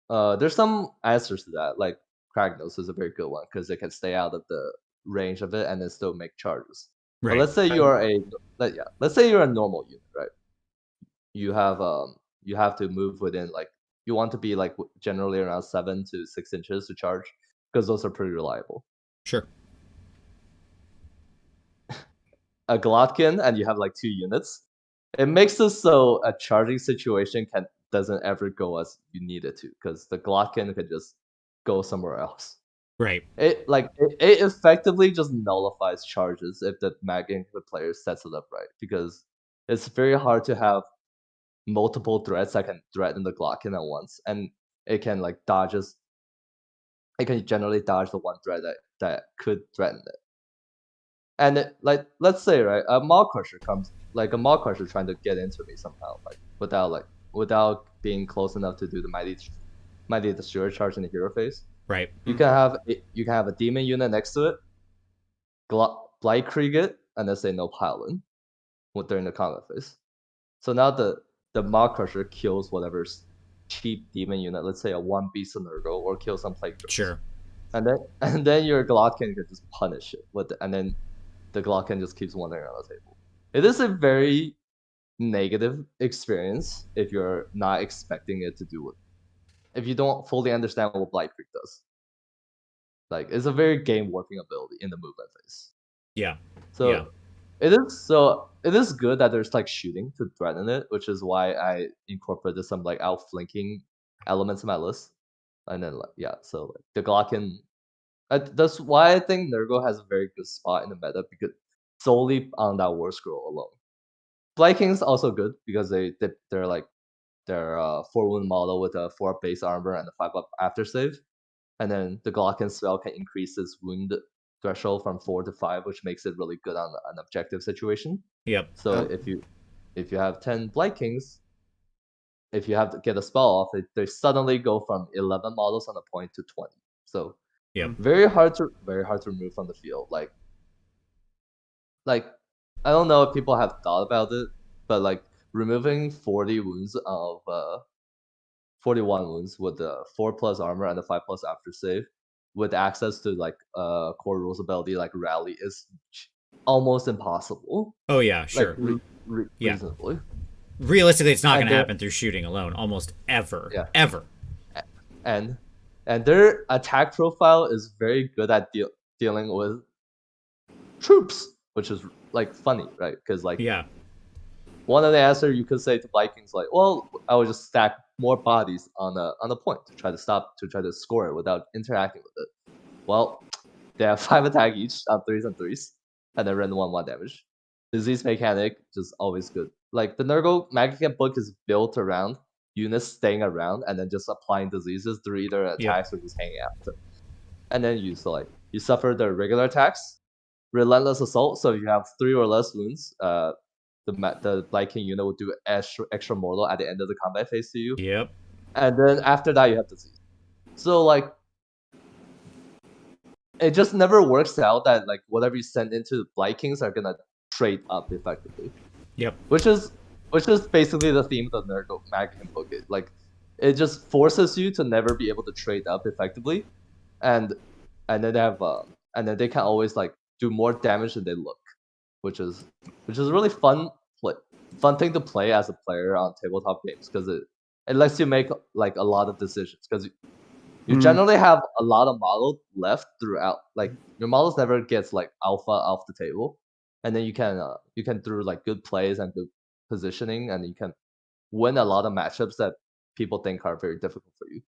there's some answers to that. Like Kragnos is a very good one because it can stay out of the range of it and then still make charges. Right. But let's say you're a normal unit, right? You have to move within like you want to be like generally around 7 to 6 inches to charge because those are pretty reliable. Sure. A Glotkin and you have like 2 units, it makes it so a charging situation doesn't ever go as you need it to because the Glotkin could just go somewhere else. Right. It effectively just nullifies charges if the Magickin player sets it up right because it's very hard to have multiple threats that can threaten the Glotkin at once, and it can like it can generally dodge the one threat that could threaten it. And like let's say right, a Maw Crusher comes, like a Maw Crusher trying to get into me somehow, like without being close enough to do the Mighty Destroyer charge in the hero phase. Right. You can have a demon unit next to it, Blight Krieg it, and then say no pile in during the combat phase. So now the Maw Crusher kills whatever's cheap demon unit, let's say a 1 Beast of Nurgle, or kill some plague drones. Sure. And then your Glotkin can just punish it and then the Glotkin just keeps wandering around the table. It is a very negative experience if you're not expecting it to do it. If you don't fully understand what Blight Krieg does. Like it's a very game warping ability in the movement phase. Yeah. So yeah. it is good that there's like shooting to threaten it, which is why I incorporated some like outflanking elements in my list. And then so like the Glotkin, that's why I think Nurgle has a very good spot in the meta because solely on that war scroll alone. Blight King's also good because they're like they're 4 wound model with a 4 base armor and a 5 up after save. And then the Glotkin spell can increase its wound threshold from 4 to 5, which makes it really good on an objective situation. Yep. So if you have 10 Blight Kings, if you have to get a spell off, they suddenly go from 11 models on a point to 20. So very hard to remove from the field. Like I don't know if people have thought about it, but like removing 40 wounds of 41 wounds with the 4+ armor and the 5+ after save with access to like core rules ability like rally is almost impossible. Oh yeah, sure. Like, reasonably. Realistically, it's not going to happen through shooting alone, almost ever. Yeah. Ever. And their attack profile is very good at dealing with troops, which is like funny, right? Because like Yeah. one of the answers you could say to Vikings like, well, I would just stack more bodies on a point to try to score it without interacting with it. Well, they have 5 attack each on 3s and 3s, and then run 1/1 damage. Disease mechanic just always good. Like the Nurgle Magic book is built around units staying around and then just applying diseases through either attacks or just hanging out. And then you suffer the regular attacks, relentless assault. So if you have 3 or less wounds, the Viking unit will do extra mortal at the end of the combat phase to you. Yep. And then after that you have disease. So like it just never works out that like whatever you send into Vikings are gonna trade up effectively. Yep. Which is basically the theme of the Nurgle Magic book. It just forces you to never be able to trade up effectively, and then they have and then they can always like do more damage than they look, which is really fun thing to play as a player on tabletop games because it lets you make like a lot of decisions because you generally have a lot of models left throughout. Like your models never gets like alpha off the table, and then you can through like good plays and good positioning, and you can win a lot of matchups that people think are very difficult for you.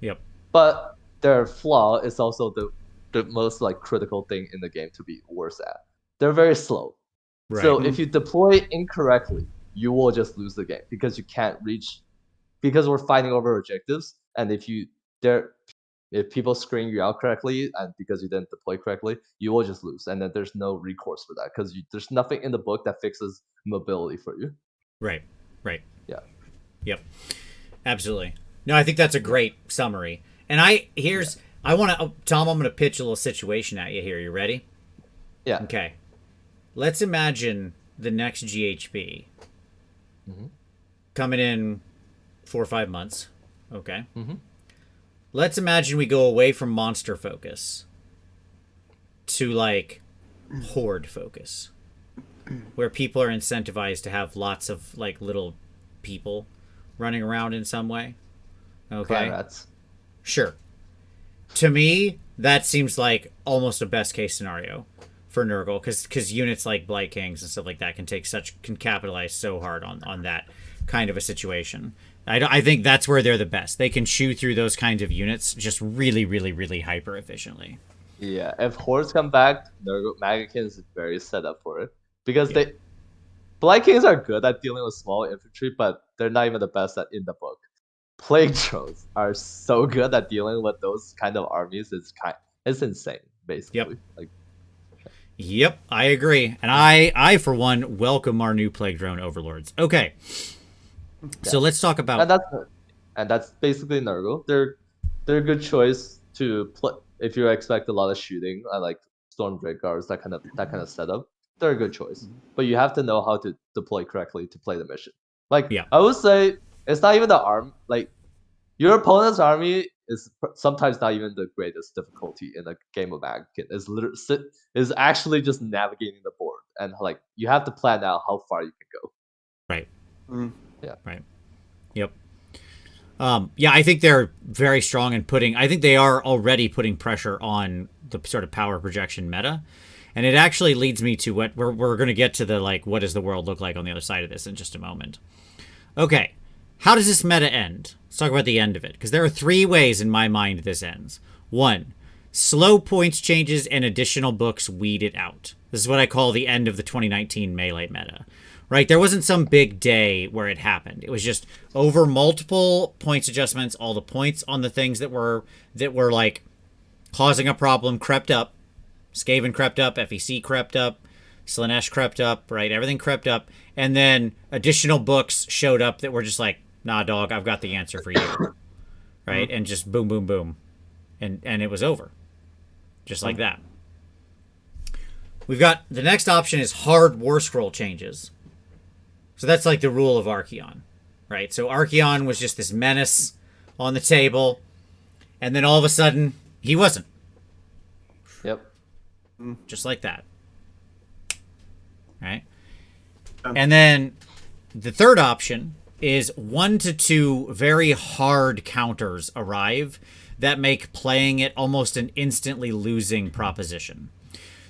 Yep. But their flaw is also the most like critical thing in the game to be worse at. They're very slow. Right. So if you deploy incorrectly, you will just lose the game because you can't reach because we're fighting over objectives, and if people screen you out correctly and because you didn't deploy correctly, you will just lose, and then there's no recourse for that because there's nothing in the book that fixes mobility for you. Right. Yeah. Yep. Absolutely. No, I think that's a great summary. And Tom, I'm going to pitch a little situation at you here. You ready? Yeah. Okay. Let's imagine the next GHB coming in 4 or 5 months. Okay. Let's imagine we go away from monster focus to like horde focus, where people are incentivized to have lots of like little people running around in some way. Okay. Rats. Sure. To me, that seems like almost a best case scenario for Nurgle, because units like Blight Kings and stuff like that can capitalize so hard on that kind of a situation. I think that's where they're the best. They can chew through those kinds of units just really, really, really hyper efficiently. Yeah, if hordes come back, Magic Kings is very set up for it because Blight Kings are good at dealing with small infantry, but they're not even the best in the book. Plague drones are so good at dealing with those kind of armies. It's insane, basically. Yep, I agree, and I for one welcome our new plague drone overlords. Okay. So let's talk about and that's basically Nurgle. They're a good choice to play if you expect a lot of shooting. I like Stormdrake guards, that kind of setup. They're a good choice, but you have to know how to deploy correctly to play the mission. I would say it's not even the arm. Like your opponent's army is sometimes not even the greatest difficulty in a game of Magic. Is actually just navigating the board, and like you have to plan out how far you can go. Right. Yeah. Right. Yep. Yeah, I think they're very strong in I think they are already putting pressure on the sort of power projection meta. And it actually leads me to what we're going to get to what does the world look like on the other side of this in just a moment. Okay. How does this meta end? Let's talk about the end of it, because there are 3 ways in my mind this ends. 1, slow points changes and additional books weed it out. This is what I call the end of the 2019 Melee meta. Right? There wasn't some big day where it happened. It was just over multiple points adjustments, all the points on the things that were like causing a problem crept up. Skaven crept up, FEC crept up, Slaanesh crept up, right? Everything crept up. And then additional books showed up that were just like, nah, dog, I've got the answer for you. Right? And just boom, boom, boom. And it was over. Just like that. We've got the next option is hard War Scroll changes. So that's like the rule of Archaon, right? So Archaon was just this menace on the table, and then all of a sudden, he wasn't. Yep. Just like that. Right? And then the third option is 1 to 2 very hard counters arrive that make playing it almost an instantly losing proposition.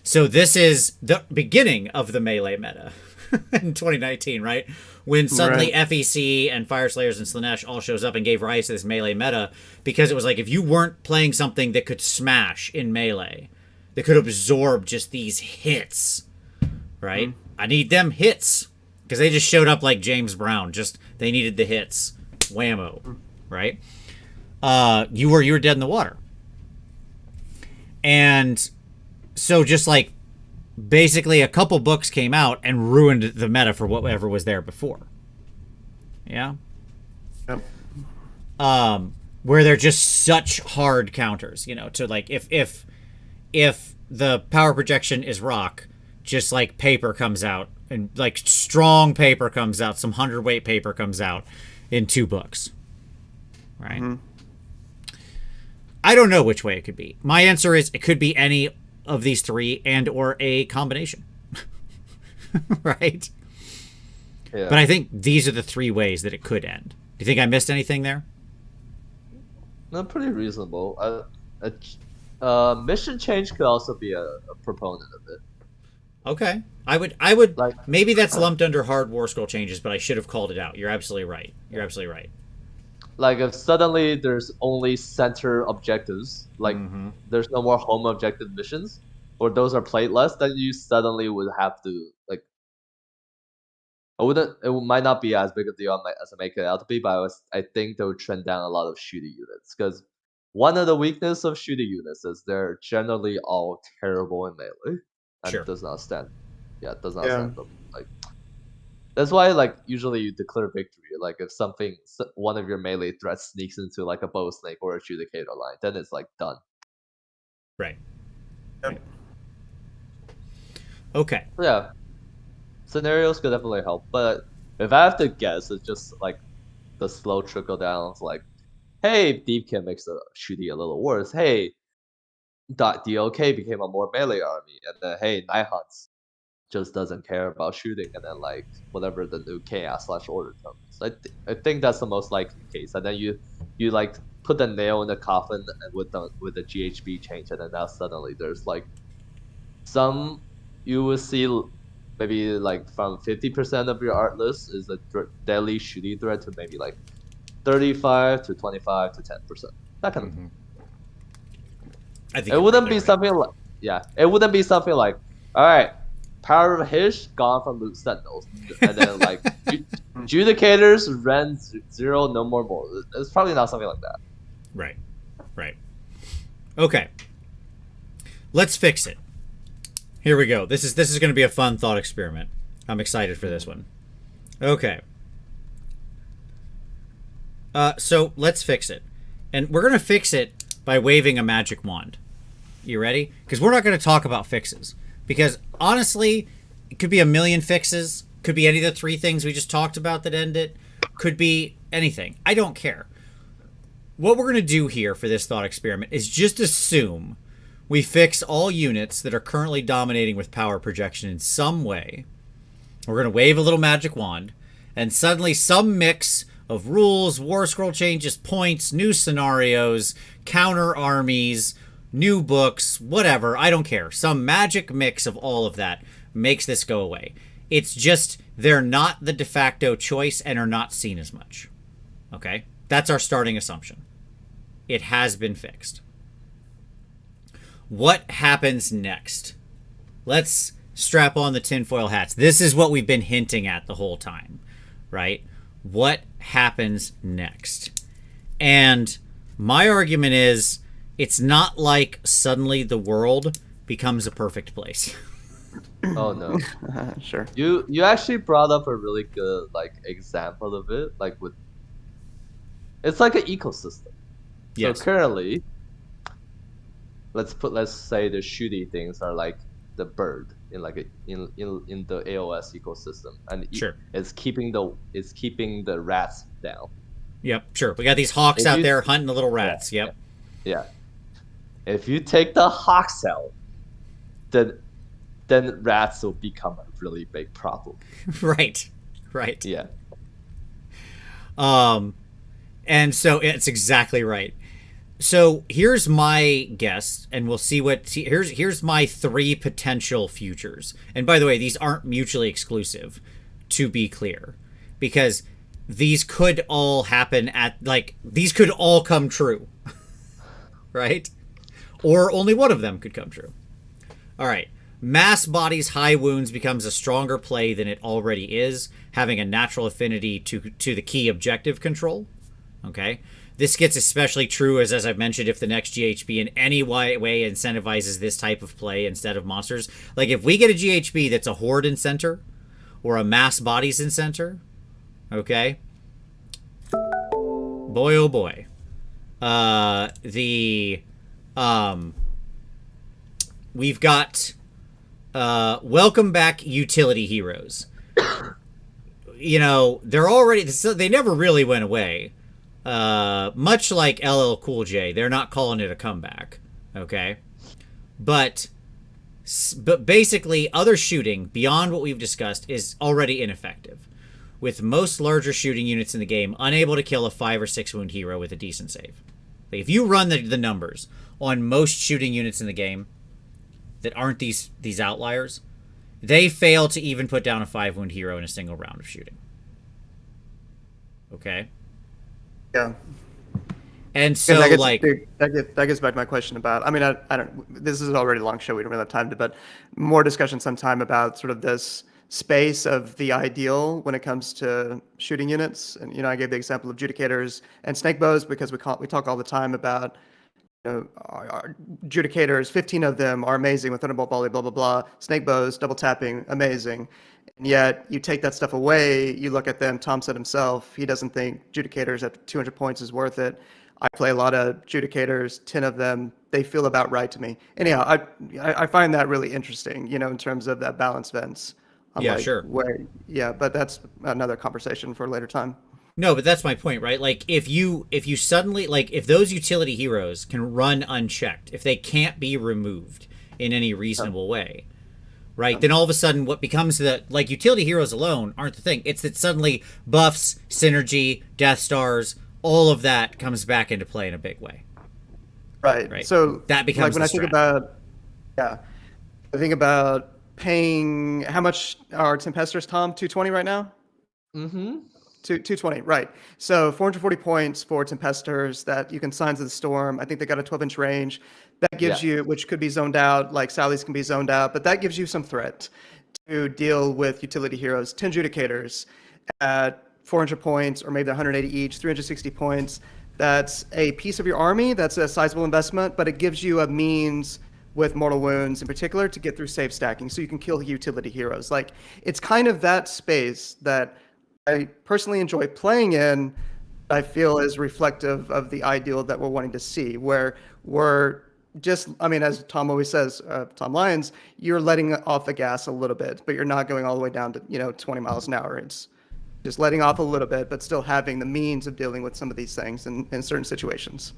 So this is the beginning of the melee meta in 2019, right? When suddenly Right. FEC and Fire Slayers and Slanesh all shows up and gave rise to this melee meta, because it was like, if you weren't playing something that could smash in melee, that could absorb just these hits, right? I need them hits, because they just showed up like James Brown. Just they needed the hits, whammo, right? You were dead in the water. And so just like basically a couple books came out and ruined the meta for whatever was there before. Yeah. Yep. Where they're just such hard counters, you know, to like if the power projection is rock, just like paper comes out, and like strong paper comes out, some 100-weight paper comes out in 2 books. Right? I don't know which way it could be. My answer is it could be any of these 3 and or a combination. Right? Yeah. But I think these are the 3 ways that it could end. Do you think I missed anything there? No, pretty reasonable. Mission change could also be a proponent of it. Okay. I would Like- maybe that's lumped under hard war scroll changes, but I should have called it out. You're absolutely right. Like if suddenly there's only center objectives, like there's no more home objective missions, or those are played less, then you suddenly would have to like. It might not be as big a deal as I make it out to be, but I think they would trend down a lot of shooting units, because one of the weaknesses of shooting units is they're generally all terrible in melee, and Sure. it does not stand. Yeah, it does not stand up. Like that's why like usually you declare victory. Like if one of your melee threats sneaks into like a bow snake or a adjudicator line, then it's like done. Right. Yep. Okay. Yeah, scenarios could definitely help, but if I have to guess, it's just like the slow trickle down of like, hey, Deepkin makes the shooting a little worse. Hey, DLK became a more melee army, and then hey, Night Hunts just doesn't care about shooting, and then like whatever the new chaos/order comes. I think that's the most likely case, and then you like put the nail in the coffin and with the GHB change, and then now suddenly there's like some you will see maybe like from 50% of your art list is a deadly shooting threat to maybe like 35 to 25 to 10%. That kind of thing. I think It wouldn't be something like it wouldn't be something like, all right, power of Hish gone from Loot Sentinels, and then like Judicators ran 0 no more. It's probably not something like that. Right. Okay. Let's fix it. Here we go. This is going to be a fun thought experiment. I'm excited for this one. Okay. So let's fix it, and we're going to fix it by waving a magic wand. You ready? Because we're not going to talk about fixes. Because honestly, it could be a million fixes. Could be any of the 3 things we just talked about that end it. Could be anything. I don't care. What we're going to do here for this thought experiment is just assume we fix all units that are currently dominating with power projection in some way. We're going to wave a little magic wand, and suddenly some mix of rules, war scroll changes, points, new scenarios, counter armies, new books, whatever, I don't care. Some magic mix of all of that makes this go away. It's just they're not the de facto choice and are not seen as much. Okay? That's our starting assumption. It has been fixed. What happens next? Let's strap on the tinfoil hats. This is what we've been hinting at the whole time, right? What happens next? And my argument is it's not like suddenly the world becomes a perfect place. Oh no. Sure. You actually brought up a really good like example of it, like with it's like an ecosystem. Yes. So currently, let's say the shooty things are like the bird in like in the AoS ecosystem, and Sure. it's keeping the rats down. Yep, sure. We got these hawks If out you- there hunting the little rats. Yep. Yeah. If you take the hawks out, then rats will become a really big problem. Right. Yeah. And so it's exactly right. So here's my guess, and we'll see what. Here's my 3 potential futures. And by the way, these aren't mutually exclusive, to be clear, because these could all happen at these could all come true, right? Or only one of them could come true. All right. Mass bodies, high wounds becomes a stronger play than it already is, having a natural affinity to the key objective control. Okay. This gets especially true as I've mentioned, if the next GHB in any way incentivizes this type of play instead of monsters. Like if we get a GHB that's a horde in center or a mass bodies in center, okay, boy oh boy, we've got welcome back utility heroes. You know, they're already, they never really went away. Much like LL Cool J, they're not calling it a comeback, okay? But basically, other shooting beyond what we've discussed is already ineffective, with most larger shooting units in the game unable to kill a 5 or 6 wound hero with a decent save. Like if you run the numbers on most shooting units in the game that aren't these outliers, they fail to even put down a 5 wound hero in a single round of shooting. Okay? Yeah. And so, that gets, like... that gets back to my question about... I mean, I don't... This is already a long show. We don't really have time to... But more discussion sometime about sort of this space of the ideal when it comes to shooting units. And, you know, I gave the example of Judicators and Snake Bows because we talk all the time about... You know, our Judicators, 15 of them are amazing with Thunderbolt Volley, blah, blah, blah. Snake Bows, double tapping, amazing. And yet, you take that stuff away, you look at them, Tom said himself, he doesn't think Judicators at 200 points is worth it. I play a lot of Judicators, 10 of them, they feel about right to me. Anyhow, I find that really interesting, you know, in terms of that balance, Vince. Yeah, sure. But that's another conversation for a later time. No, but that's my point, right? Like if you suddenly, like if those utility heroes can run unchecked, if they can't be removed in any reasonable way, right? Then all of a sudden what becomes like utility heroes alone aren't the thing. It's that suddenly buffs, synergy, Death Stars, all of that comes back into play in a big way. Right. So that becomes like when I think about paying, how much are Tempesters, Tom? 220 right now? Mm-hmm. 220, right. So 440 points for Tempesters that you can Signs of the Storm. I think they got a 12-inch range. That gives you, which could be zoned out, like Sally's can be zoned out, but that gives you some threat to deal with utility heroes. 10 Judicators at 400 points, or maybe 180 each, 360 points. That's a piece of your army. That's a sizable investment, but it gives you a means with mortal wounds in particular to get through save stacking so you can kill utility heroes. Like, it's kind of that space that I personally enjoy playing in, I feel is reflective of the ideal that we're wanting to see, where we're just, I mean, as Tom always says, Tom Lyons, you're letting off the gas a little bit, but you're not going all the way down to, 20 miles an hour. It's just letting off a little bit, but still having the means of dealing with some of these things in certain situations.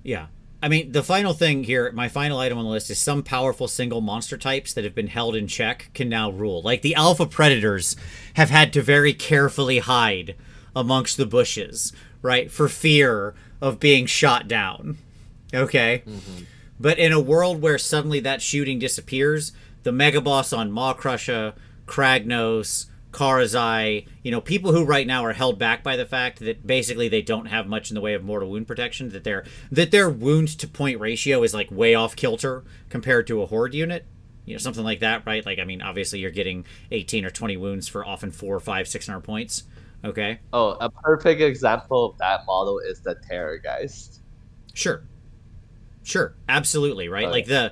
Yeah. I mean, the final thing here, my final item on the list is some powerful single monster types that have been held in check can now rule. Like the alpha predators have had to very carefully hide amongst the bushes, right? For fear of being shot down. Okay? Mm-hmm. But in a world where suddenly that shooting disappears, the mega boss on Maw Crusher, Kragnos, Karazai, people who right now are held back by the fact that basically they don't have much in the way of mortal wound protection, that their wound to point ratio is like way off kilter compared to a horde unit, something like that, right? Like, I mean, obviously you're getting 18 or 20 wounds for often 400, 500, 600 points. Okay. Oh, a perfect example of that model is the Terrorgeist. Sure, absolutely, right? Like your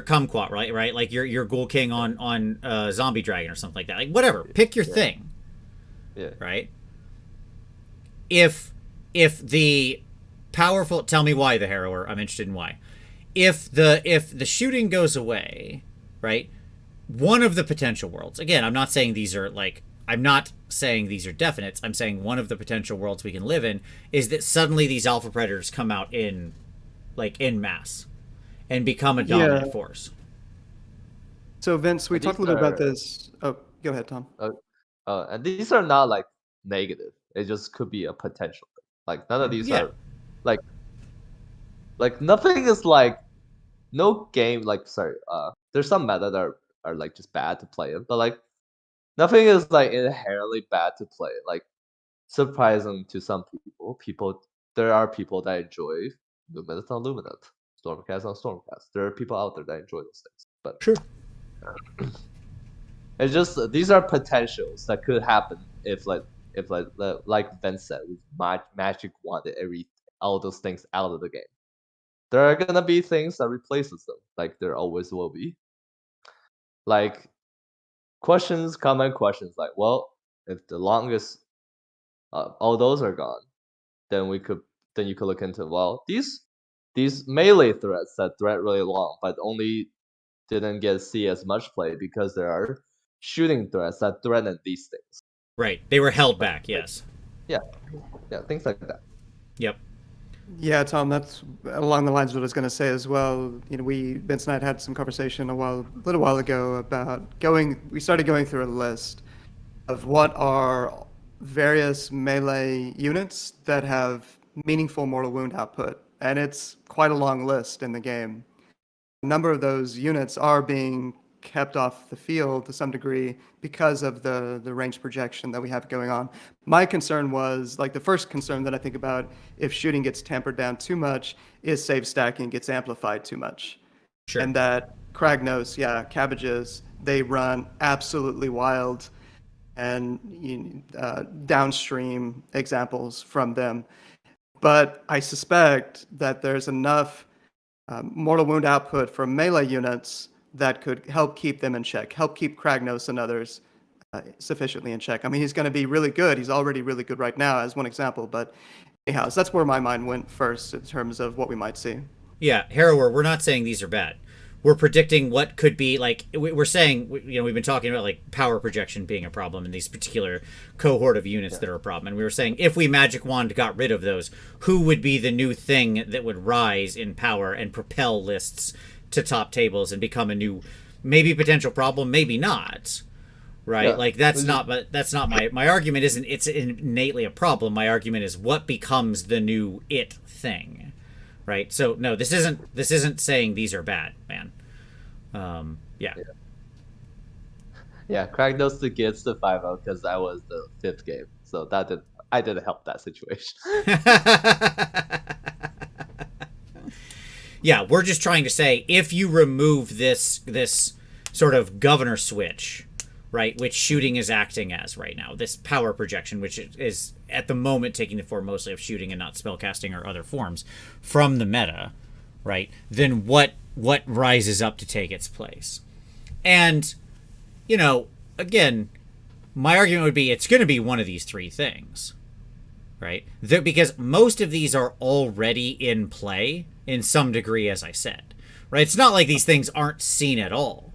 kumquat, right? Like your Ghoul King on Zombie Dragon or something like that. Like whatever, pick your thing. Yeah. Right. If the powerful, tell me why the Harrower. I'm interested in why. If the shooting goes away, right? One of the potential worlds. Again, I'm not saying these are definites. I'm saying one of the potential worlds we can live in is that suddenly these alpha predators come out in mass and become a dominant force. So Vince, we talked a little bit about this. Oh, go ahead, Tom. And these are not like negative. It just could be a potential. Like none of these Yeah. are like nothing is like no game like sorry there's some meta that are like just bad to play in, but like nothing is like inherently bad to play. Like surprising to some people there are people that enjoy Luminant on Luminant, Stormcast on Stormcast. There are people out there that enjoy those things, but Sure. it's just these are potentials that could happen if like Vince said, with Magic wanted all those things out of the game. There are gonna be things that replaces them, like there always will be. Like common questions like, well, if the longest all those are gone, then you could look into, well, these melee threats that threat really long, but only didn't get see as much play because there are shooting threats that threaten these things. Right. They were held back. Yes. Yeah, things like that. Yep. Yeah, Tom, that's along the lines of what I was going to say as well. You know, Vince and I had some conversation a little while ago about we started going through a list of what are various melee units that have meaningful mortal wound output, and it's quite a long list in the game. A number of those units are being kept off the field to some degree because of the range projection that we have going on. My concern was, like, the first concern that I think about if shooting gets tampered down too much is save stacking gets amplified too much. Sure. And that Kragnos, cabbages, they run absolutely wild, and downstream examples from them. But I suspect that there's enough mortal wound output from melee units that could help keep them in check, help keep Kragnos and others sufficiently in check. I mean, he's going to be really good. He's already really good right now, as one example. But anyhow, so that's where my mind went first in terms of what we might see. Yeah, Harrower, we're not saying these are bad. We're predicting what could be, like, we're saying, we've been talking about, like, power projection being a problem in these particular cohort of units that are a problem. And we were saying if we Magic Wand got rid of those, who would be the new thing that would rise in power and propel lists to top tables and become a new, maybe potential problem, maybe not. Right? Yeah. Like, that's not my argument isn't it's innately a problem. My argument is what becomes the new it thing. Right? So no, this isn't saying these are bad, man. Yeah. Yeah, Kragnos against the 5-0 because that was the 5th game, so I didn't help that situation. Yeah, we're just trying to say if you remove this sort of governor switch, right, which shooting is acting as right now, this power projection, which is at the moment taking the form mostly of shooting and not spellcasting or other forms from the meta, right, then what rises up to take its place? And, you know, again, my argument would be it's going to be one of these three things, right? Because most of these are already in play in some degree, as I said, right? It's not like these things aren't seen at all.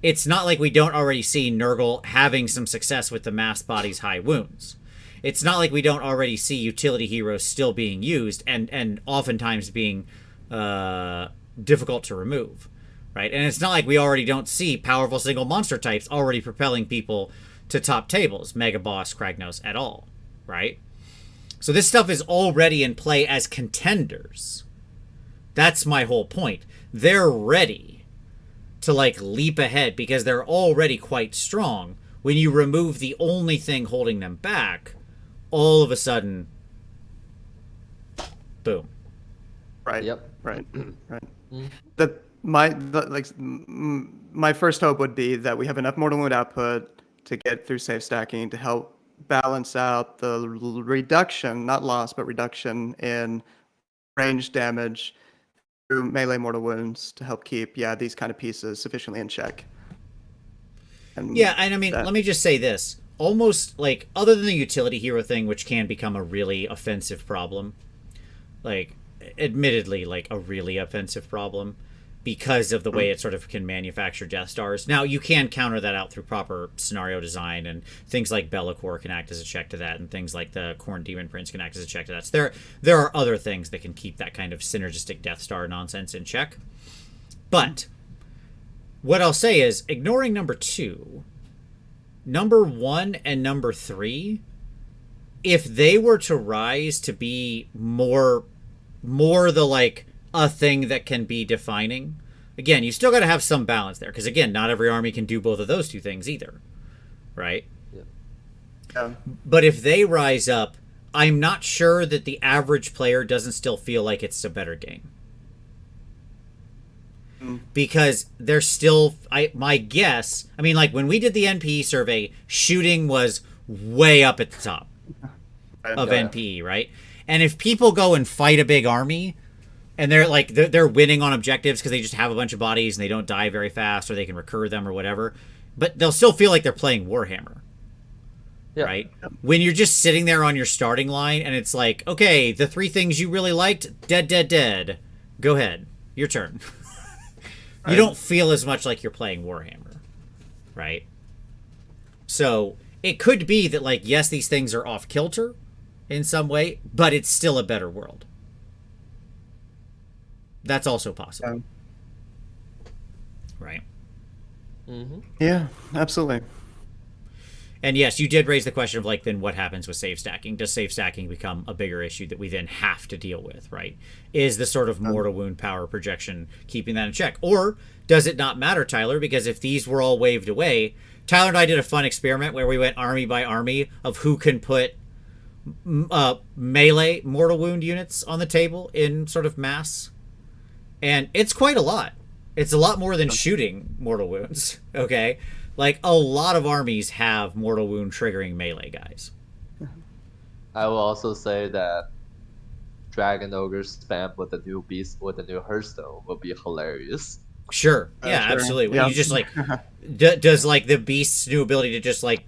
It's not like we don't already see Nurgle having some success with the masked body's high wounds. It's not like we don't already see utility heroes still being used and oftentimes being difficult to remove, right? And it's not like we already don't see powerful single monster types already propelling people to top tables, Mega Boss, Kragnos, at all, right? So this stuff is already in play as contenders. That's my whole point. They're ready to, like, leap ahead because they're already quite strong. When you remove the only thing holding them back, all of a sudden, boom. Right. Yep. Right. Right. My first hope would be that we have enough mortal wound output to get through safe stacking to help balance out the reduction, not loss, but reduction in range damage through melee mortal wounds to help keep these kind of pieces sufficiently in check. And I mean, let me just say this. Almost, like, other than the utility hero thing, which can become a really offensive problem, like, admittedly, like, a really offensive problem because of the way it sort of can manufacture Death Stars. Now, you can counter that out through proper scenario design, and things like Be'lakor can act as a check to that, and things like the Khorne Demon Prince can act as a check to that. So there are other things that can keep that kind of synergistic Death Star nonsense in check. But what I'll say is, ignoring number 2, number 1 and number 3 if they were to rise to be more the like a thing that can be defining, again, you still got to have some balance there, because again, not every army can do both of those two things either, right? Yeah. But if they rise up, I'm not sure that the average player doesn't still feel like it's a better game. Because there's still, my guess, I mean, like when we did the NPE survey, shooting was way up at the top of NPE, right? And if people go and fight a big army, and they're like they're winning on objectives because they just have a bunch of bodies and they don't die very fast, or they can recur them or whatever, but they'll still feel like they're playing Warhammer. Yeah. Right? When you're just sitting there on your starting line and it's like, okay, the 3 things you really liked, dead. Go ahead. Your turn. You don't feel as much like you're playing Warhammer. Right? So it could be that, like, yes, these things are off kilter in some way, but it's still a better world. That's also possible. Right? Mm-hmm. Yeah, absolutely. And yes, you did raise the question of, like, then what happens with save stacking? Does save stacking become a bigger issue that we then have to deal with, right? Is the sort of mortal wound power projection keeping that in check? Or does it not matter, Tyler? Because if these were all waved away, Tyler and I did a fun experiment where we went army by army of who can put melee mortal wound units on the table in sort of mass. And it's quite a lot. It's a lot more than shooting mortal wounds, okay? Like, a lot of armies have mortal wound triggering melee guys. I will also say that Dragon Ogre spam with the new beast with the new Hearthstone will be hilarious. Sure. Yeah, sure. Absolutely. Yeah. You just like does like the beast's new ability to just like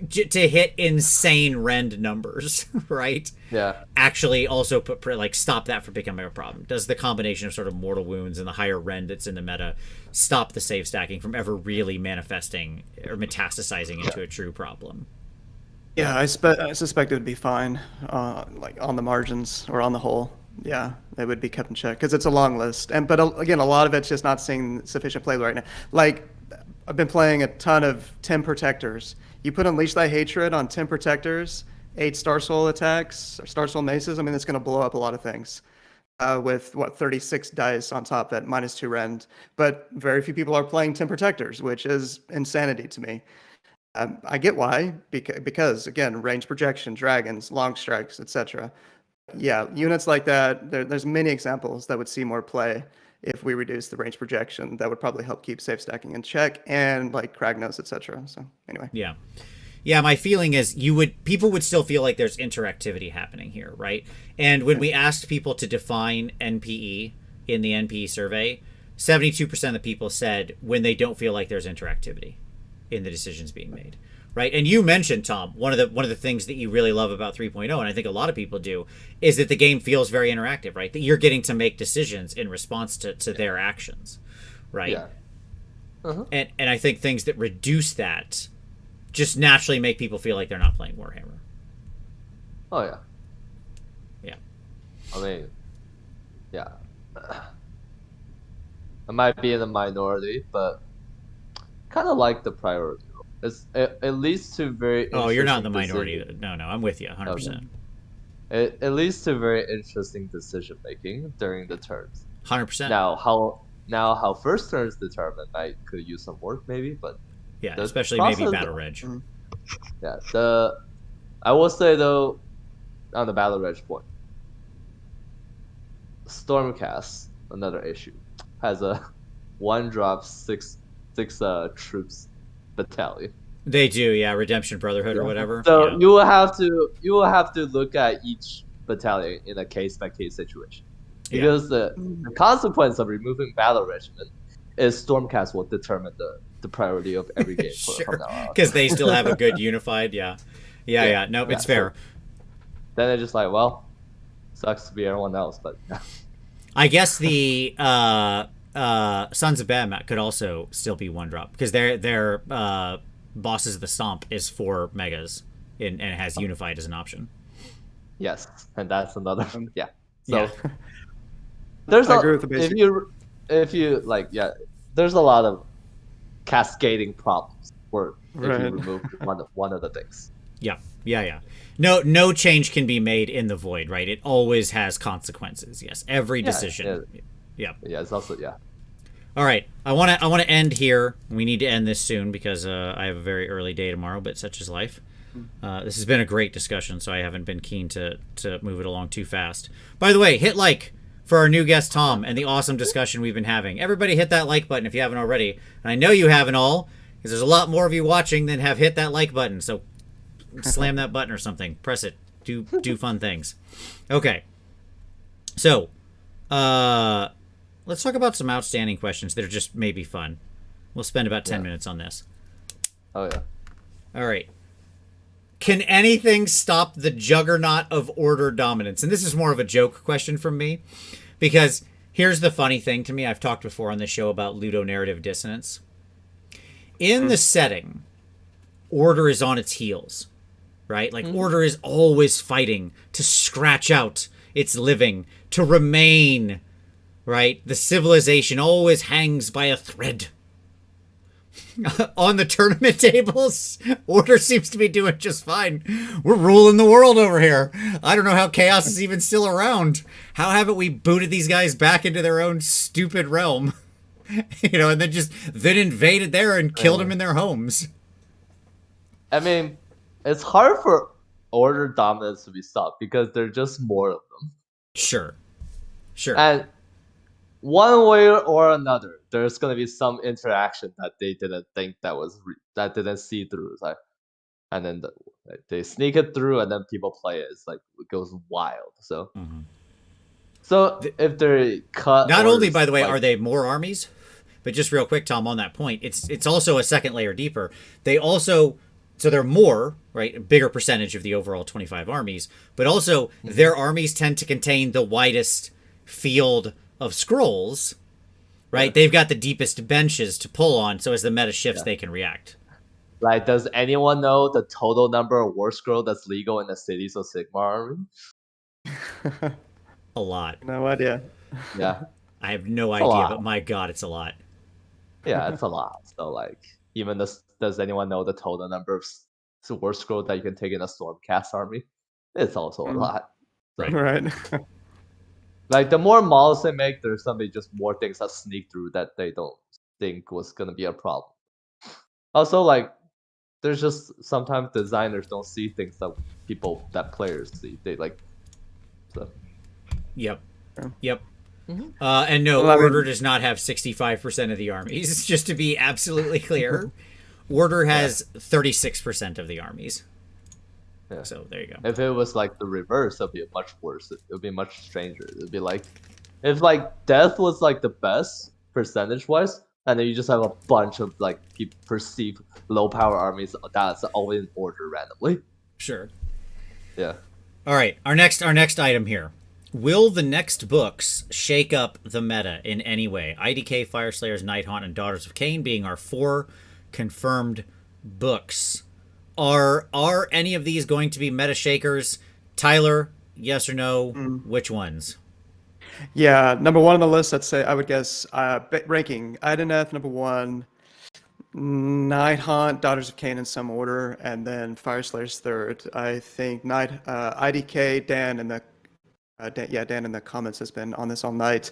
to hit insane rend numbers, right? Yeah. Actually also like stop that from becoming a problem. Does the combination of sort of mortal wounds and the higher rend that's in the meta stop the save stacking from ever really manifesting or metastasizing into a true problem? Yeah, I suspect it would be fine, like on the margins or on the whole. Yeah, it would be kept in check because it's a long list. But again, a lot of it's just not seeing sufficient play right now. Like, I've been playing a ton of 10 Protectors. You put Unleash Thy Hatred on 10 Protectors, 8 Star Soul attacks, or Star Soul Maces. I mean, it's going to blow up a lot of things. With 36 dice on top of that, -2 rend. But very few people are playing 10 Protectors, which is insanity to me. I get why, because again, range projection, dragons, long strikes, etc. Yeah, units like that, there's many examples that would see more play if we reduce the range projection. That would probably help keep safe stacking in check and like Kragnos, etc. So anyway. Yeah, my feeling is people would still feel like there's interactivity happening here, right? And when we asked people to define NPE in the NPE survey, 72% of the people said when they don't feel like there's interactivity in the decisions being made, right? And you mentioned, Tom, one of the things that you really love about 3.0, and I think a lot of people do, is that the game feels very interactive, right? That you're getting to make decisions in response to their actions, right? Yeah. Uh-huh. And I think things that reduce that just naturally make people feel like they're not playing Warhammer. Oh, yeah. Yeah. I mean, yeah. I might be in the minority, but kind of like the priority. It's it leads to very. Oh, you're not in the minority. No, I'm with you 100%. It leads to very interesting decision making during the turns. 100%. Now how first turns determined, I could use some work maybe, but yeah, especially maybe Battle Reg. Yeah, I will say though, on the Battle Reg point, Stormcast, another issue, has a 1-drop 6 troops battalion. They do, yeah, Redemption Brotherhood or whatever. So yeah. you will have to look at each battalion in a case by case situation, because the consequence of removing Battle Regiment is Stormcast will determine the priority of every game from now on. Because they still have a good unified, yeah. Nope, it's fair. So then it's just like, well, sucks to be everyone else, but I guess the Sons of Bahamut could also still be 1-drop because their Bosses of the Stomp is 4 megas and it has unified as an option. Yes, and that's another yeah. So yeah. There's if you like there's a lot of cascading problems if you remove one of the things. Yeah. No change can be made in the void, right? It always has consequences. Yes, every decision. Yeah. Yeah, it's also All right, I want to end here. We need to end this soon because I have a very early day tomorrow, but such is life. This has been a great discussion, so I haven't been keen to move it along too fast. By the way, hit like for our new guest Tom and the awesome discussion we've been having. Everybody hit that like button if you haven't already. And I know you haven't all, because there's a lot more of you watching than have hit that like button. So slam that button or something. Press it. Do fun things. Okay. So, let's talk about some outstanding questions that are just maybe fun. We'll spend about 10 minutes on this. Oh yeah. All right. Can anything stop the juggernaut of order dominance? And this is more of a joke question from me, because here's the funny thing to me. I've talked before on this show about ludonarrative dissonance. In the setting, order is on its heels, right? Like order is always fighting to scratch out its living, to remain, right? The civilization always hangs by a thread. On the tournament tables, order seems to be doing just fine. We're ruling the world over here. I don't know how chaos is even still around. How haven't we booted these guys back into their own stupid realm? And then invaded there and killed them in their homes. I mean, it's hard for order dominance to be stopped because there's just more of them. Sure. And one way or another, there's gonna be some interaction that they didn't think that didn't see through. It's like, and then they sneak it through, and then people play it. It's like it goes wild. So, so if they cut, not only, by the way, are they more armies, but just real quick, Tom, on that point, it's also a second layer deeper. They also, so they're more, right, a bigger percentage of the overall 25 armies, but also their armies tend to contain the widest field of scrolls, right? They've got the deepest benches to pull on, so as the meta shifts, they can react. Like, does anyone know the total number of war scroll that's legal in the Cities of Sigmar army? A lot. No idea. Yeah. I have no idea, but my god, it's a lot. Yeah, it's a lot. So, like, even does anyone know the total number of war scroll that you can take in a Stormcast army? It's also a lot. So, Right. like, the more models they make, there's gonna be just more things that sneak through that they don't think was gonna be a problem. Also, like, there's just sometimes designers don't see things that players see. They like, so. Yep. And no, Order does not have 65% of the armies. Just to be absolutely clear, Order has 36% of the armies. Yeah. So there you go. If it was like the reverse, it'd be much worse. It would be much stranger. It'd be like if like death was like the best percentage wise, and then you just have a bunch of like perceived low power armies that's always in order randomly. Sure. Yeah. All right. Our next item here. Will the next books shake up the meta in any way? IDK, Fireslayers, Nighthaunt, and Daughters of Cain being our 4 confirmed books. Are any of these going to be meta shakers? Tyler, yes or no? Which ones? Yeah, number 1 on the list, I would guess, ranking, Ideneth, number 1, Nighthaunt, Daughters of Cain in some order, and then Fireslayers third. I think IDK, Dan in the comments has been on this all night,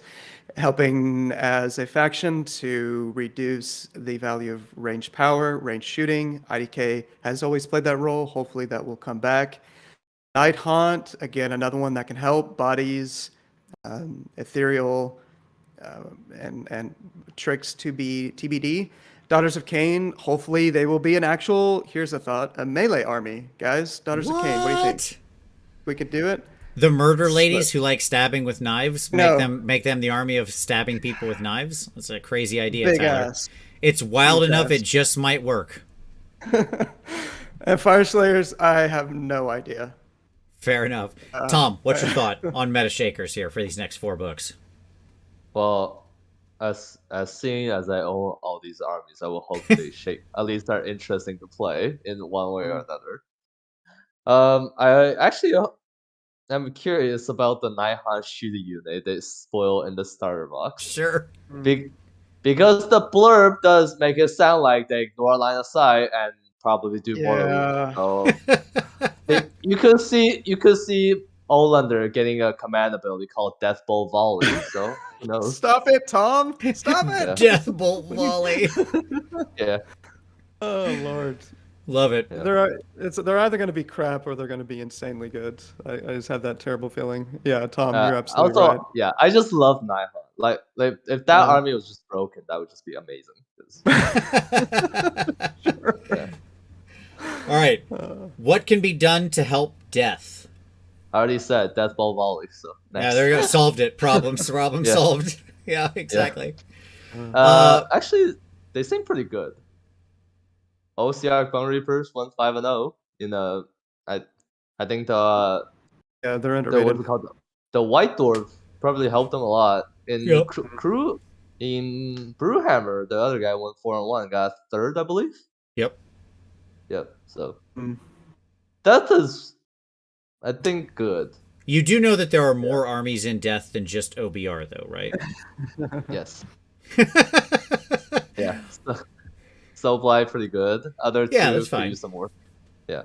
helping as a faction to reduce the value of range power, range shooting. IDK has always played that role. Hopefully that will come back. Nighthaunt, again, another one that can help. Bodies, ethereal, and tricks to be TBD. Daughters of Cain, hopefully they will be an actual, here's a thought, a melee army. Guys, Daughters of Cain, what do you think? We could do it? The murder ladies who like stabbing with knives, make them the army of stabbing people with knives. That's a crazy idea, Big Tyler. ass. It's wild Huge enough ass. it just might work. And Fireslayers, I have no idea. Fair enough. Tom, what's your thought on meta shakers here for these next 4 books? Well, as seeing as I own all these armies, I will hope they shape at least are interesting to play in one way or another. I actually I'm curious about the Nighthaunt shooting unit they spoil in the starter box. Sure. Because the blurb does make it sound like they ignore line of sight and probably do Yeah. mortally. So you could see Olander getting a command ability called Death Bolt Volley. So who knows? Stop it, Tom! Stop Yeah. it! Death bolt volley. Yeah. Oh Lord. Love it. Yeah. They're either going to be crap or they're going to be insanely good. I just have that terrible feeling. Yeah, Tom, you're absolutely Also, right. yeah, I just love Nighthawk. Like if that army was just broken, that would just be amazing. 'Cause, Sure. yeah. All right. What can be done to help Death? I already said Death Bolt Volley. So Yeah, next. there you go. Solved it. Problem Yeah. solved. Yeah, exactly. Actually, they seem pretty good. OCR Bone Reapers 1-5-0. You know, I think Yeah, they're the underrated. what's it called? The White Dwarf probably helped them a lot. In Yep. crew in Brewhammer, the other guy went 4-1, got third, I believe. Yep. Yep. So Mm. that is, I think, good. You do know that there are more armies in Death than just OBR, though, right? Yes. Yeah. Soulblight pretty good. Other Yeah, two that's could fine. use some more. Yeah.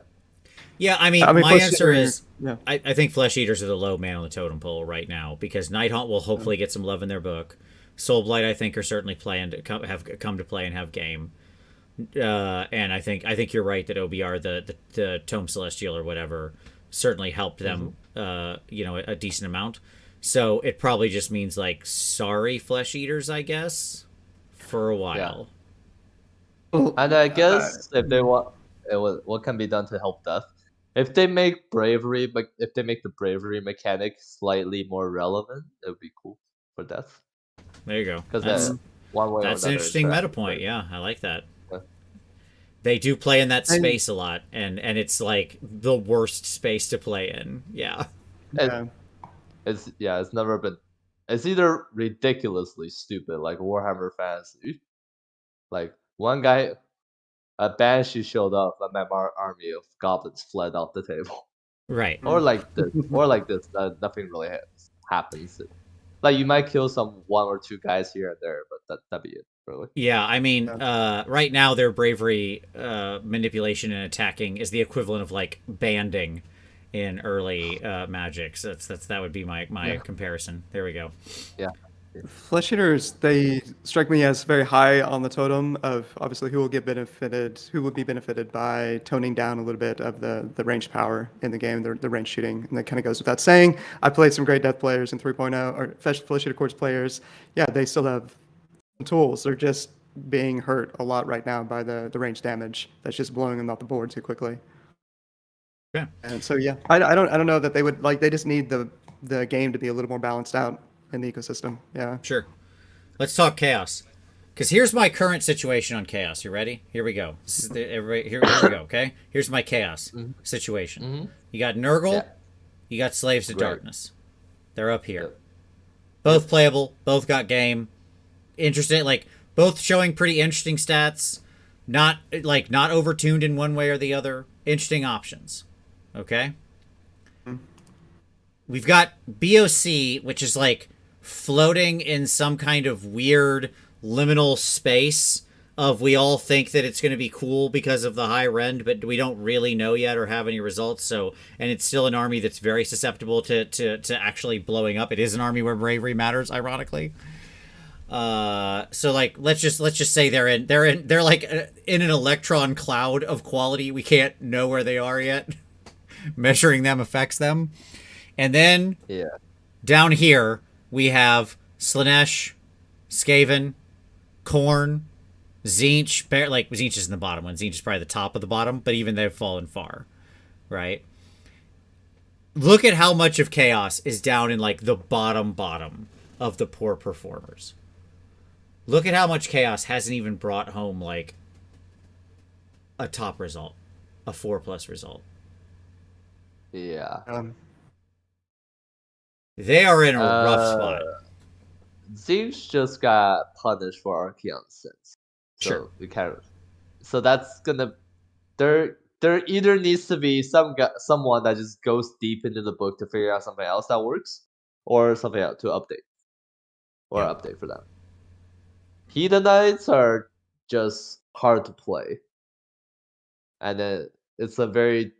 Yeah, I mean, I mean, my Flesh answer Eater- is yeah. I think Flesh Eaters are the low man on the totem pole right now because Nighthaunt will hopefully get some love in their book. Soulblight, I think, are certainly planned to have come to play and have game. And I think you're right that OBR, the Tome Celestial or whatever, certainly helped them, a decent amount. So it probably just means like sorry Flesh Eaters, I guess, for a while. Well, And I guess if they want, what can be done to help Death? If they make the bravery mechanic slightly more relevant, it would be cool for Death. There you go. Because one way or That's another, an interesting it's meta bad, point. but- Yeah, I like that. Yeah. They do play in that space a lot, and it's like the worst space to play in. Yeah. yeah. It's never been. It's either ridiculously stupid, like Warhammer Fantasy, like one guy, a banshee showed up, and my army of goblins fled off the table, Right. or like this, nothing really happens. Like you might kill one or two guys here and there, but that'd be it, really. Yeah, I mean, right now their bravery, manipulation, and attacking is the equivalent of like banding in early Magic. So that would be my comparison. There we go. Yeah. Flesh Eaters, they strike me as very high on the totem of obviously who will be benefited by toning down a little bit of the range power in the game, the range shooting. And that kind of goes without saying. I played some great Death players in 3.0, or Flesh Eater Courts players. Yeah, they still have some tools. They're just being hurt a lot right now by the range damage that's just blowing them off the board too quickly. Yeah. And so yeah, I don't know that they would they just need the game to be a little more balanced out in the ecosystem. Yeah. Sure. Let's talk chaos. Because here's my current situation on chaos. You ready? Here we go. This is everybody. Here we go. Okay. Here's my chaos situation. You got Nurgle. Yeah. You got Slaves to Great. Darkness. They're up here. Yep. Both playable. Both got game. Interesting. Like both showing pretty interesting stats. Not overtuned in one way or the other. Interesting options. Okay. We've got BOC, which is like floating in some kind of weird liminal space of we all think that it's going to be cool because of the high rend, but we don't really know yet or have any results. So, and it's still an army that's very susceptible to actually blowing up. It is an army where bravery matters, ironically. So like let's just say they're like in an electron cloud of quality. We can't know where they are yet. Measuring them affects them. And then down here we have Slanesh, Skaven, Khorne, Tzeentch. Tzeentch is in the bottom one. Tzeentch is probably the top of the bottom, but even they've fallen far, right? Look at how much of chaos is down in like the bottom of the poor performers. Look at how much chaos hasn't even brought home like a top result, a 4+ result. Yeah. They are in a rough spot. Tzeentch just got punished for Archeon sins. So Sure. we kind of, so that's gonna there either needs to be someone that just goes deep into the book to figure out something else that works, or something else to update, or update for them. Hedonites are just hard to play. and then it's a very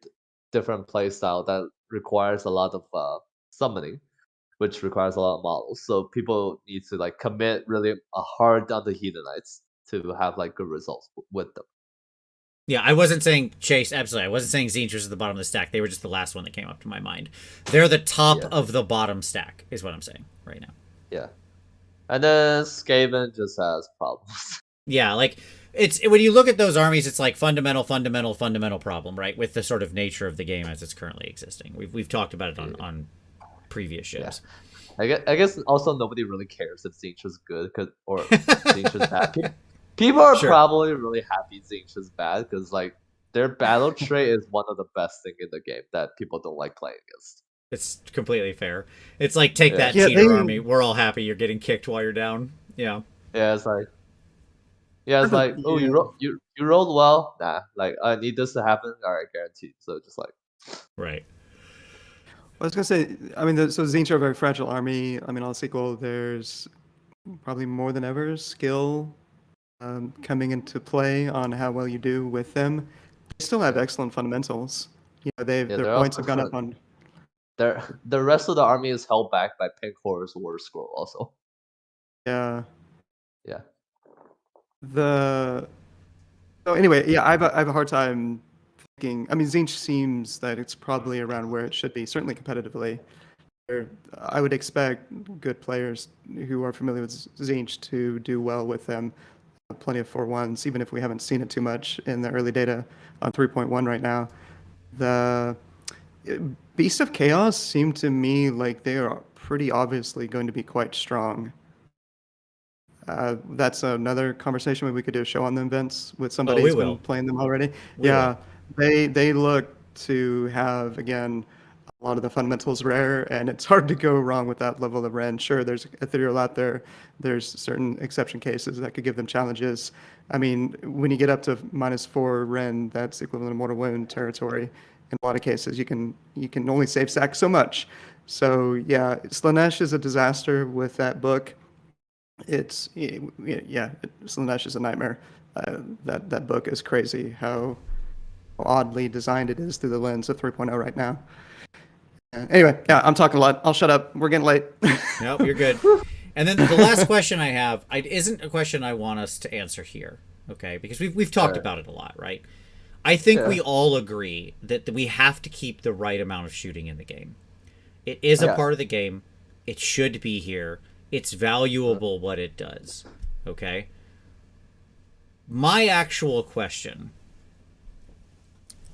different play style that requires a lot of summoning, which requires a lot of models. So people need to like commit really hard on the Hedonites to have like good results with them. Yeah, I wasn't saying Chase, absolutely. I wasn't saying Zinch was at the bottom of the stack. They were just the last one that came up to my mind. They're the top of the bottom stack, is what I'm saying right now. Yeah. And then Skaven just has problems. Yeah, like it's when you look at those armies, it's like fundamental problem, right? With the sort of nature of the game as it's currently existing. We've talked about it on previous shows. Yeah. I guess also nobody really cares if Zinch is good or Zinch is bad. People are probably really happy Zinch is bad because like their battle trait is one of the best thing in the game that people don't like playing against. It's completely fair. It's like take that cheater army. We're all happy you're getting kicked while you're down. Yeah. Yeah, it's like oh you rolled well. Nah, like I need this to happen. All right, guaranteed. So just like right. I was gonna say, I mean, so Zinch are a very fragile army. I mean, all sequel, there's probably more than ever skill coming into play on how well you do with them. They still have excellent fundamentals. You know, their points have gone up on. The rest of the army is held back by Pink Horror's War Scroll also. Yeah. Yeah. So anyway, yeah, I have a hard time thinking. I mean, Zinch seems that it's probably around where it should be, certainly competitively. I would expect good players who are familiar with Zinch to do well with them. Plenty of 4-1s, even if we haven't seen it too much in the early data on 3.1 right now. The Beast of Chaos seem to me like they are pretty obviously going to be quite strong. That's another conversation where we could do a show on them, Vince, with somebody who's been playing them already. They look to have, again, a lot of the fundamentals rare, and it's hard to go wrong with that level of Ren. Sure, there's Ethereal out there. There's certain exception cases that could give them challenges. I mean, when you get up to -4 Ren, that's equivalent to Mortal Wound territory. In a lot of cases, you can only save stack so much. So yeah, Slaanesh is a disaster with that book. Slaanesh is a nightmare. That book is crazy how oddly designed it is through the lens of 3.0 right now. Anyway, yeah, I'm talking a lot. I'll shut up. We're getting late. Nope, you're good. And then the last question I have isn't a question I want us to answer here, okay? Because we've talked about it a lot, right? I think we all agree that we have to keep the right amount of shooting in the game. It is a part of the game. It should be here. It's valuable what it does, okay? My actual question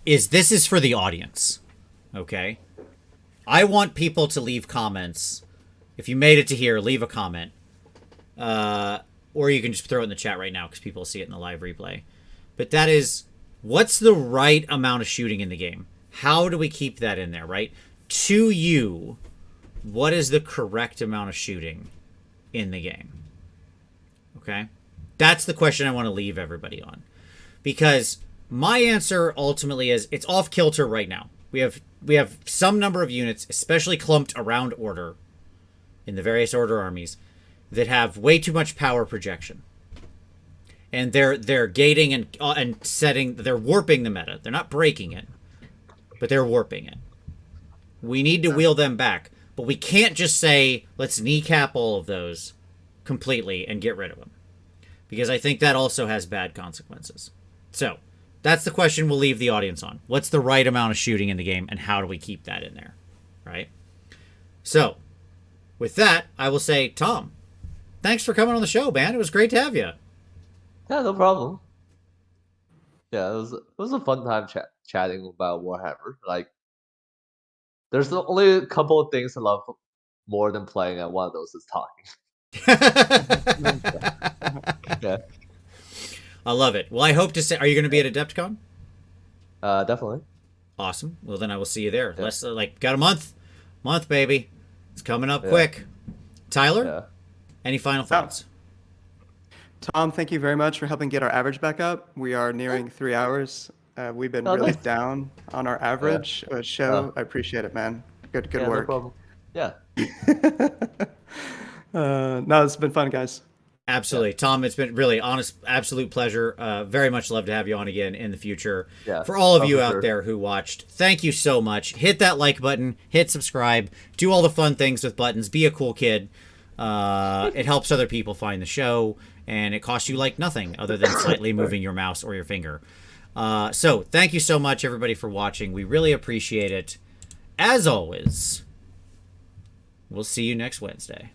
is, this is for the audience, okay? I want people to leave comments. If you made it to here, leave a comment. Or you can just throw it in the chat right now because people see it in the live replay. But that is, what's the right amount of shooting in the game? How do we keep that in there, right? To you, what is the correct amount of shooting in the game? Okay? That's the question I want to leave everybody on. Because my answer ultimately is, it's off kilter right now. We have some number of units, especially clumped around order in the various order armies, that have way too much power projection. And they're gating and setting, they're warping the meta. They're not breaking it, but they're warping it. We need to wheel them back, but we can't just say, let's kneecap all of those completely and get rid of them. Because I think that also has bad consequences. So, that's the question we'll leave the audience on. What's the right amount of shooting in the game, and how do we keep that in there? Right? So, with that, I will say, Tom, thanks for coming on the show, man. It was great to have you. Yeah, no problem. Yeah, it was a fun time chatting about Warhammer. Like, there's only a couple of things I love more than playing, and one of those is talking. Yeah. I love it. Well, I hope to say, are you going to be at Adepticon? Definitely. Awesome. Well, then I will see you there. Yeah. Got a month, baby. It's coming up quick. Tyler, any final thoughts? Tom, thank you very much for helping get our average back up. We are nearing 3 hours. We've been really down on our average show. I appreciate it, man. Good work. No problem. Yeah. No, it's been fun, guys. Absolutely. Tom, it's been really honest, absolute pleasure. Very much love to have you on again in the future. Yeah. For all of you for out sure. there who watched, thank you so much. Hit that like button, hit subscribe, do all the fun things with buttons, be a cool kid. It helps other people find the show, and it costs you like nothing other than slightly moving your mouse or your finger. So thank you so much, everybody, for watching. We really appreciate it. As always, we'll see you next Wednesday.